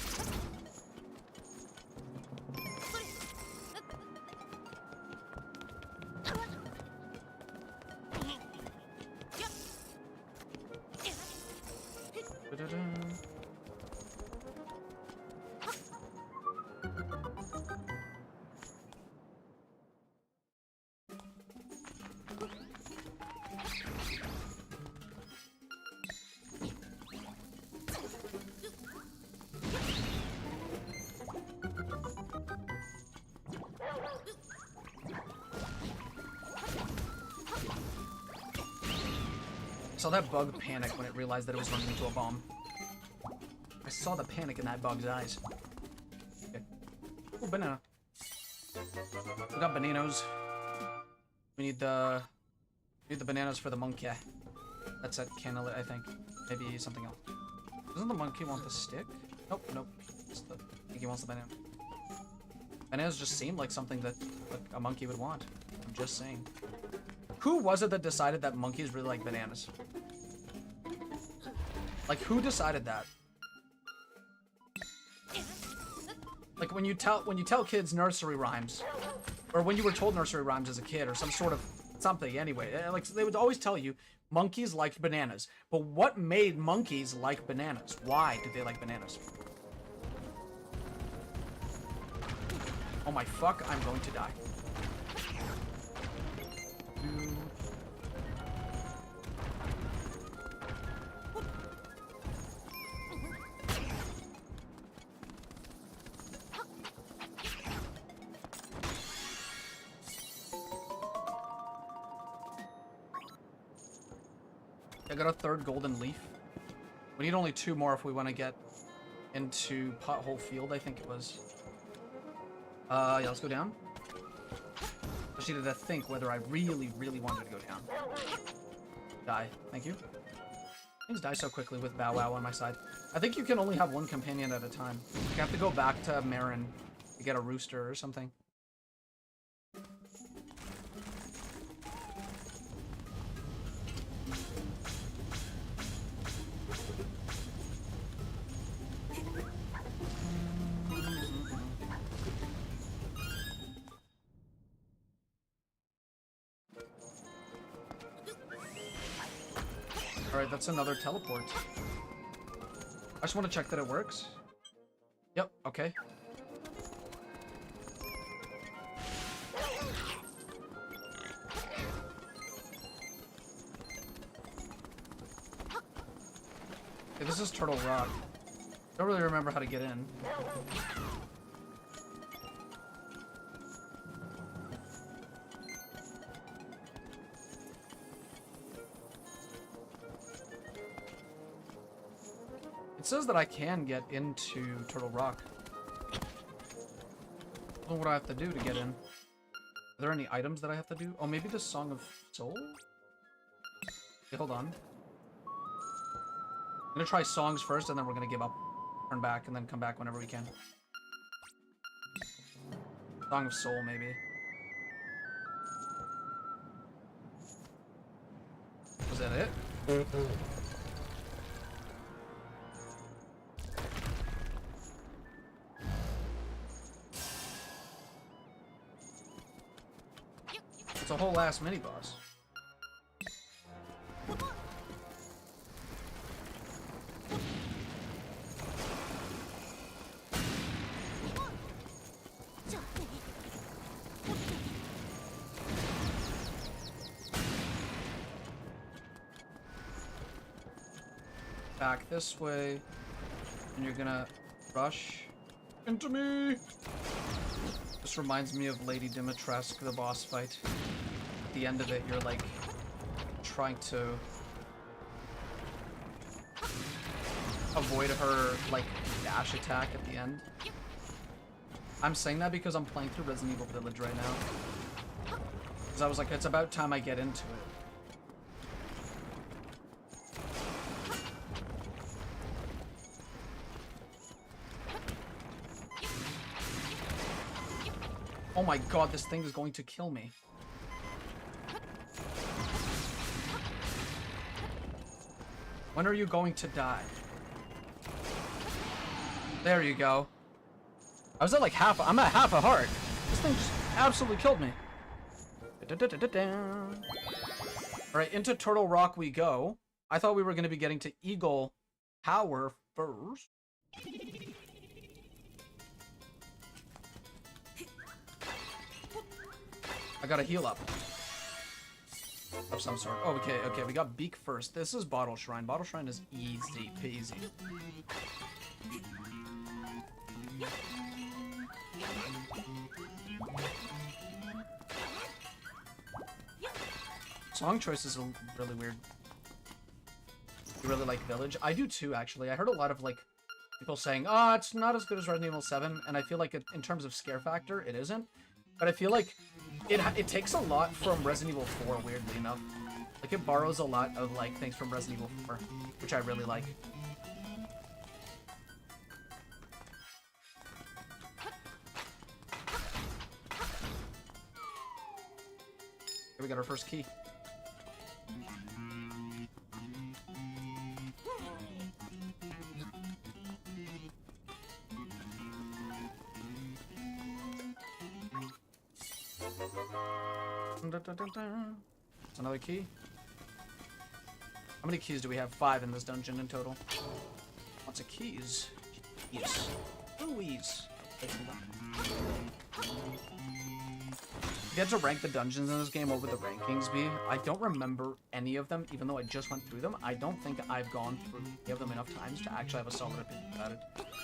I saw that bug panic when it realized that it was running into a bomb. I saw the panic in that bug's eyes. Okay. Oh, banana. We got bananas. We need the bananas for the monkey. That's at Kanalet, I think. Maybe something else. Doesn't the monkey want the stick? Nope, nope. I think he wants the banana. Bananas just seem like something that a monkey would want. I'm just saying. Who was it that decided that monkeys really like bananas? Like, who decided that? Like, when you tell kids nursery rhymes, or when you were told nursery rhymes as a kid, or some sort of something anyway, like, they would always tell you monkeys liked bananas. But what made monkeys like bananas? Why did they like bananas? Oh my fuck, I'm going to die. I got a third golden leaf. We need only 2 more if we want to get into Pothole Field, I think it was. Yeah, let's go down. Just needed to think whether I really, really wanted to go down. Die. Thank you. Things die so quickly with Bow Wow on my side. I think you can only have 1 companion at a time. You have to go back to Marin to get a rooster or something. Alright, that's another teleport. I just want to check that it works. Yep, okay. Okay, this is Turtle Rock. Don't really remember how to get in. It says that I can get into Turtle Rock. I don't know what I have to do to get in. Are there any items that I have to do? Oh, maybe the Song of Soul? Okay, hold on. I'm gonna try songs first, and then we're gonna give up. Turn back, and then come back whenever we can. Song of Soul, maybe. Was that it? It's a whole ass mini boss. attack this way, and you're gonna rush into me. This reminds me of Lady Dimitrescu, the boss fight. At the end of it, you're like trying to avoid her like dash attack at the end. I'm saying that because I'm playing through Resident Evil Village right now. Because I was like, it's about time I get into it. Oh my god, this thing is going to kill me. When are you going to die? There you go. I was at like half, I'm at half a heart. This thing just absolutely killed me. Alright, into Turtle Rock we go. I thought we were going to be getting to Eagle Tower first. I gotta heal up. Of some sort. Oh, okay, we got Beak first. This is Bottle Shrine. Bottle Shrine is easy peasy. Song choices are really weird. You really like Village? I do too, actually. I heard a lot of, like, people saying, oh, it's not as good as Resident Evil 7, and I feel like in terms of scare factor, it isn't. But I feel like it takes a lot from Resident Evil 4, weirdly enough. Like, it borrows a lot of, like, things from Resident Evil 4, which I really like. Here we got our first key. It's another key. How many keys do we have? 5 in this dungeon in total. Lots of keys. Keys. Louise. You had to rank the dungeons in this game. What would the rankings be? I don't remember any of them, even though I just went through them. I don't think I've gone through any of them enough times to actually have a solid opinion about it.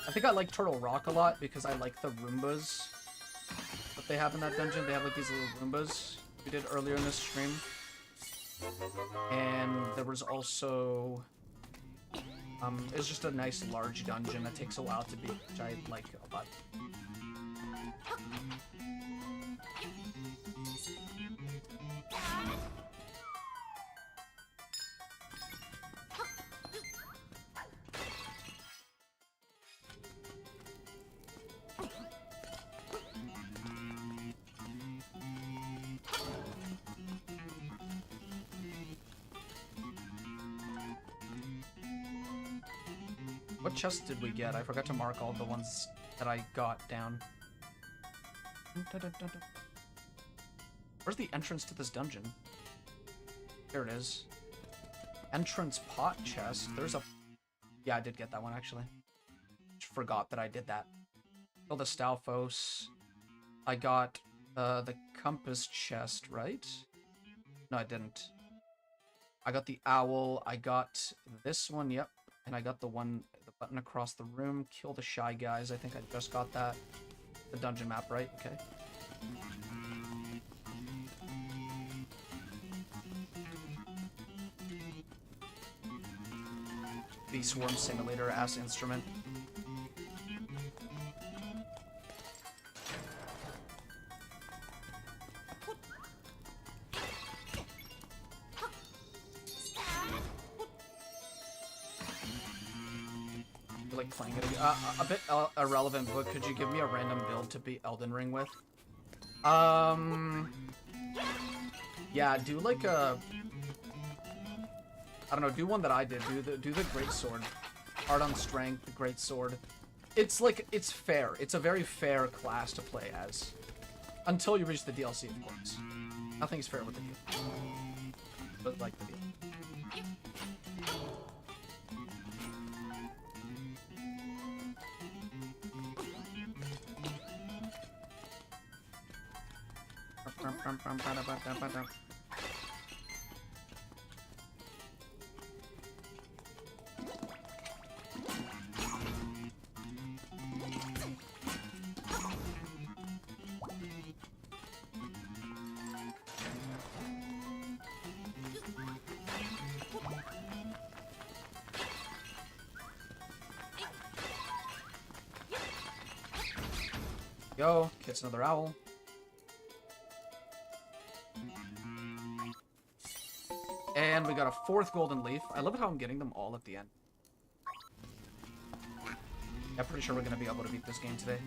I think I like Turtle Rock a lot because I like the Roombas that they have in that dungeon. They have like these little Roombas we did earlier in this stream. And there was also... it's just a nice large dungeon that takes a while to beat, which I like a lot. What chests did we get? I forgot to mark all the ones that I got down. Where's the entrance to this dungeon? Here it is. Entrance pot chest. There's a... Yeah, I did get that one, actually. Forgot that I did that. Kill the Stalfos. I got the compass chest, right? No, I didn't. I got the owl. I got this one, yep. And I got the one... button across the room. Kill the shy guys. I think I just got that. The dungeon map, right? Okay. The Swarm Simulator ass instrument. Like playing it again. A bit irrelevant, but could you give me a random build to beat Elden Ring with? Yeah, do like a... I don't know, do one that I did. Do the Great Sword. Hard on Strength, the Great Sword. It's like, it's fair. It's a very fair class to play as. Until you reach the DLC, of course. Nothing's fair with the DLC. But like the DLC. go. Gets another owl. And we got a 4th golden leaf. I love how I'm getting them all at the end. I'm pretty sure we're going to be able to beat this game today.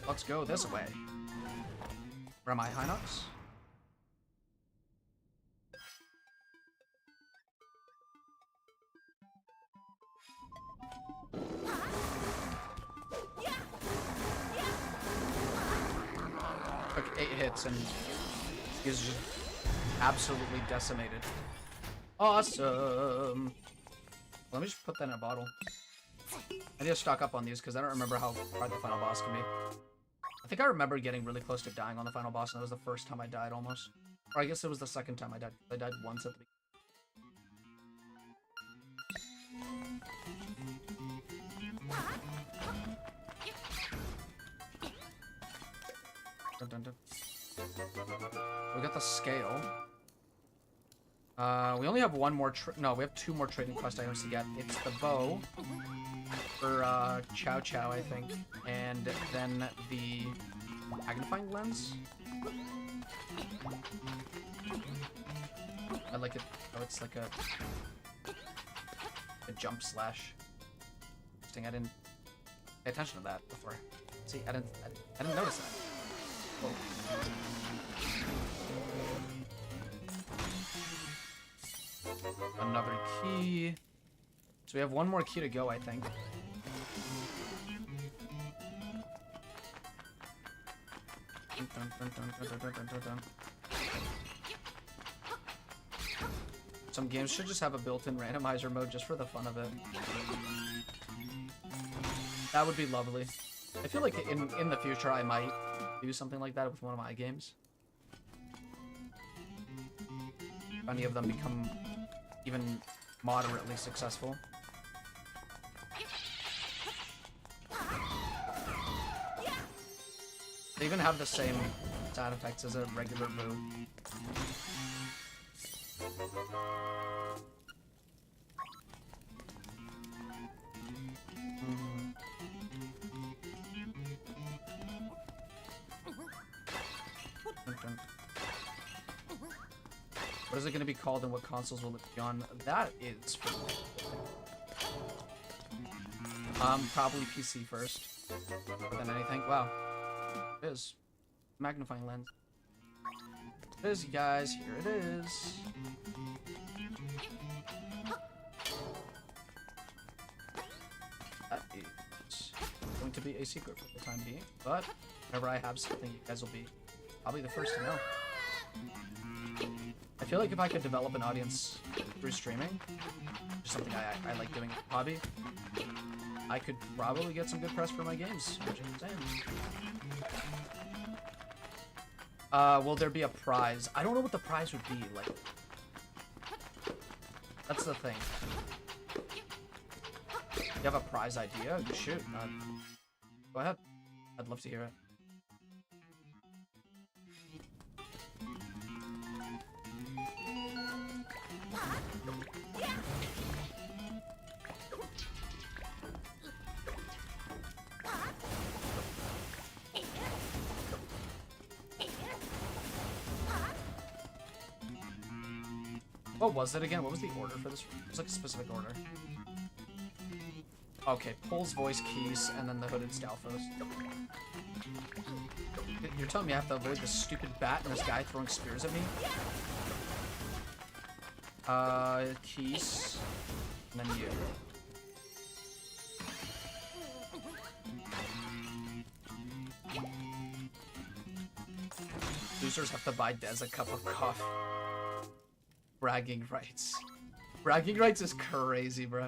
Let's go this way. Where am I, Hinox? Took 8 hits and he's just absolutely decimated. Awesome. Let me just put that in a bottle. I need to stock up on these because I don't remember how hard the final boss can be. I think I remember getting really close to dying on the final boss, and that was the first time I died almost. Or I guess it was the second time I died. I died once at the beginning. Dun, dun, dun. We got the scale. We only have one more no, we have 2 more trading quest items to get. It's the bow for Chow Chow, I think, and then the magnifying lens. I like it. Oh, it's like a jump slash. Interesting. I didn't pay attention to that before. See, I didn't notice that. Oh. Another key. So we have one more key to go, I think. Some games should just have a built-in randomizer mode just for the fun of it. That would be lovely. I feel like in the future I might do something like that with one of my games. If any of them become even moderately successful. They even have the same sound effects as a regular move. What is it going to be called and what consoles will it be on? That is probably PC first, more than anything. Wow. It is. Magnifying lens. It is, you guys. Here it is. That is going to be a secret for the time being, but whenever I have something, you guys will be probably the first to know. I feel like if I could develop an audience through streaming, which is something I like doing as a hobby, I could probably get some good press for my games, which is insane. Will there be a prize? I don't know what the prize would be, like... That's the thing. You have a prize idea? Shoot. Go ahead. I'd love to hear it. What was it again? What was the order for this? It was like a specific order. Okay, Pole's voice keys, and then the hooded Stalfos. You're telling me I have to avoid this stupid bat and this guy throwing spears at me? Keys, and then you. Losers have to buy Dez a cup of coffee. Bragging rights. Bragging rights is crazy, bro.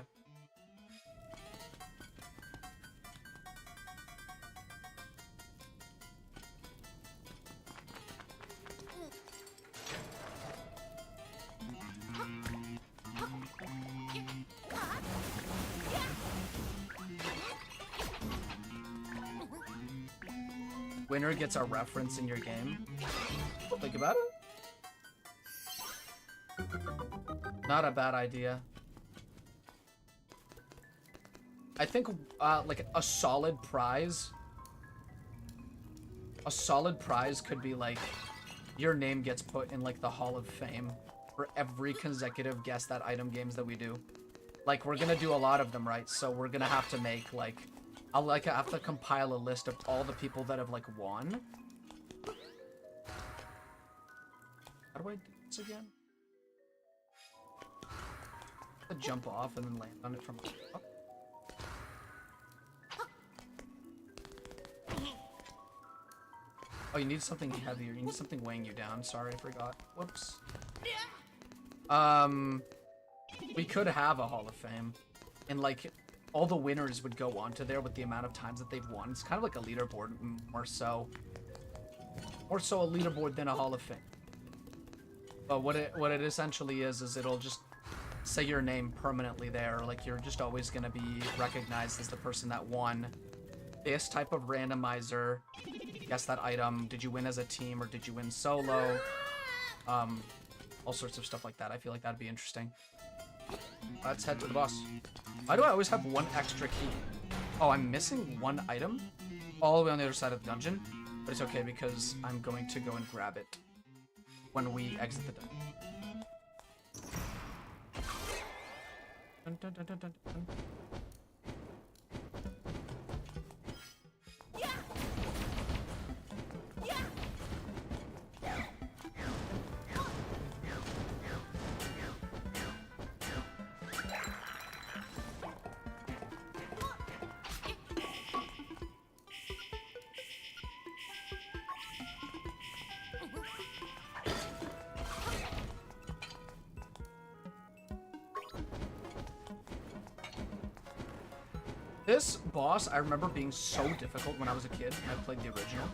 Winner gets a reference in your game. Think about it. Not a bad idea. I think like a solid prize. A solid prize could be like your name gets put in like the Hall of Fame for every consecutive Guess That Item games that we do. Like we're gonna do a lot of them, right? So we're gonna have to make like I'll have to compile a list of all the people that have like won. How do I do this again? I have to jump off and then land on it from up. Oh, you need something heavier. You need something weighing you down. Sorry, I forgot. Whoops. We could have a Hall of Fame. And like all the winners would go onto there with the amount of times that they've won. It's kind of like a leaderboard, more so a leaderboard than a Hall of Fame. But what it essentially is it'll just say your name permanently there. Like you're just always gonna be recognized as the person that won this type of randomizer. Guess that item. Did you win as a team or did you win solo? All sorts of stuff like that. I feel like that'd be interesting. Let's head to the boss. Why do I always have one extra key? Oh, I'm missing one item all the way on the other side of the dungeon. But it's okay because I'm going to go and grab it when we exit the dungeon. Dun, dun, dun, dun, dun, dun. This boss, I remember being so difficult when I was a kid when I played the original.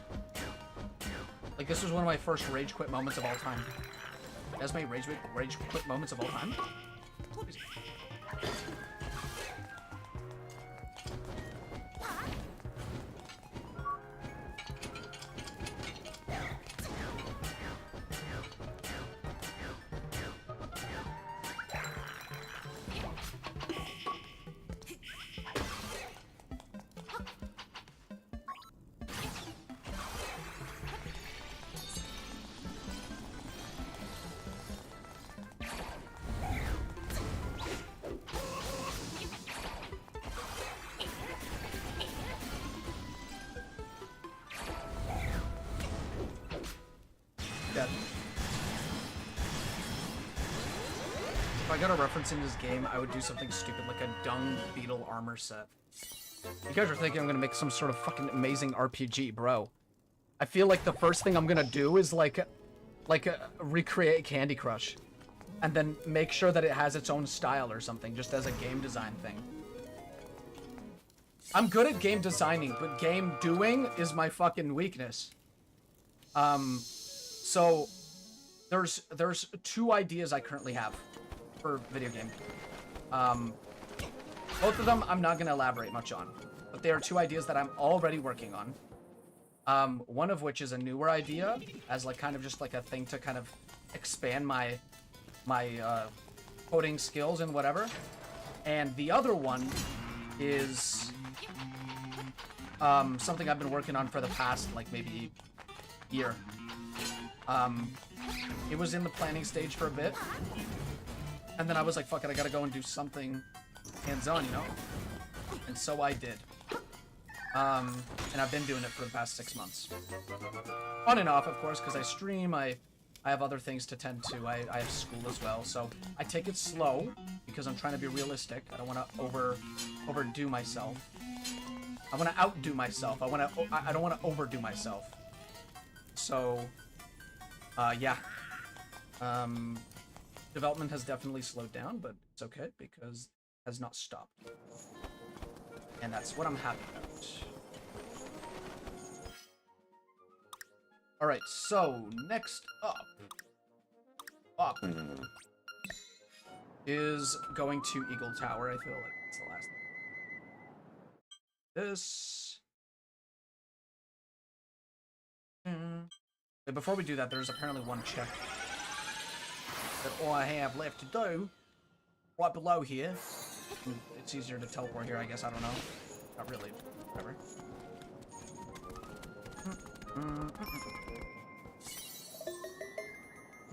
Like, this was one of my first rage quit moments of all time. That's my rage quit moments of all time? If I got a reference in this game, I would do something stupid like a dung beetle armor set. You guys are thinking I'm gonna make some sort of fucking amazing RPG, bro. I feel like the first thing I'm gonna do is recreate Candy Crush. And then make sure that it has its own style or something, just as a game design thing. I'm good at game designing, but game doing is my fucking weakness. So there's two ideas I currently have for video game. Both of them I'm not gonna elaborate much on, but they are two ideas that I'm already working on. One of which is a newer idea, as like kind of just like a thing to kind of expand my coding skills and whatever. And the other one is something I've been working on for the past like maybe year. It was in the planning stage for a bit, and then I was like, fuck it, I gotta go and do something hands-on, you know? And so I did. And I've been doing it for the past 6 months. On and off, of course, because I stream, I have other things to tend to, I have school as well, so I take it slow, because I'm trying to be realistic. I don't want to overdo myself. I want to outdo myself. I don't want to overdo myself. So, Yeah. Development has definitely slowed down, but it's okay because it has not stopped. And that's what I'm happy about. Alright, so next up is going to Eagle Tower. I feel like it's the last thing. This. But before we do that, there's apparently one check that I have left to do right below here. It's easier to teleport here, I guess. I don't know. Not really. Whatever.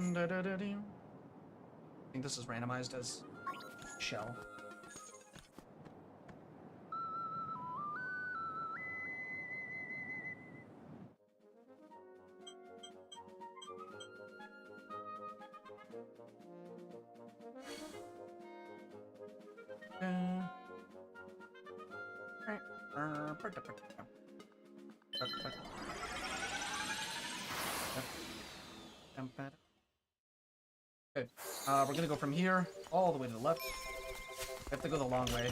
I think this is randomized as shell. Okay, we're gonna go from here all the way to the left. We have to go the long way.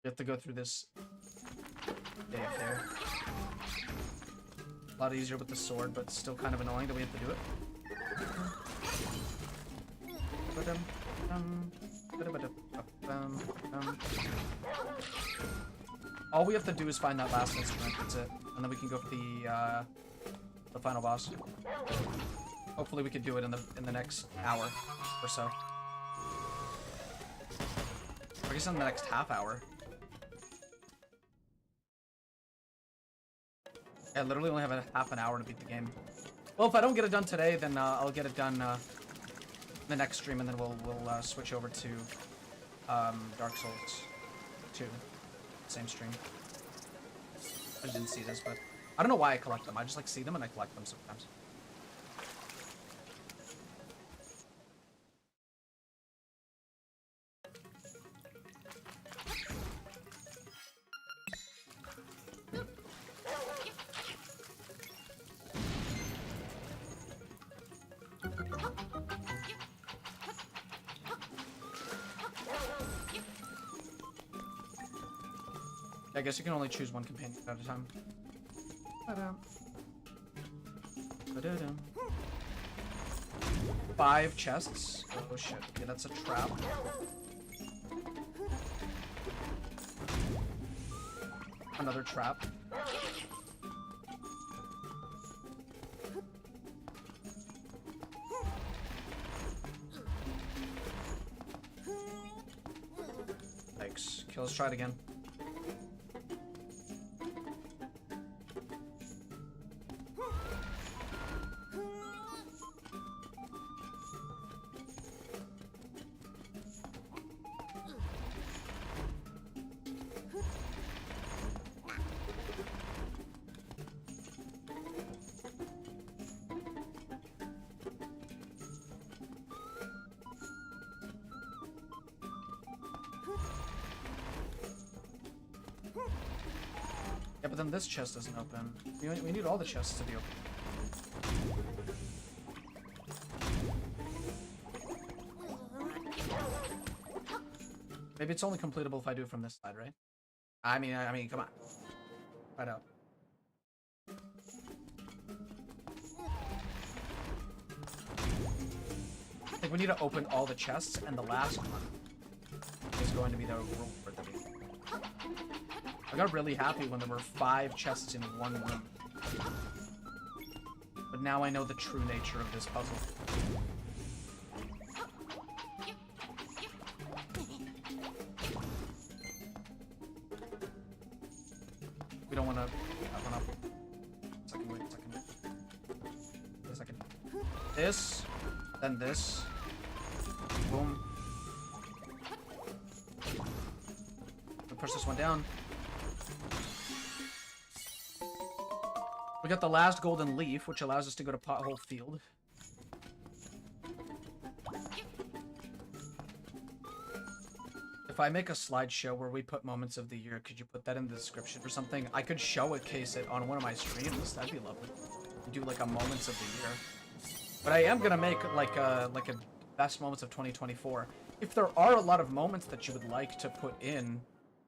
You have to go through this cave there. A lot easier with the sword, but still kind of annoying that we have to do it. All we have to do is find that last instrument, that's it. And then we can go for the final boss. Hopefully we can do it in the next hour or so. I guess in the next half hour. I literally only have a half an hour to beat the game. Well, if I don't get it done today, then I'll get it done the next stream, and then we'll switch over to Dark Souls 2. Same stream. I didn't see this, but I don't know why I collect them. I just like see them and I collect them sometimes. I guess you can only choose one companion at a time. 5 chests. Oh shit. Okay, that's a trap. Another trap. Thanks. Okay, let's try it again. Yeah, but then this chest doesn't open. We need all the chests to be open. Maybe it's only completable if I do it from this side, right? I mean, come on. Right out. I think we need to open all the chests, and the last one is going to be the reward that we... I got really happy when there were 5 chests in one room. But now I know the true nature of this puzzle. We don't want to have one up. Second, wait a second. Wait a second. This, then this. Boom. We'll push this one down. We got the last golden leaf, which allows us to go to Pothole Field. If I make a slideshow where we put moments of the year, could you put that in the description or something? I could showcase it on one of my streams. That'd be lovely. Do like a moments of the year. But I am gonna make like a best moments of 2024. If there are a lot of moments that you would like to put in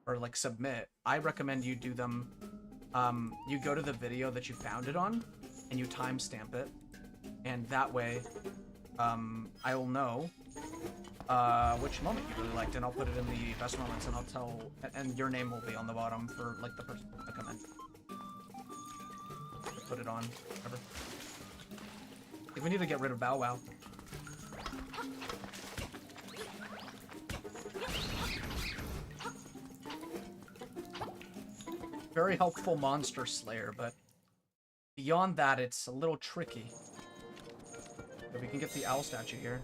or like submit, I recommend you do them. You go to the video that you found it on and you timestamp it, and that way I will know which moment you really liked, and I'll put it in the best moments, and I'll tell, and your name will be on the bottom for like the person to comment. Put it on, whatever. I think we need to get rid of Bow Wow. Very helpful monster slayer, but beyond that, it's a little tricky. But we can get the owl statue here.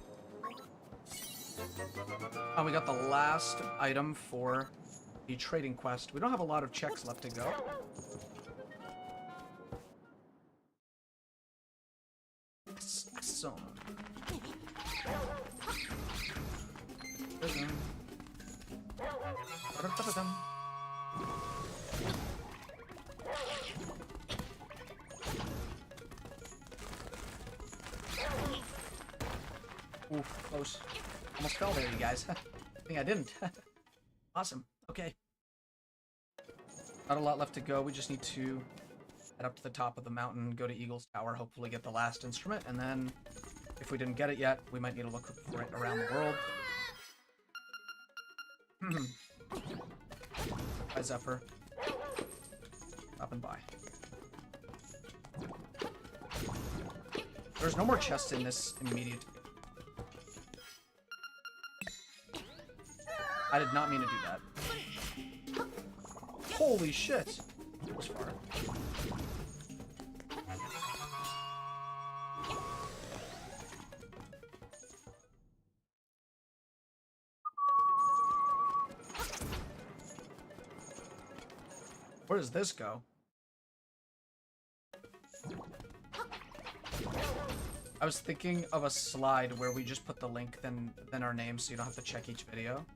Oh, we got the last item for the trading quest. We don't have a lot of checks left to go. So. Ooh, close. Almost fell there, you guys. I think I didn't. Awesome. Okay. Not a lot left to go. We just need to head up to the top of the mountain, go to Eagle's Tower, hopefully get the last instrument, and then if we didn't get it yet, we might need to look for it around the world. Hi, Zephyr. Up and by. There's no more chests in this immediate. I did not mean to do that. Holy shit! That was far. Where does this go? I was thinking of a slide where we just put the link, then our name, so you don't have to check each video.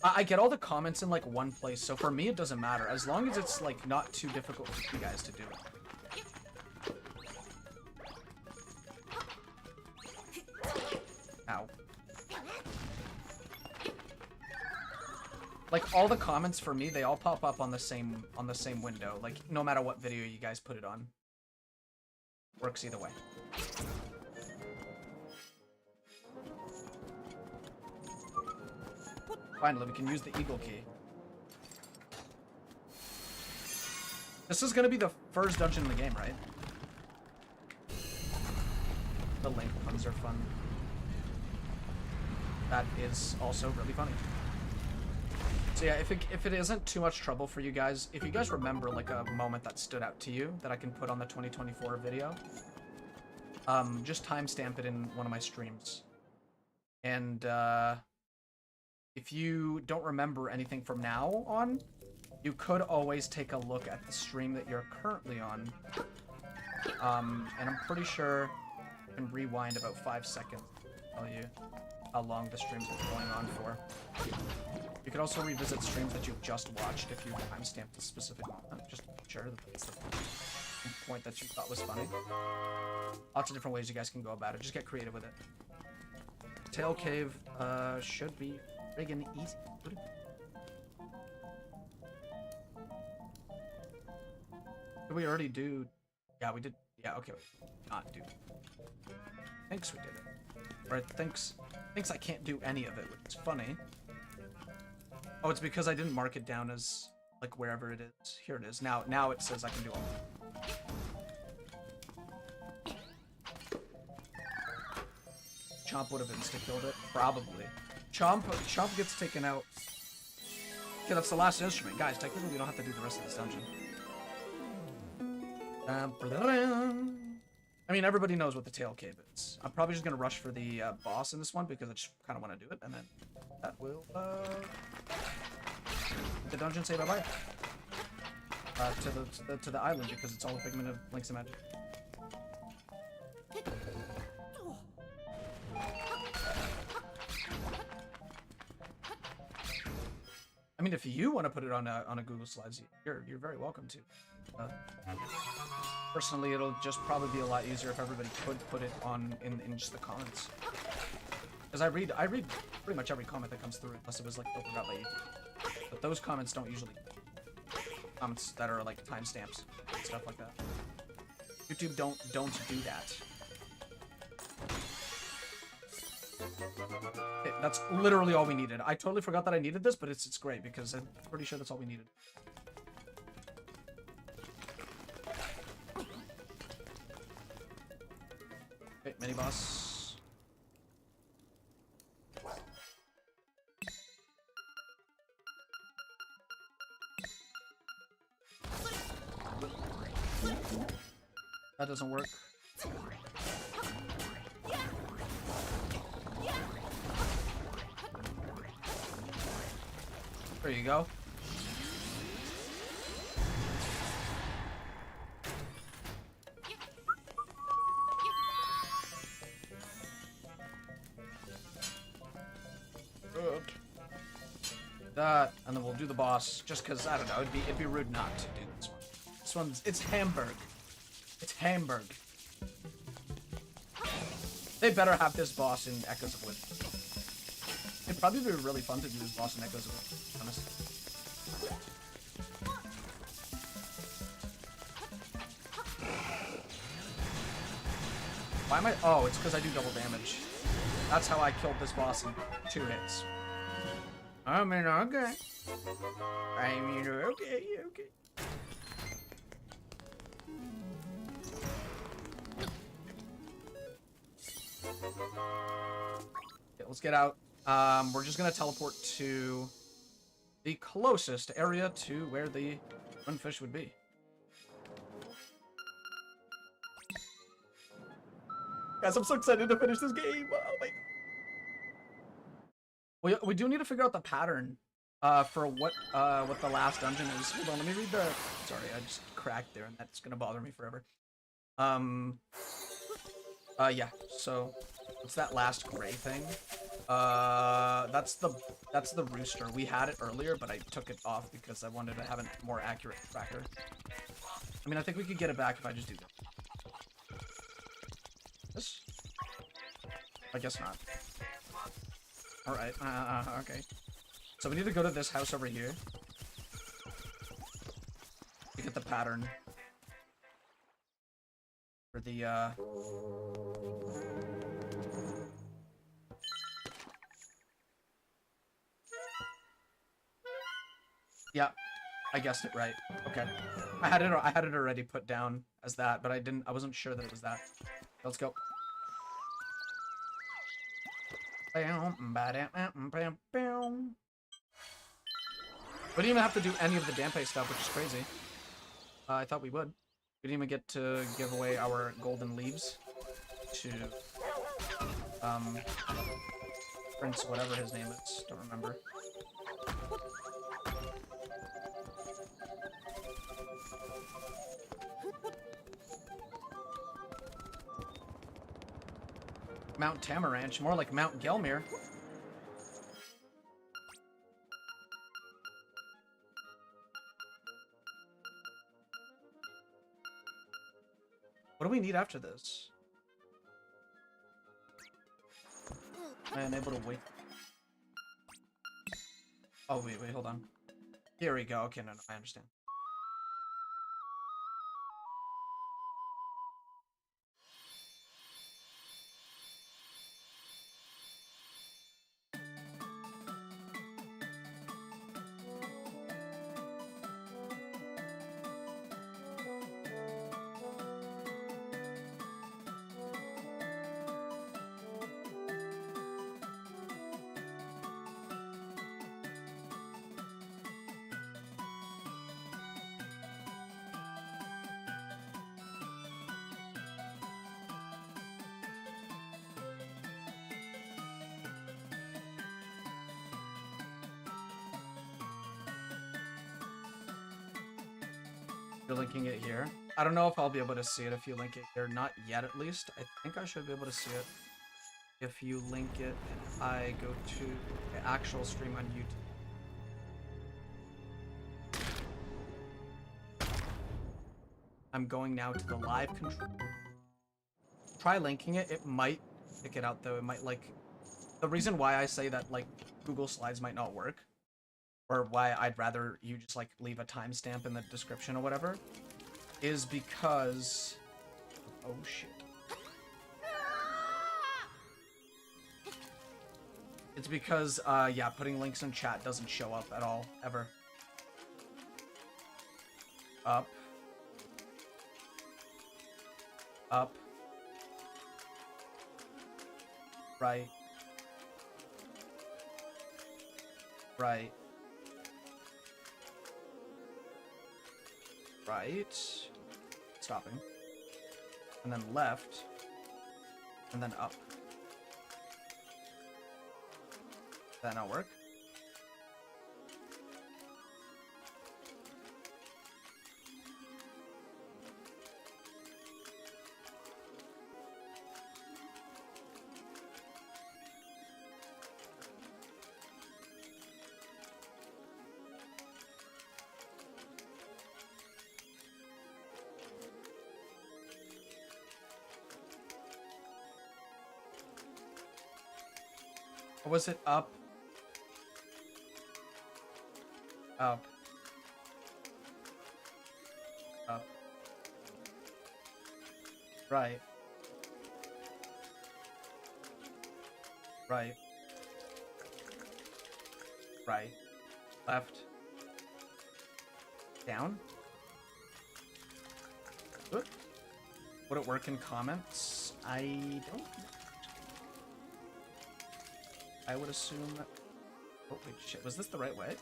I get all the comments in like one place, so for me it doesn't matter, as long as it's like not too difficult for you guys to do. Ow. Like all the comments for me, they all pop up on the same window, like no matter what video you guys put it on. Works either way. Finally, we can use the eagle key. This is gonna be the first dungeon in the game, right? The link puns are fun. That is also really funny. So yeah, if it isn't too much trouble for you guys, if you guys remember like a moment that stood out to you that I can put on the 2024 video, just timestamp it in one of my streams. And if you don't remember anything from now on, you could always take a look at the stream that you're currently on. And I'm pretty sure you can rewind about 5 seconds to tell you how long the stream's been going on for. You could also revisit streams that you've just watched if you timestamped a specific moment, just to make sure that it's the point that you thought was funny. Lots of different ways you guys can go about it. Just get creative with it. Tail Cave should be friggin' easy. Did we already do? Yeah, we did. Yeah, okay. Not do. Thinks we did it. Or it thinks I can't do any of it, which is funny. Oh, it's because I didn't mark it down as like wherever it is. Here it is. Now it says I can do all of it. Chomp would have insta-killed it. Probably. Chomp gets taken out. Okay, that's the last instrument. Guys, technically we don't have to do the rest of this dungeon. I mean, everybody knows what the tail cave is. I'm probably just gonna rush for the boss in this one because I just kind of want to do it, and then that will the dungeon say bye bye to the island because it's all a figment of Link's imagination. I mean, if you want to put it on a Google Slides, you're very welcome to. Personally, it'll just probably be a lot easier if everybody could put it on in just the comments. Because I read pretty much every comment that comes through, unless it was like filtered out by YouTube. But those comments don't usually comments that are like timestamps and stuff like that. YouTube don't do that. Okay, that's literally all we needed. I totally forgot that I needed this, but it's great because I'm pretty sure that's all we needed. Okay, mini boss. That doesn't work. There you go. Good. That, and then we'll do the boss, just because, I don't know, it'd be rude not to do this one. This one's, it's Hamburg. It's Hamburg. They better have this boss in Echoes of Wood. It'd probably be really fun to do this boss in Echoes of Wood, to be honest. Why am I? Oh, it's because I do double damage. That's how I killed this boss in 2 hits. I mean, okay. Okay. Okay, let's get out. We're just gonna teleport to the closest area to where the runfish would be. Guys, I'm so excited to finish this game. Oh my. We do need to figure out the pattern for what the last dungeon is. Hold on, let me read the. Sorry, I just cracked there, and that's gonna bother me forever. Yeah. So, what's that last gray thing? That's the rooster. We had it earlier, but I took it off because I wanted to have a more accurate tracker. I mean, I think we could get it back if I just do that. This? I guess not. Alright, okay. So we need to go to this house over here to get the pattern for the, yeah, I guessed it right. Okay. I had it already put down as that, but I wasn't sure that it was that. Let's go. We didn't even have to do any of the Dampe stuff, which is crazy. I thought we would. We didn't even get to give away our golden leaves to Prince whatever his name is. Don't remember. Mount Tamaranch, more like Mount Gelmir. What do we need after this? I am able to wait. Oh, wait, hold on. Here we go. Okay, no, I understand. You're linking it here. I don't know if I'll be able to see it if you link it here. Not yet, at least. I think I should be able to see it if you link it and I go to the actual stream on YouTube. I'm going now to the live control. Try linking it. It might pick it out though. It might like... The reason why I say that like Google Slides might not work, or why I'd rather you just like leave a timestamp in the description or whatever, is because... Oh shit. It's because, yeah, putting links in chat doesn't show up at all, ever. Up. Up. Right. Right. Right. Stopping. And then left. And then up. That not work? Or was it up? Up. Up. Right. Right. Right. Left. Down. Good. Would it work in comments? I don't. I would assume. Oh wait, shit. Was this the right way?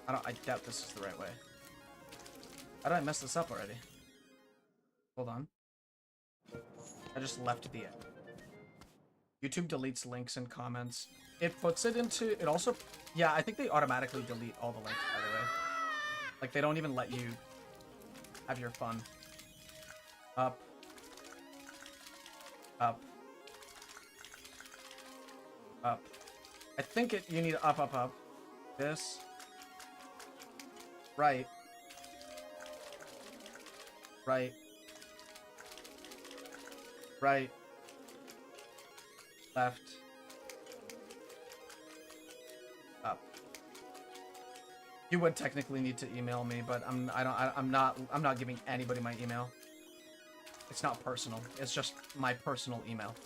I doubt this is the right way. How did I mess this up already? Hold on. I just left the end. YouTube deletes links and comments. It puts it into... It also... Yeah, I think they automatically delete all the links, by the way. Like, they don't even let you have your fun. Up. Up. Up. I think you need up, up, up. This. Right. Right. Right. Left. Up. You would technically need to email me, but I'm not giving anybody my email. It's not personal. It's just my personal email.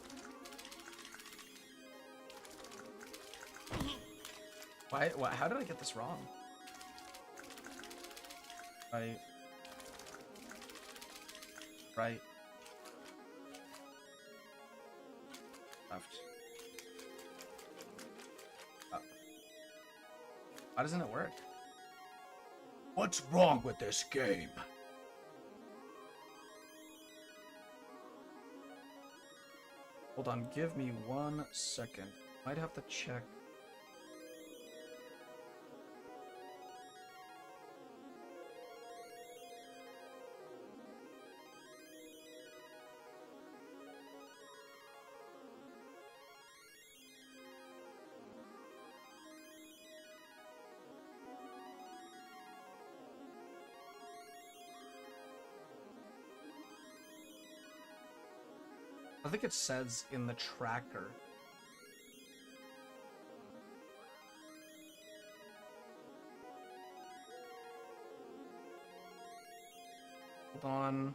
Why? How did I get this wrong? Right. Right. Left. Up. Why doesn't it work? What's wrong with this game? Hold on, give me 1 second. Might have to check. I think it says in the tracker. Hold on.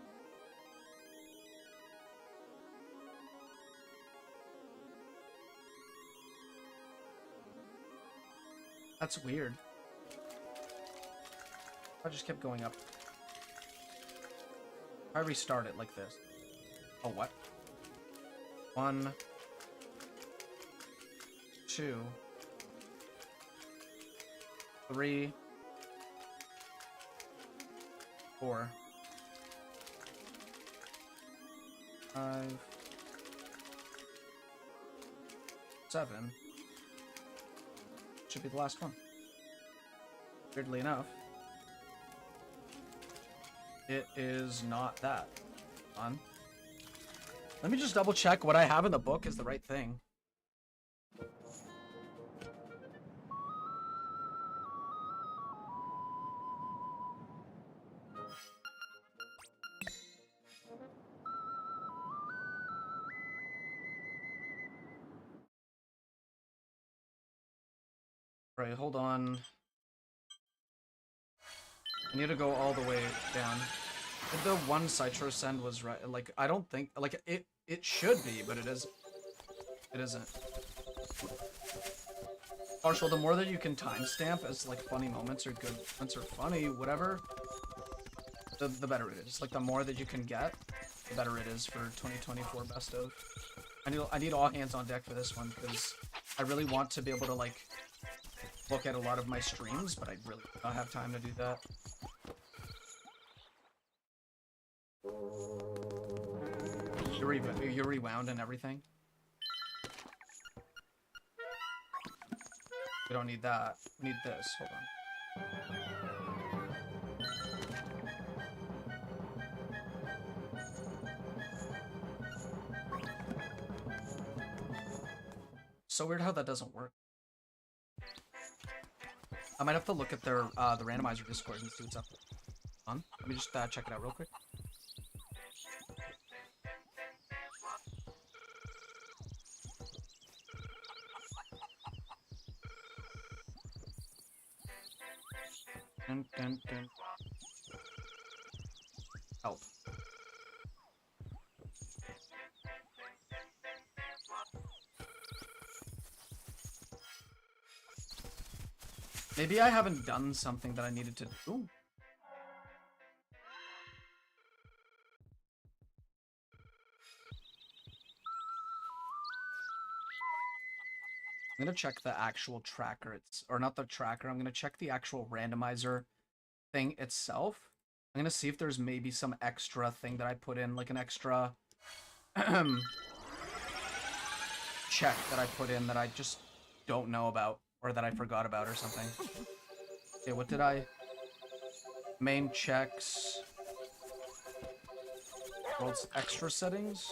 That's weird. I just kept going up. I restart it like this. Oh, what? 1, 2, 3, 4, 5, 7. Should be the last one. Weirdly enough. It is not that. On. Let me just double check what I have in the book is the right thing. Right, hold on. I need to go all the way down. The one Citro send was right. Like, I don't think, like, it should be, but it isn't. Marshall, the more that you can timestamp as, like, funny moments or good moments or funny, whatever, the better it is. Like, the more that you can get, the better it is for 2024 best of. I need all hands on deck for this one, because I really want to be able to, like, look at a lot of my streams, but I really don't have time to do that. You're rewound and everything? We don't need that. We need this. Hold on. So weird how that doesn't work. I might have to look at their the randomizer Discord and see what's up. Let me just check it out real quick. Dun, dun, dun. Help. Maybe I haven't done something that I needed to do. I'm gonna check the actual tracker. Or not the tracker. I'm gonna check the actual randomizer thing itself. I'm gonna see if there's maybe some extra thing that I put in, like an extra check that I put in that I just don't know about, or that I forgot about or something. Okay, what did I... Main checks... World's extra settings?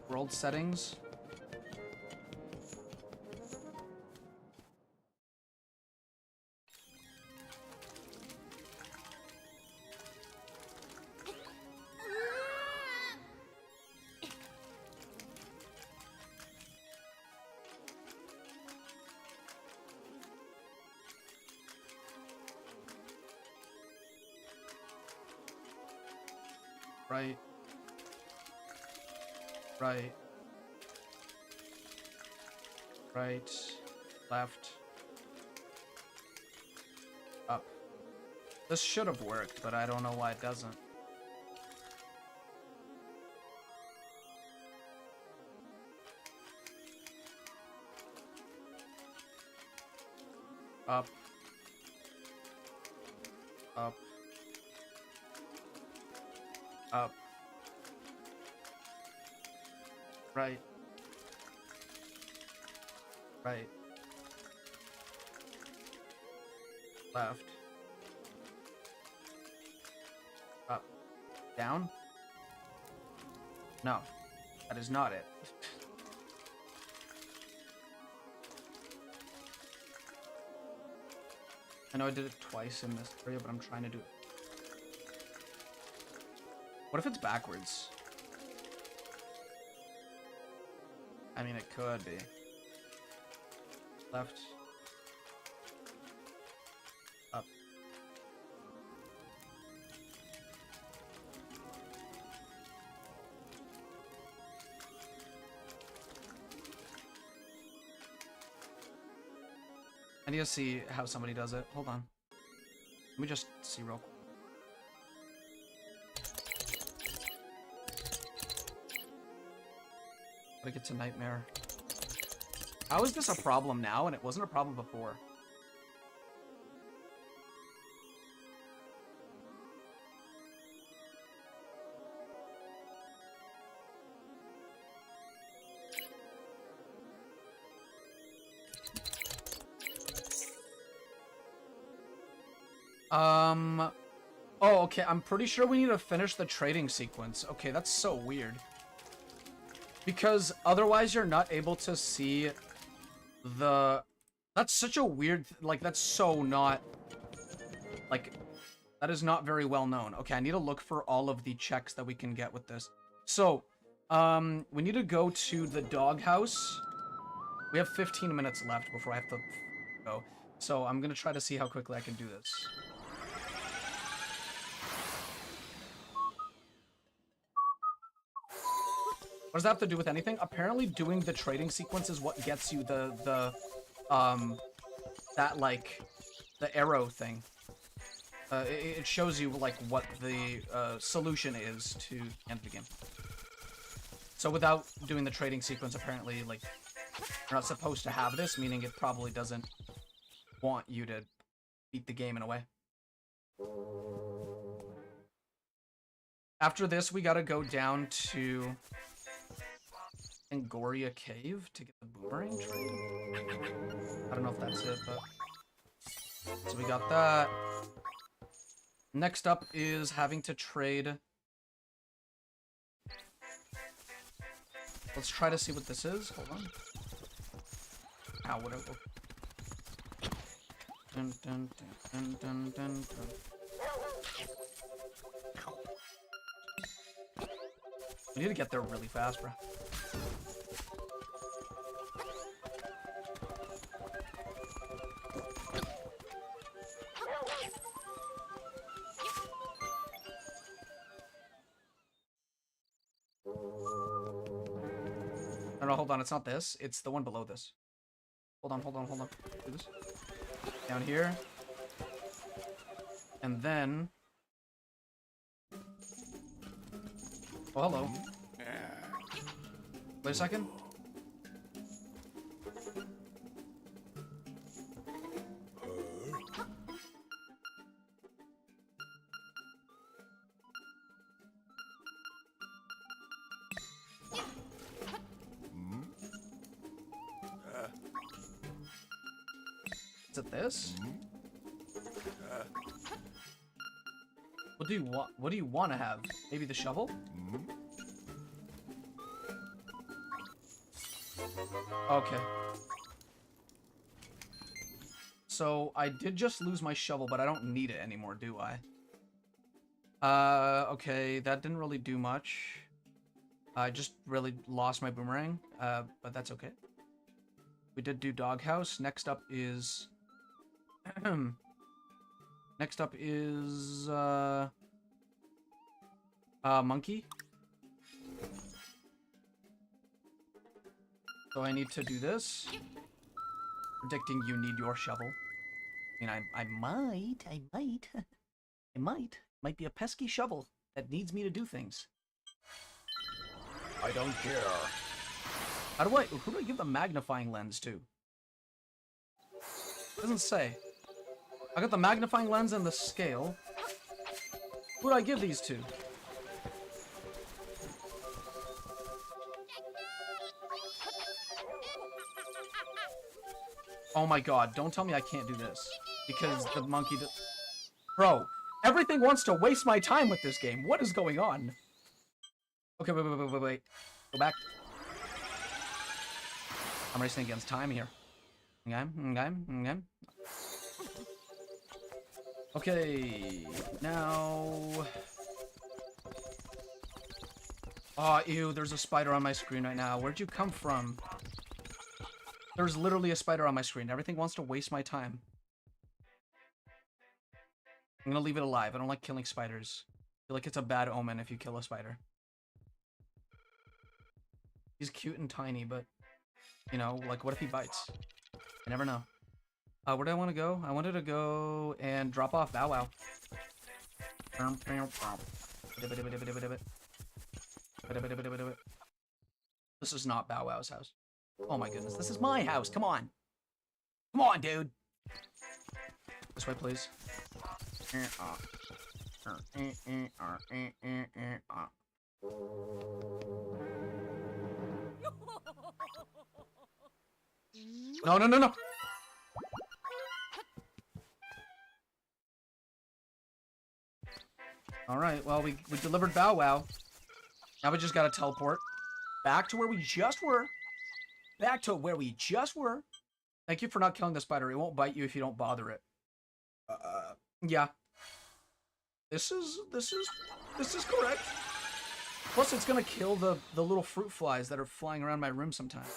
World settings. Right. Right. Right. Left. Up. This should have worked, but I don't know why it doesn't. Up. Up. Up. Right. Right. Left. Up. Down? No. That is not it. I know I did it twice in this area, but I'm trying to do it. What if it's backwards? I mean, it could be. Left. Up. I need to see how somebody does it. Hold on. Let me just see real quick. Like it's a nightmare. How is this a problem now and it wasn't a problem before? Oh, okay. I'm pretty sure we need to finish the trading sequence. Okay, that's so weird. Because otherwise you're not able to see the... That's such a weird... Like, that's so not... Like, that is not very well known. Okay, I need to look for all of the checks that we can get with this. So, we need to go to the doghouse. We have 15 minutes left before I have to go. So, I'm gonna try to see how quickly I can do this. What does that have to do with anything? Apparently doing the trading sequence is what gets you the arrow thing. It shows you, like, what the solution is to the end of the game. So without doing the trading sequence, apparently, like, you're not supposed to have this, meaning it probably doesn't want you to beat the game in a way. After this, we gotta go down to Angoria Cave to get the boomerang trade. I don't know if that's it, but... So we got that. Next up is having to trade... Let's try to see what this is. Hold on. Ow, whatever. Dun, dun, dun, dun, dun, dun. We need to get there really fast, bro. No, hold on, it's not this. It's the one below this. Hold on. Do this. Down here. And then... Oh, hello. Wait a second. Is it this? What do you want? What do you want to have? Maybe the shovel? Okay. So I did just lose my shovel, but I don't need it anymore, do I? Okay, that didn't really do much. I just really lost my boomerang, but that's okay. We did do doghouse. Next up is... Next up is... monkey. So I need to do this. Predicting you need your shovel. I mean, I might be a pesky shovel that needs me to do things. I don't care. Who do I give the magnifying lens to? It doesn't say. I got the magnifying lens and the scale. Who do I give these to? Oh my god, don't tell me I can't do this. Because the monkey... Bro, everything wants to waste my time with this game. What is going on? Okay, wait. Go back. I'm racing against time here. Okay, now... Oh, ew, there's a spider on my screen right now. Where'd you come from? There's literally a spider on my screen. Everything wants to waste my time. I'm gonna leave it alive. I don't like killing spiders. I feel like it's a bad omen if you kill a spider. He's cute and tiny, but... You know, like, what if he bites? I never know. Where did I want to go? I wanted to go and drop off Bow Wow. This is not Bow Wow's house. Oh my goodness, this is my house. Come on. Come on, dude. This way, please. No. Alright, well, we delivered Bow Wow. Now we just gotta teleport back to where we just were. Back to where we just were. Thank you for not killing the spider. It won't bite you if you don't bother it. Yeah. This is correct. Plus, it's gonna kill the little fruit flies that are flying around my room sometimes.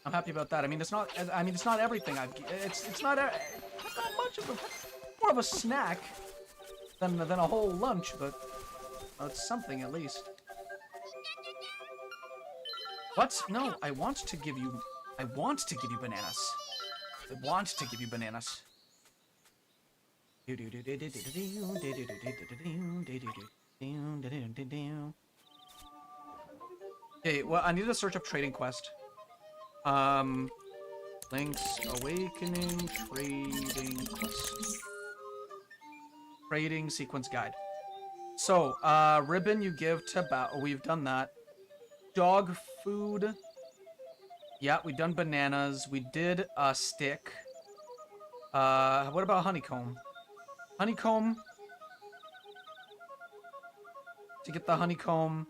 I'm happy about that. I mean, it's not everything. It's not much of a, more of a snack than a whole lunch, but it's something at least. What? No, I want to give you bananas. I want to give you bananas. Okay, well, I need to search up trading quest. Links, Awakening, trading quest. Trading sequence guide. So, ribbon you give to we've done that. Dog food. Yeah, we've done bananas. We did a stick. What about honeycomb? Honeycomb. To get the honeycomb.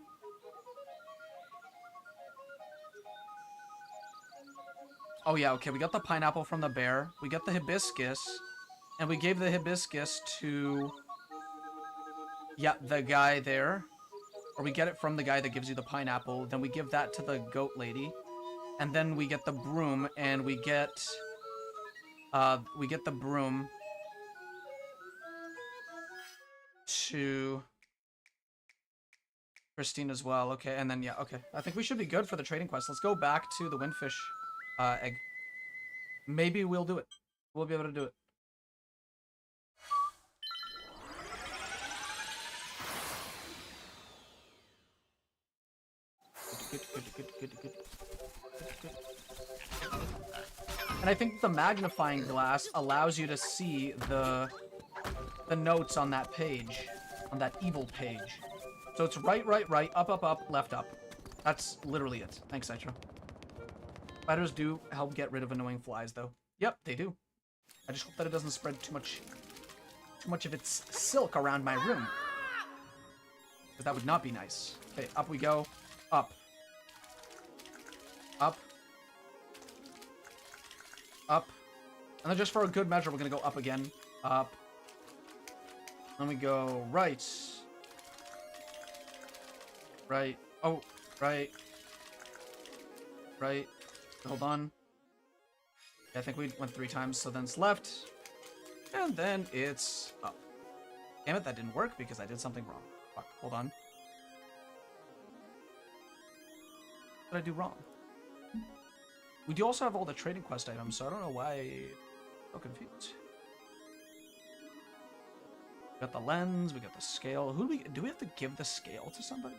Oh yeah, okay, we got the pineapple from the bear. We got the hibiscus. And we gave the hibiscus to... yeah, the guy there. Or we get it from the guy that gives you the pineapple. Then we give that to the goat lady. And then we get the broom, and we get the broom to Christine as well. Okay, and then, yeah, okay. I think we should be good for the trading quest. Let's go back to the windfish egg. Maybe we'll do it. We'll be able to do it. Good. And I think the magnifying glass allows you to see the notes on that page, on that evil page. So it's right, up, left, up. That's literally it. Thanks, Citro. Spiders do help get rid of annoying flies, though. Yep, they do. I just hope that it doesn't spread too much of its silk around my room. Because that would not be nice. Okay, up we go. Up. Up. Up. And then just for a good measure, we're gonna go up again. Up. Then we go right. Right. Oh, right. Right. Hold on. I think we went 3 times, so then it's left. And then it's up. Damn it, that didn't work because I did something wrong. Fuck, hold on. What did I do wrong? We do also have all the trading quest items, so I don't know why I'm so confused. We got the lens, we got the scale. Who do we have to give the scale to somebody?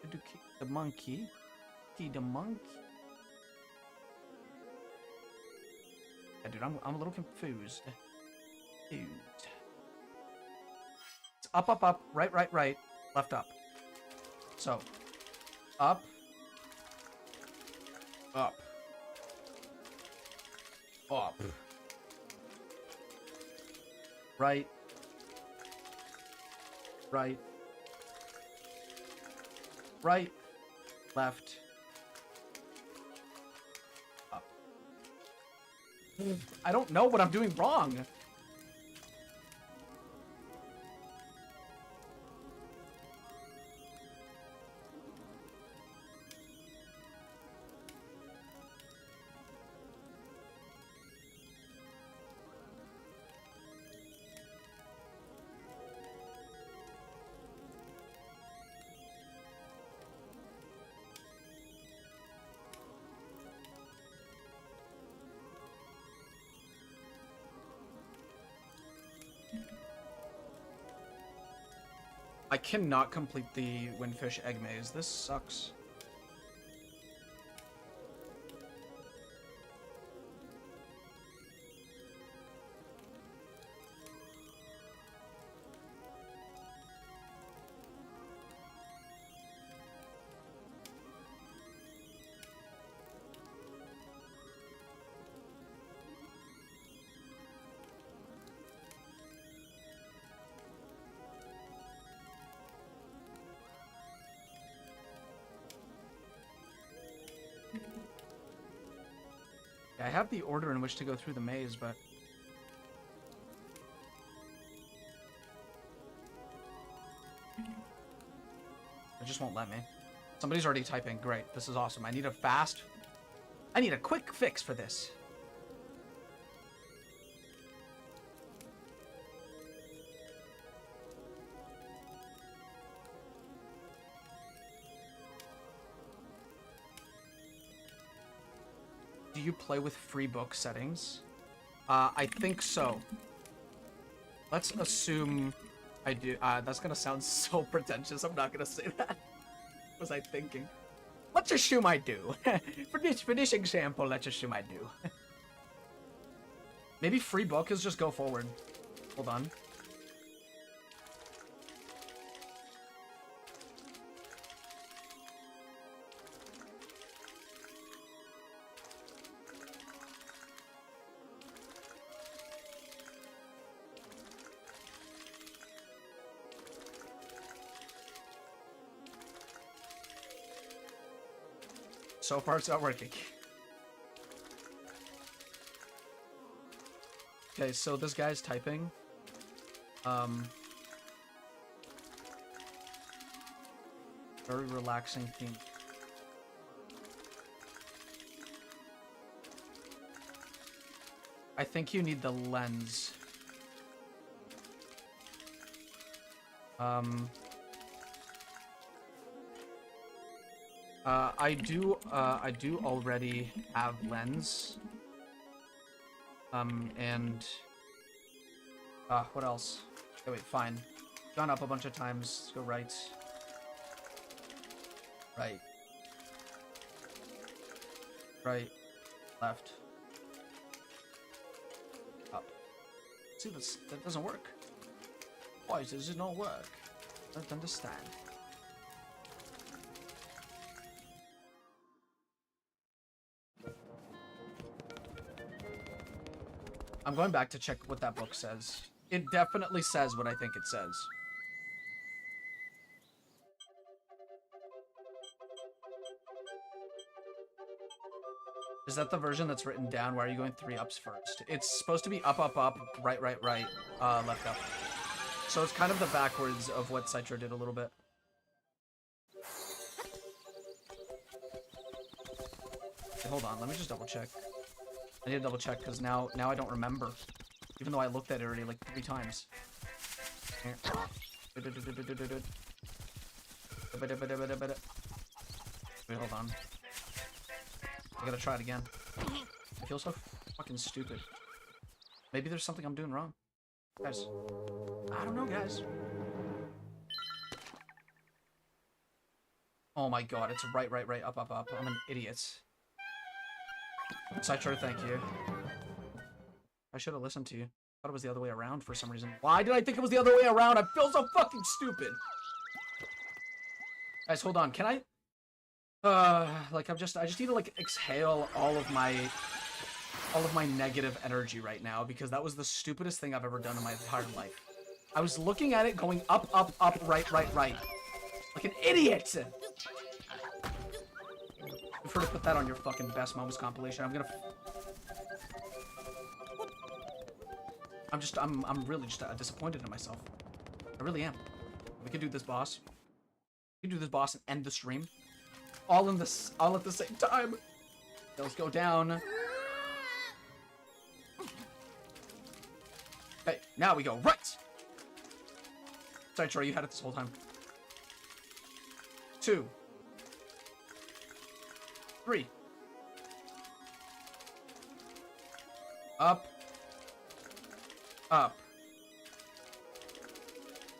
Do the monkey. The monkey. Yeah, dude, I'm a little confused. Dude. It's up, right, left, up. So, up. Up. Up. Right. Right. Right. Left. Up. I don't know what I'm doing wrong. I cannot complete the windfish egg maze. This sucks. have the order in which to go through the maze, but... It just won't let me. Somebody's already typing. Great. This is awesome. I need a quick fix for this. Do you play with free book settings? I think so. Let's assume I do. That's gonna sound so pretentious. I'm not gonna say that. What was I thinking? Let's assume I do. for this example, let's assume I do. Maybe free book is just go forward. Hold on. So far, it's not working. Okay, so this guy's typing. Very relaxing theme. I think you need the lens. I do already have lens. And what else? Okay, wait, fine. Gone up a bunch of times. Let's go right. Right. Right. Left. Up. See, that doesn't work. Why does it not work? I don't understand. I'm going back to check what that book says. It definitely says what I think it says. Is that the version that's written down? Why are you going 3 ups first? It's supposed to be up, up, up, right, right, right, left, up. So it's kind of the backwards of what Citro did a little bit. Okay, hold on, let me just double check. I need to double check because now I don't remember. Even though I looked at it already like 3 times. Here. Wait, hold on. I gotta try it again. I feel so fucking stupid. Maybe there's something I'm doing wrong. Guys. I don't know, guys. Oh my god, it's right, right, right, up, up, up. I'm an idiot. Citro, thank you. I should have listened to you. I thought it was the other way around for some reason. Why did I think it was the other way around? I feel so fucking stupid. Guys, hold on. Can I... like, I just need to, like, exhale all of my negative energy right now, because that was the stupidest thing I've ever done in my entire life. I was looking at it going up, up, up, right, right, right. Like an idiot! Prefer to put that on your fucking best moments compilation. I'm really just disappointed in myself. I really am. We could do this boss. We could do this boss and end the stream. All at the same time. Let's go down. Okay, now we go right. Sorry, Troy, you had it this whole time. 2. 3. Up. Up.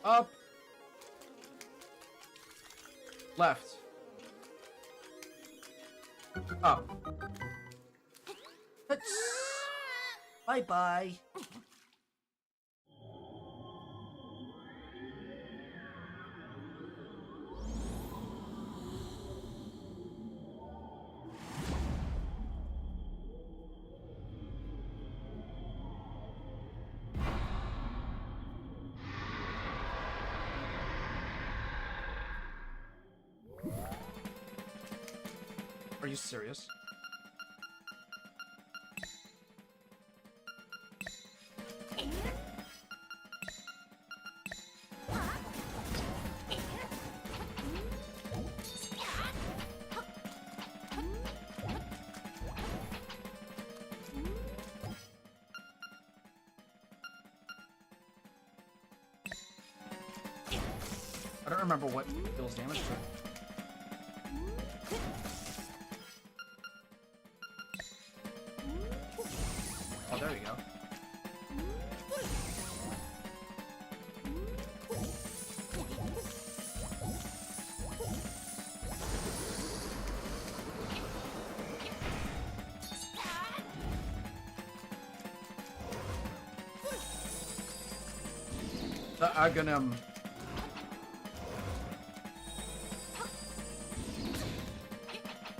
Up. Left. Up. Bye-bye. Are you serious? I don't remember what deals damage to it. Oh, there we go. The Aghanim.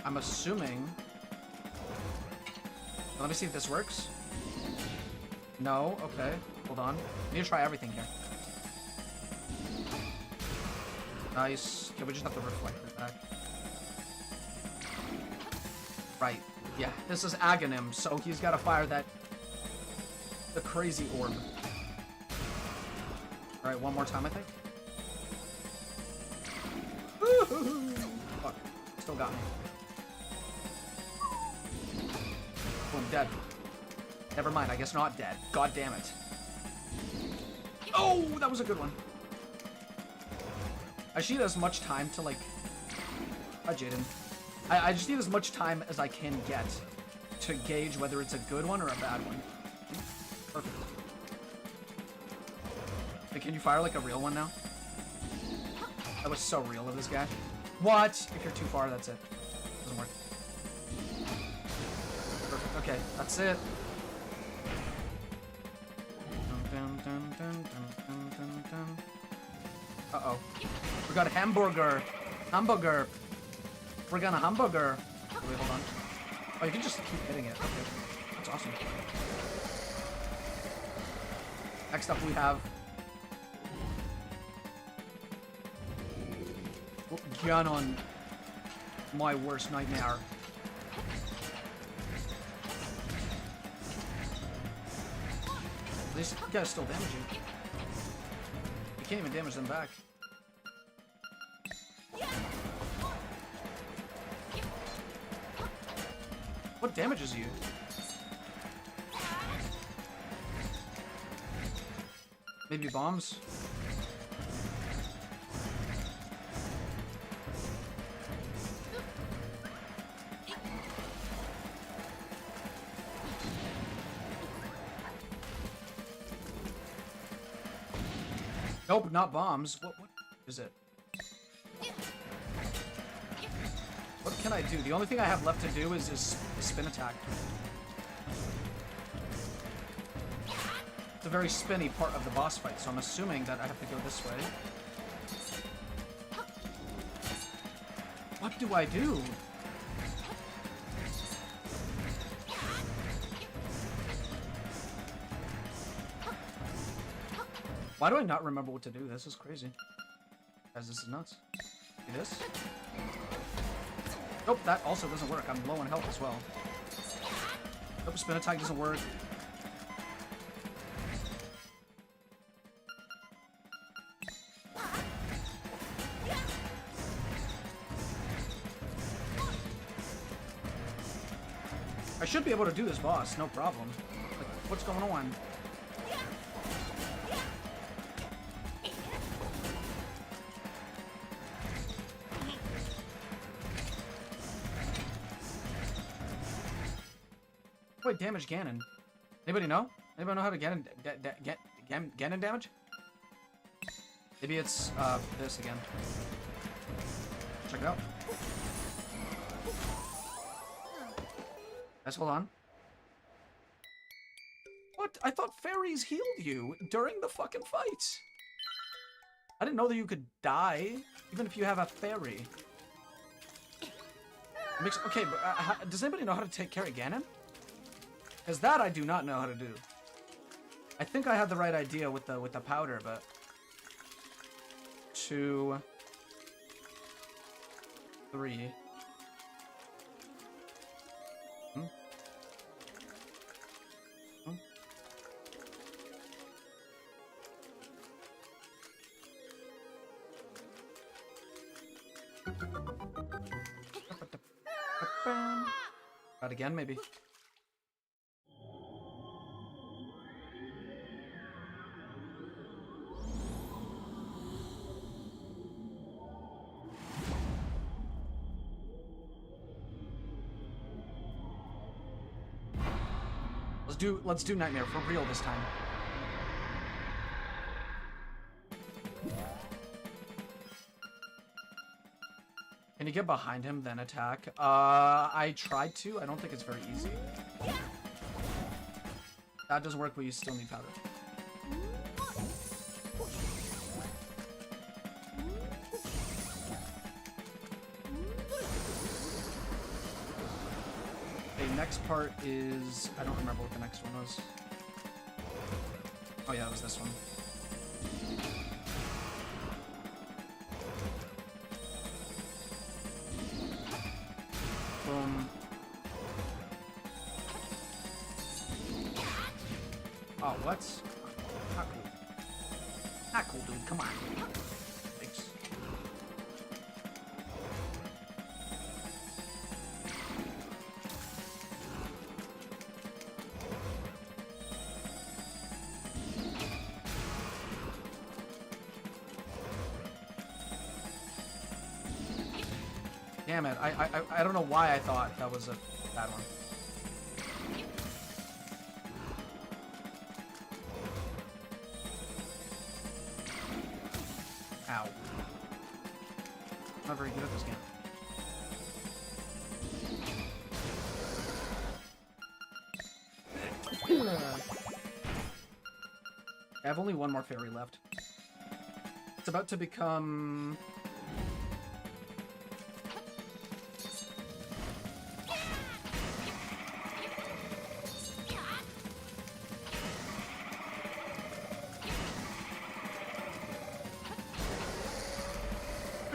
I'm assuming... Let me see if this works. No? Okay. Hold on. I need to try everything here. Nice. Okay, we just have to reflect it back. Right. Yeah, this is Aghanim, so he's got to fire that... the crazy orb. Alright, one more time, I think. Fuck. Still got me. Boom, dead. Never mind, I guess not dead. God damn it. Oh, that was a good one. I just need as much time to, like... Hi, Jaden. I just need as much time as I can get to gauge whether it's a good one or a bad one. Perfect. Hey, can you fire, like, a real one now? That was so real of this guy. What? If you're too far, that's it. Doesn't work. Perfect. Okay, that's it. Uh-oh. We got a hamburger. Hamburger. We're gonna hamburger. Oh, wait, hold on. Oh, you can just keep hitting it. Okay. That's awesome. Next up, we have... Ganon. My worst nightmare. These guys still damage you. You can't even damage them back. What damages you? Maybe bombs? Nope, not bombs. What is it? What can I do? The only thing I have left to do is spin attack. It's a very spinny part of the boss fight, so I'm assuming that I have to go this way. What do I do? Why do I not remember what to do? This is crazy. Guys, this is nuts. Do this? Nope, that also doesn't work. I'm low on health as well. Nope, spin attack doesn't work. I should be able to do this boss, no problem. Like, what's going on? Wait, damage Ganon. Anybody know? Anybody know how to get Ganon damage? Maybe it's this again. Check it out. Guys, hold on. What? I thought fairies healed you during the fucking fight. I didn't know that you could die even if you have a fairy. Okay, but does anybody know how to take care of Ganon? Because that I do not know how to do. I think I had the right idea with the powder, but 2, 3. Try it again, maybe. do Nightmare for real this time. Can you get behind him, then attack? I tried to. I don't think it's very easy. That doesn't work, but you still need powder. Okay, next part is... I don't remember what the next one was. Oh yeah, it was this one. Boom. Oh, what? Not cool. Not cool, dude. Come on. Thanks. Damn it. I don't know why I thought that was a bad one. Ow. I'm not very good at this game. I have only one more fairy left. It's about to become...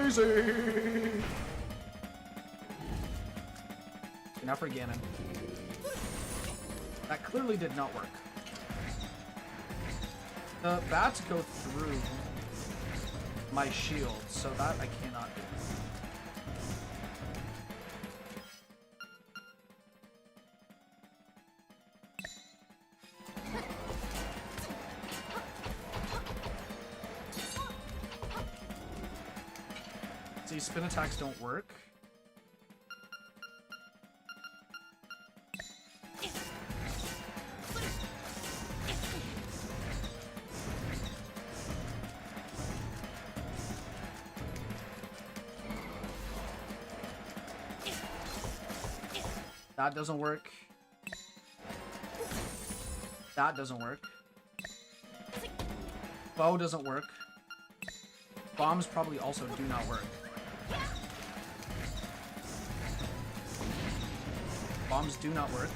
Easy! Now for Ganon. That clearly did not work. The bats go through my shield, so that I cannot do. See, spin attacks don't work. That doesn't work. That doesn't work. Bow doesn't work. Bombs probably also do not work. Bombs do not work.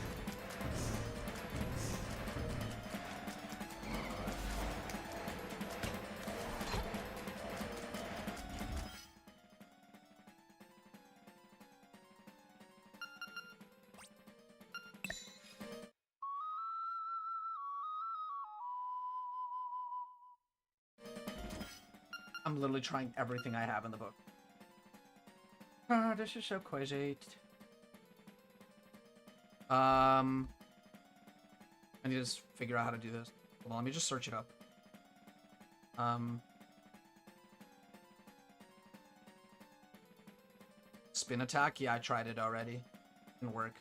I'm literally trying everything I have in the book. This is so crazy. I need to just figure out how to do this. Well, let me just search it up. Spin attack? Yeah, I tried it already. Didn't work.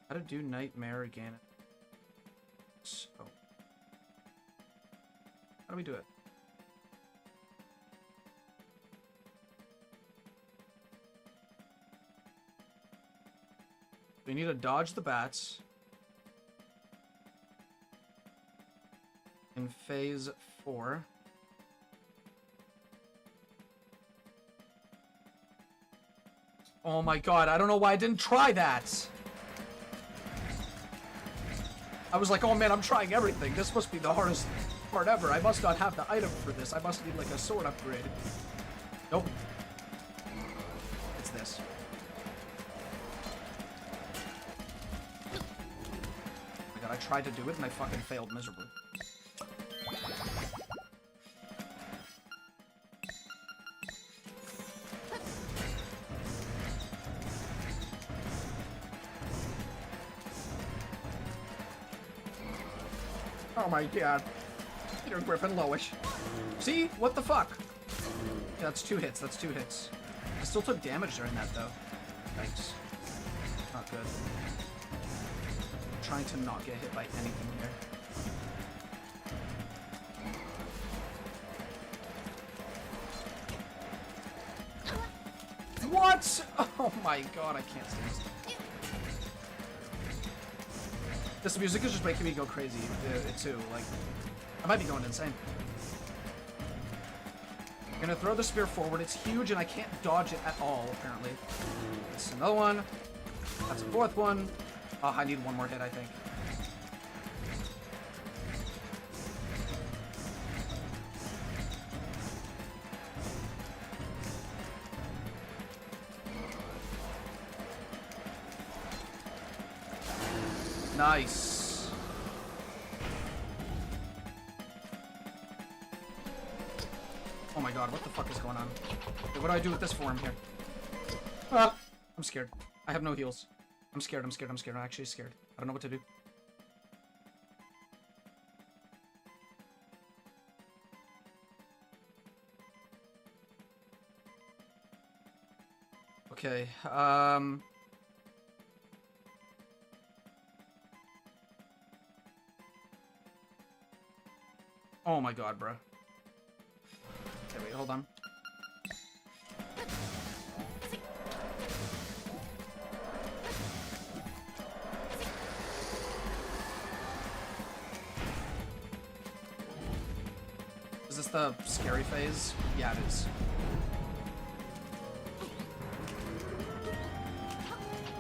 How to do Nightmare again? So, how do we do it? We need to dodge the bats. In phase 4. Oh my god, I don't know why I didn't try that! I was like, oh man, I'm trying everything. This must be the hardest part ever. I must not have the item for this. I must need like a sword upgrade. Nope. It's this. I tried to do it and I fucking failed miserably. Oh my god. Peter Griffin Lowish. See? What the fuck? Yeah, that's 2 hits. That's 2 hits. I still took damage during that though. Thanks. Not good. trying to not get hit by anything here. What? Oh my god, I can't stand this. This music is just making me go crazy, too. Like, I might be going insane. I'm gonna throw the spear forward. It's huge, and I can't dodge it at all, apparently. That's another one. That's a fourth one. Oh, I need one more hit, I think. Nice. Oh my god, what the fuck is going on? Okay, what do I do with this form here? Ah, I'm scared. I have no heals. I'm scared, I'm scared, I'm scared. I'm actually scared. I don't know what to do. Okay, oh my god, bro. Okay, wait, hold on. Is this the scary phase? Yeah, it is.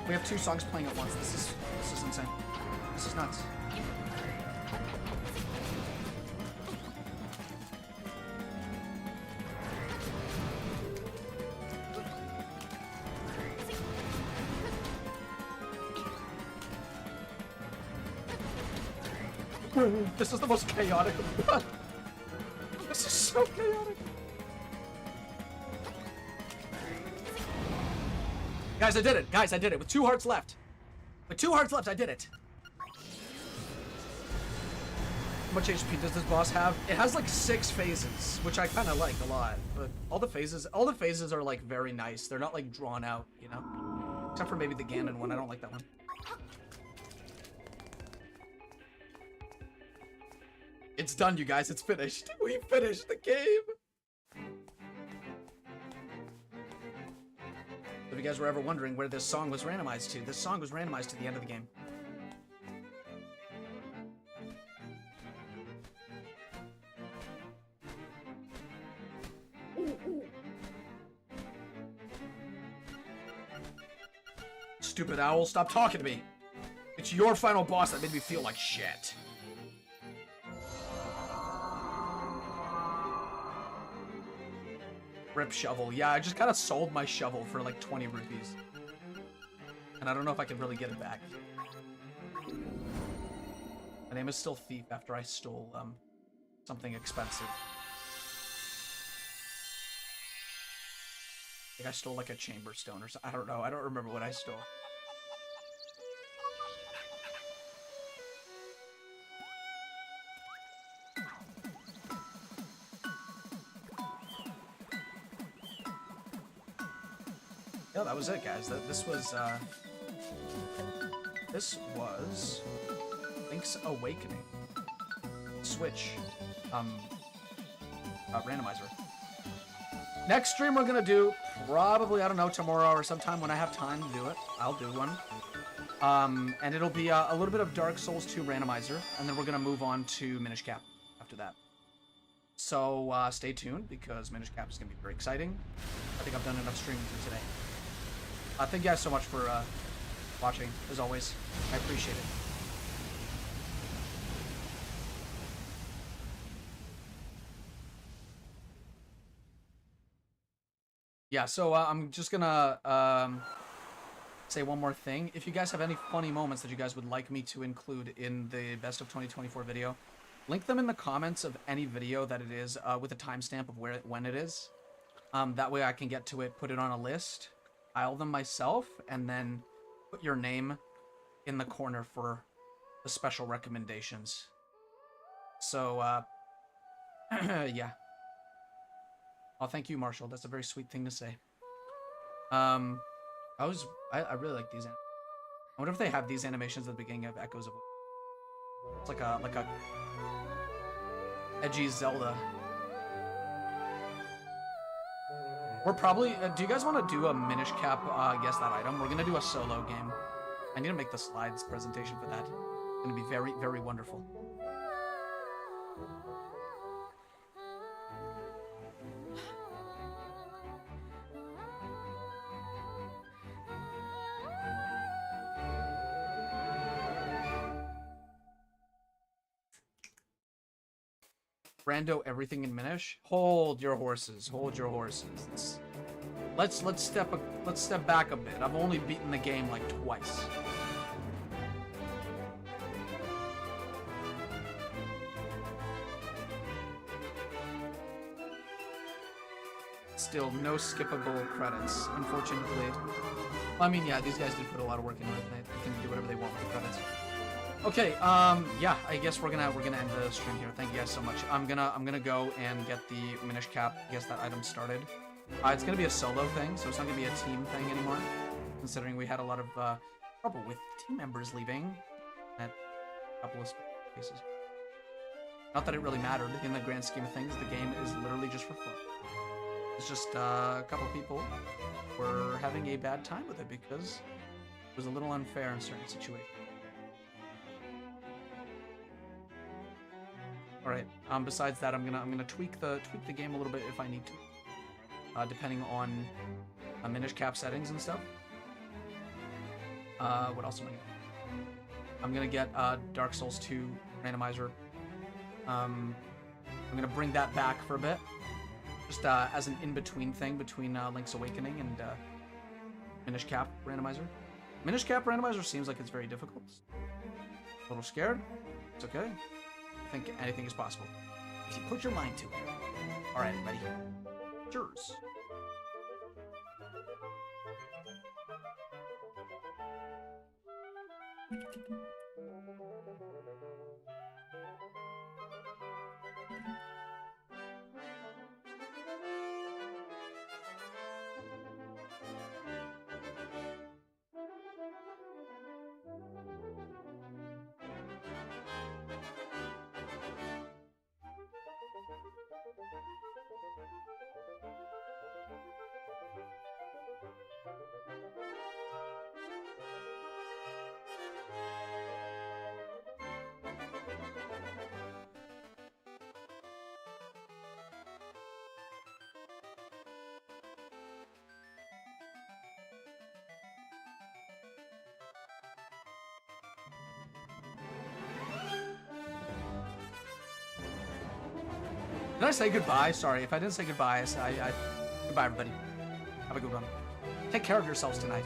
We have 2 songs playing at once. This is insane. This is nuts. This is the most chaotic. This is so chaotic. Guys, I did it. Guys, I did it. With 2 hearts left. With 2 hearts left, I did it. How much HP does this boss have? It has like 6 phases, which I kind of like a lot. But all the phases are like very nice. They're not like drawn out, you know? Except for maybe the Ganon one. I don't like that one. It's done, you guys. It's finished. We finished the game. If you guys were ever wondering where this song was randomized to, this song was randomized to the end of the game. Stupid owl, stop talking to me. It's your final boss that made me feel like shit. Rip shovel. Yeah, I just kind of sold my shovel for like 20 rupees. And I don't know if I can really get it back. My name is still Thief after I stole something expensive. I think I stole like a chamber stone or something. I don't know. I don't remember what I stole. Yeah, that was it, guys. This was Link's Awakening. Switch. Randomizer. Next stream we're gonna do, probably, I don't know, tomorrow or sometime when I have time to do it. I'll do one. And it'll be a little bit of Dark Souls 2 Randomizer, and then we're gonna move on to Minish Cap after that. So stay tuned, because Minish Cap is gonna be very exciting. I think I've done enough streaming for today. Thank you guys so much for watching, as always. I appreciate it. Yeah, so I'm just gonna say one more thing. If you guys have any funny moments that you guys would like me to include in the Best of 2024 video, link them in the comments of any video that it is, with a timestamp of when it is. That way I can get to it, put it on a list, file them myself, and then put your name in the corner for the special recommendations. So, yeah. Oh, thank you, Marshall. That's a very sweet thing to say. I really like these. I wonder if they have these animations at the beginning of Echoes of... It's like a edgy Zelda. We're probably... do you guys want to do a Minish Cap guess that item? We're gonna do a solo game. I need to make the slides presentation for that. It's gonna be very, very wonderful. Rando everything in Minish. Hold your horses. Hold your horses. Let's step back a bit. I've only beaten the game like twice. Still no skippable credits, unfortunately. I mean, yeah, these guys did put a lot of work into it. They can do whatever they want with the credits. Okay, yeah, I guess we're gonna end the stream here. Thank you guys so much. I'm gonna go and get the Minish Cap, guess that item started. It's gonna be a solo thing, so it's not gonna be a team thing anymore. Considering we had a lot of trouble with team members leaving at a couple of spaces. Not that it really mattered in the grand scheme of things. The game is literally just for fun. It's just a couple of people were having a bad time with it because it was a little unfair in certain situations. All right. Besides that, I'm gonna tweak the game a little bit if I need to, depending on Minish Cap settings and stuff. What else am I gonna? I'm gonna get Dark Souls 2 Randomizer. I'm gonna bring that back for a bit, just as an in-between thing between Link's Awakening and Minish Cap Randomizer. Minish Cap Randomizer seems like it's very difficult. A little scared. It's okay. I think anything is possible if you put your mind to it. All right, buddy. Cheers. Did I say goodbye? Sorry, if I didn't say goodbye, goodbye, everybody. Have a good one. Take care of yourselves tonight.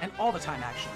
And all the time, actually.